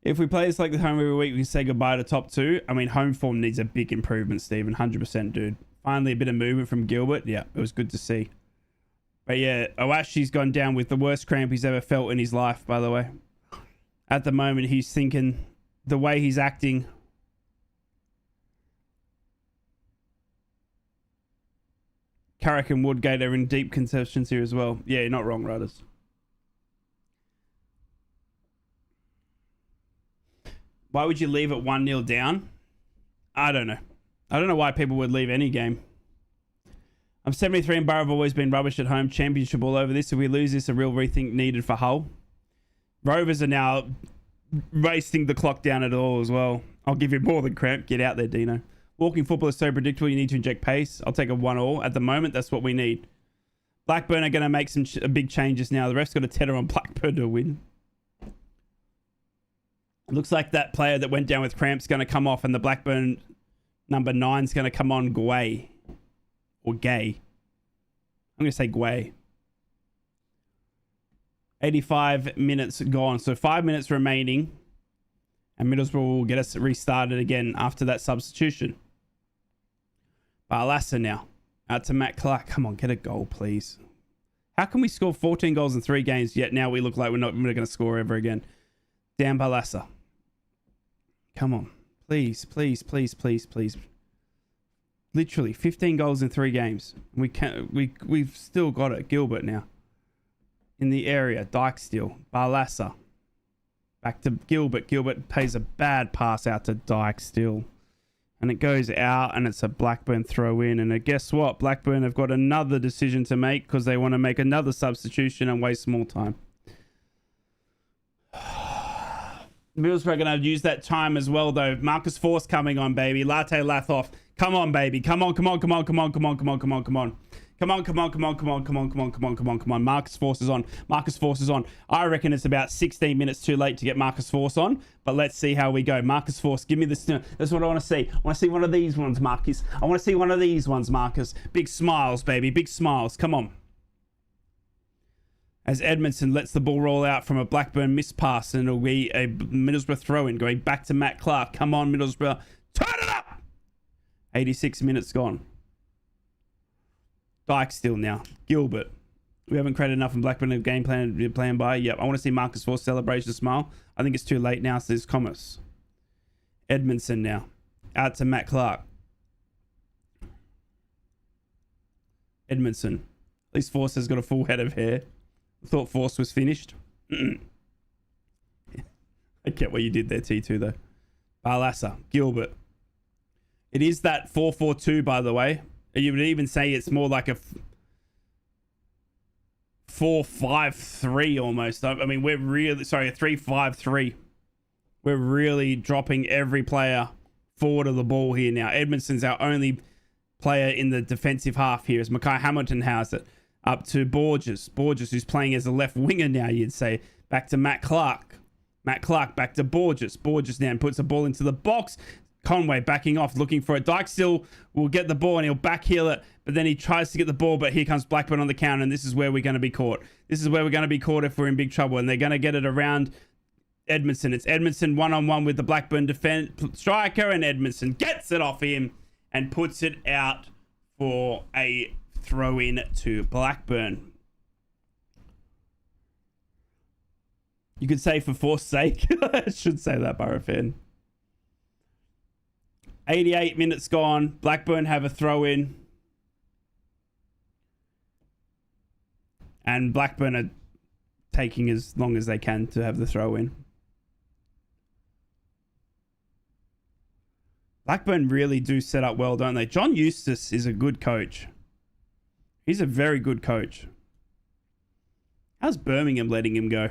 If we play this like the home every week, we can say goodbye to top 2. I mean, home form needs a big improvement, Stephen. 100%, dude. Finally, a bit of movement from Gilbert. Yeah, it was good to see. But yeah, Owashi's gone down with the worst cramp he's ever felt in his life, by the way. At the moment, he's thinking the way he's acting. Carrick and Woodgate are in deep contentions here as well. Yeah, you're not wrong, Riders. Why would you leave it 1-0 down? I don't know. I don't know why people would leave any game. I'm 73 and Borough have always been rubbish at home. Championship all over this. If we lose this, a real rethink needed for Hull. Rovers are now racing the clock down at all as well. I'll give you more than cramp. Get out there, Dino. Walking football is so predictable. You need to inject pace. I'll take a 1-all. At the moment, that's what we need. Blackburn are going to make some big changes now. The ref's got a tether on Blackburn to win. It looks like that player that went down with cramps is going to come off and the Blackburn number 9 is going to come on Guay. Or Gay. I'm going to say Guay. 85 minutes gone. So 5 minutes remaining. And Middlesbrough will get us restarted again after that substitution. Barlassa now. Out to Matt Clark. Come on, get a goal, please. How can we score 14 goals in 3 games, yet now we look like we're not going to score ever again? Dan Barlassa. Come on. Please, please, please, please, please. Literally, 15 goals in 3 games. We've still got it. Gilbert now. In the area. Dyke still. Barlassa. Back to Gilbert. Gilbert pays a bad pass out to Dyke still. And it goes out and it's a Blackburn throw in. And guess what? Blackburn have got another decision to make because they want to make another substitution and waste more time. Middlesbrough are going to use that time as well, though. Marcus Force coming on, baby. Latte Lathoff. Come on, baby. Come on, come on, come on, come on, come on, come on, come on, come on. Come on, come on, come on, come on, come on, come on, come on, come on, come on. Marcus Force is on. Marcus Force is on. I reckon it's about 16 minutes too late to get Marcus Force on, but let's see how we go. Marcus Force, give me this. That's what I want to see. I want to see one of these ones, Marcus. I want to see one of these ones, Marcus. Big smiles, baby. Big smiles. Come on. As Edmondson lets the ball roll out from a Blackburn miss pass, and it'll be a Middlesbrough throw-in going back to Matt Clark. Come on, Middlesbrough. Turn it up! 86 minutes gone. Dyke still now. Gilbert. We haven't created enough in Blackburn a game plan by. Yep, I want to see Marcus Force celebration smile. I think it's too late now, says Commerce. Edmondson now. Out to Matt Clark. Edmondson. At least Force has got a full head of hair. I thought Force was finished. I get what you did there, T2, though. Barlassa. Gilbert. It is that 4-4-2, by the way. You would even say it's more like a 4-5-3 almost. I mean, we're really... Sorry, a 3-5-3. We're really dropping every player forward of the ball here now. Edmondson's our only player in the defensive half here as Mackay Hamilton has it. Up to Borges. Borges, who's playing as a left winger now, you'd say. Back to Matt Clark. Matt Clark back to Borges. Borges now puts the ball into the box. Conway backing off, looking for it. Dyke still will get the ball and he'll backheel it, but then he tries to get the ball, but here comes Blackburn on the counter, and this is where we're going to be caught. This is where we're going to be caught if we're in big trouble, and they're going to get it around Edmondson. It's Edmondson one-on-one with the Blackburn striker, and Edmondson gets it off him and puts it out for a throw-in to Blackburn. You could say for Force's sake. I should say that, Borough fan. 88 minutes gone. Blackburn have a throw-in. And Blackburn are taking as long as they can to have the throw-in. Blackburn really do set up well, don't they? John Eustace is a good coach. He's a very good coach. How's Birmingham letting him go?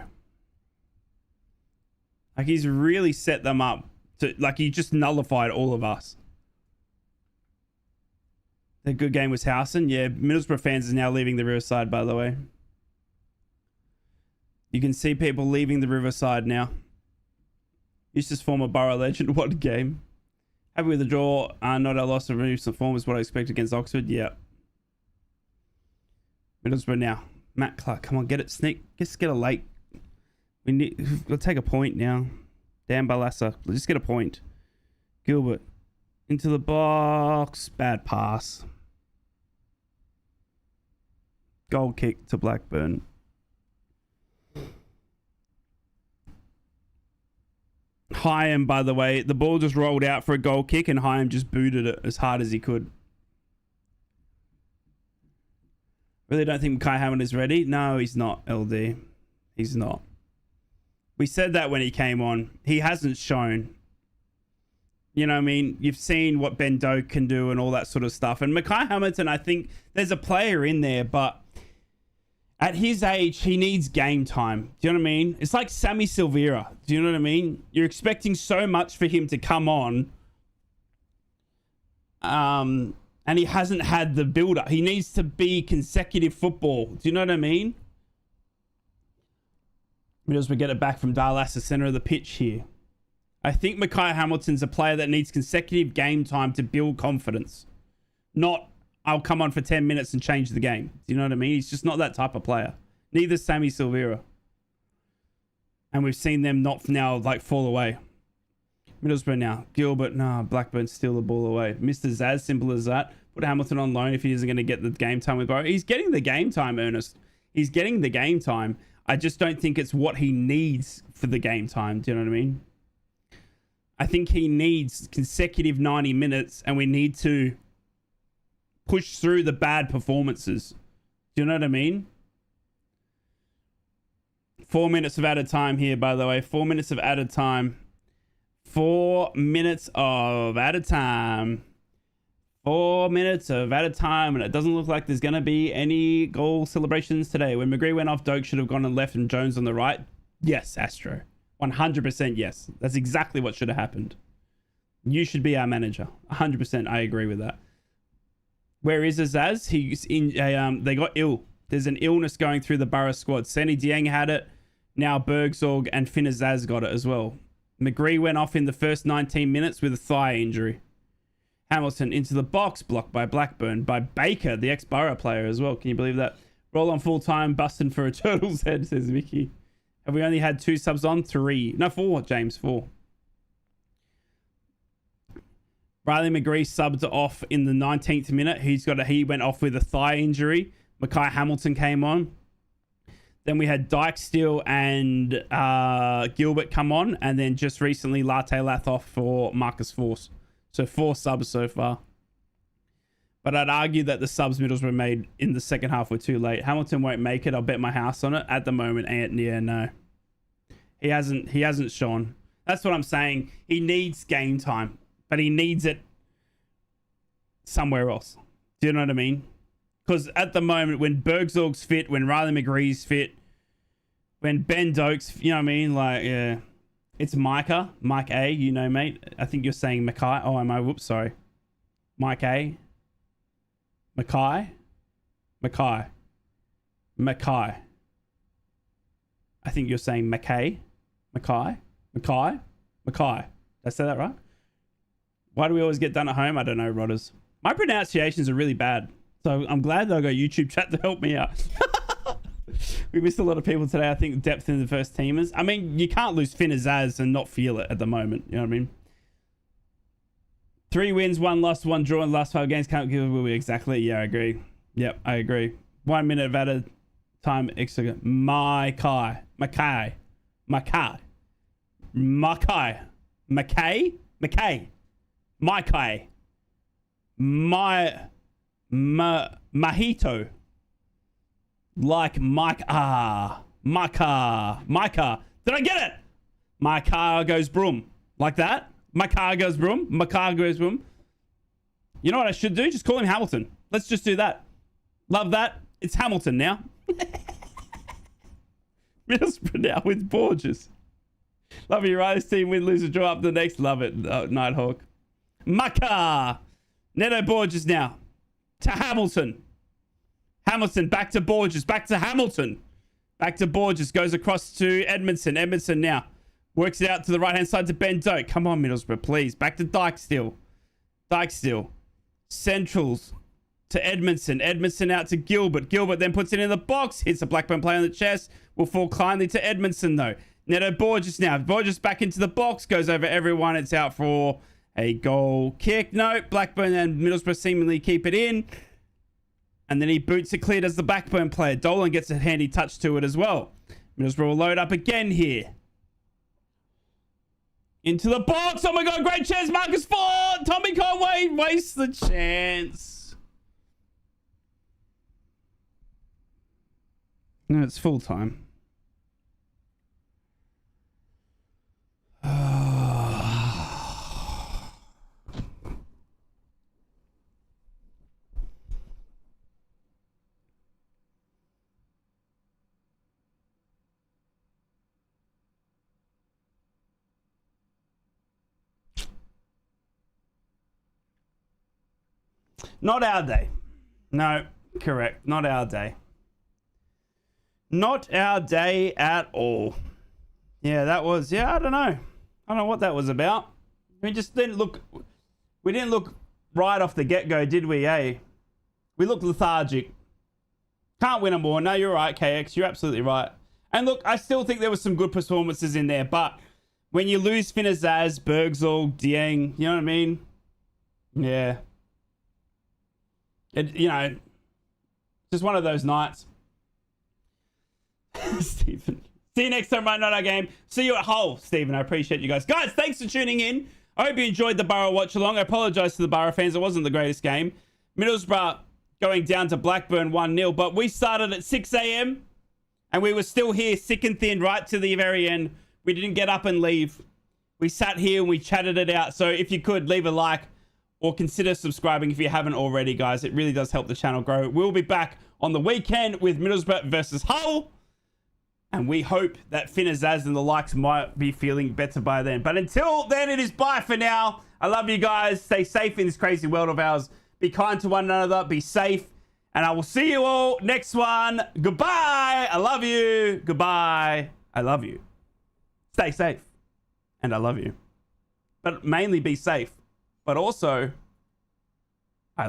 Like, he's really set them up Like, he just nullified all of us. The good game was Howson. Yeah, Middlesbrough fans is now leaving the Riverside, by the way. You can see people leaving the Riverside now. Eustace, former Borough legend. What a game. Happy with the draw. Not our loss of recent form is what I expect against Oxford. Yeah. Middlesbrough now. Matt Clark, come on, get it. Sneak. Just get a late. We'll take a point now. Dan Balassa. Just get a point. Gilbert. Into the box. Bad pass. Goal kick to Blackburn. Hyam, by the way, the ball just rolled out for a goal kick and Hyam just booted it as hard as he could. Really don't think Kai Hammond is ready. No, he's not, LD. He's not. We said that when he came on. He hasn't shown. You know what I mean? You've seen what Ben Doak can do and all that sort of stuff. And Mackay Hamilton, I think there's a player in there, but at his age, he needs game time. Do you know what I mean? It's like Sammy Silvera. Do you know what I mean? You're expecting so much for him to come on. And he hasn't had the build-up. He needs to be consecutive football. Do you know what I mean? Middlesbrough get it back from Darlas, the centre of the pitch here. I think Mackay Hamilton's a player that needs consecutive game time to build confidence. Not, I'll come on for 10 minutes and change the game. Do you know what I mean? He's just not that type of player. Neither Sammy Silvera. And we've seen them not now like fall away. Middlesbrough now. Gilbert, no, Blackburn steal the ball away. Mr. Zaz, simple as that. Put Hamilton on loan if he isn't going to get the game time with Borough. He's getting the game time, Ernest. He's getting the game time. I just don't think it's what he needs for the game time. Do you know what I mean? I think he needs consecutive 90 minutes and we need to push through the bad performances. Do you know what I mean? 4 minutes of added time here, by the way. 4 minutes of added time. 4 minutes of added time. 4 minutes of added time, and it doesn't look like there's going to be any goal celebrations today. When McGree went off, Doak should have gone on left and Jones on the right. Yes, Astro. 100% yes. That's exactly what should have happened. You should be our manager. 100%. I agree with that. Where is Azaz? He's in. They got ill. There's an illness going through the Borough squad. Seni Dieng had it. Now Bergzorg and Finn Azaz got it as well. McGree went off in the first 19 minutes with a thigh injury. Hamilton into the box, blocked by Blackburn, by Baker, the ex-Borough player as well. Can you believe that? Roll on full time, busting for a turtle's head, says Vicky. Have we only had 2 subs on? 3. No, 4, James, 4. Riley McGree subbed off in the 19th minute. He went off with a thigh injury. Mackay Hamilton came on. Then we had Dyke Steele and Gilbert come on. And then just recently, Latte Lathoff for Marcus Force. So 4 subs so far. But I'd argue that the subs Middlesbrough made in the second half were too late. Hamilton won't make it. I'll bet my house on it. At the moment, yeah, no. He hasn't shown. That's what I'm saying. He needs game time. But he needs it somewhere else. Do you know what I mean? Because at the moment, when Bergzorg's fit, when Riley McGree's fit, when Ben Doak's, you know what I mean? Like, yeah. It's Micah. Mike A, you know, mate. I think you're saying Mackay. Oh, am I? Whoops, sorry. Mike A. Mackay. Mackay. Mackay. I think you're saying Mackay. Mackay. Mackay. Mackay. Did I say that right? Why do we always get done at home? I don't know, Rodders. My pronunciations are really bad. So I'm glad that I got YouTube chat to help me out. We missed a lot of people today. I think depth in the first teamers. I mean, you can't lose Finn Azaz and not feel it at the moment. You know what I mean? 3 wins, 1 loss, 1 draw in the last 5 games. Can't give away exactly. Yeah, I agree. Yep, I agree. 1 minute of added time extra. Mackay. Mackay. Mackay. Mackay. Mackay. Mackay. Mackay. Mahito. Like Mike. Micah. Did I get it? My car goes broom. Like that? My car goes broom. My car goes broom. You know what I should do? Just call him Hamilton. Let's just do that. Love that. It's Hamilton now. Middlesbrough now with Borges. Love you, right? This team win, lose, or draw up the next. Love it, Nighthawk. Maka. Neto Borges now. To Hamilton. Hamilton back to Borges. Back to Hamilton. Back to Borges. Goes across to Edmondson. Edmondson now. Works it out to the right-hand side to Ben Doak. Come on, Middlesbrough, please. Back to Dyke still. Dyke still. Centrals to Edmondson. Edmondson out to Gilbert. Gilbert then puts it in the box. Hits a Blackburn play on the chest. Will fall kindly to Edmondson, though. Neto Borges now. Borges back into the box. Goes over everyone. It's out for a goal kick. No, Blackburn and Middlesbrough seemingly keep it in. And then he boots it clear as the Blackburn player. Dolan gets a handy touch to it as well. Middlesbrough will load up again here. Into the box. Oh my God, great chance. Marcus Ford. Tommy Conway wastes the chance. No, it's full time. Not our day. No, correct. Not our day. Not our day at all. Yeah, that was, I don't know. I don't know what that was about. We just didn't look right off the get-go, did we, eh? We looked lethargic. Can't win them all. No, you're right, KX. You're absolutely right. And look, I still think there was some good performances in there, but when you lose Finazaz, Bergzal, Dieng, you know what I mean? Yeah. Just one of those nights. Stephen. See you next time, right? Not our game. See you at Hull, Stephen. I appreciate you guys. Guys, thanks for tuning in. I hope you enjoyed the Borough watch along. I apologize to the Borough fans. It wasn't the greatest game. Middlesbrough going down to Blackburn 1-0, but we started at 6 a.m. and we were still here sick and thin right to the very end. We didn't get up and leave. We sat here and we chatted it out. So if you could, leave a like or consider subscribing if you haven't already, guys. It really does help the channel grow. We'll be back on the weekend with Middlesbrough versus Hull. And we hope that Finazaz and the likes might be feeling better by then. But until then, it is bye for now. I love you guys. Stay safe in this crazy world of ours. Be kind to one another. Be safe. And I will see you all next one. Goodbye. I love you. Goodbye. I love you. Stay safe. And I love you. But mainly be safe. But also,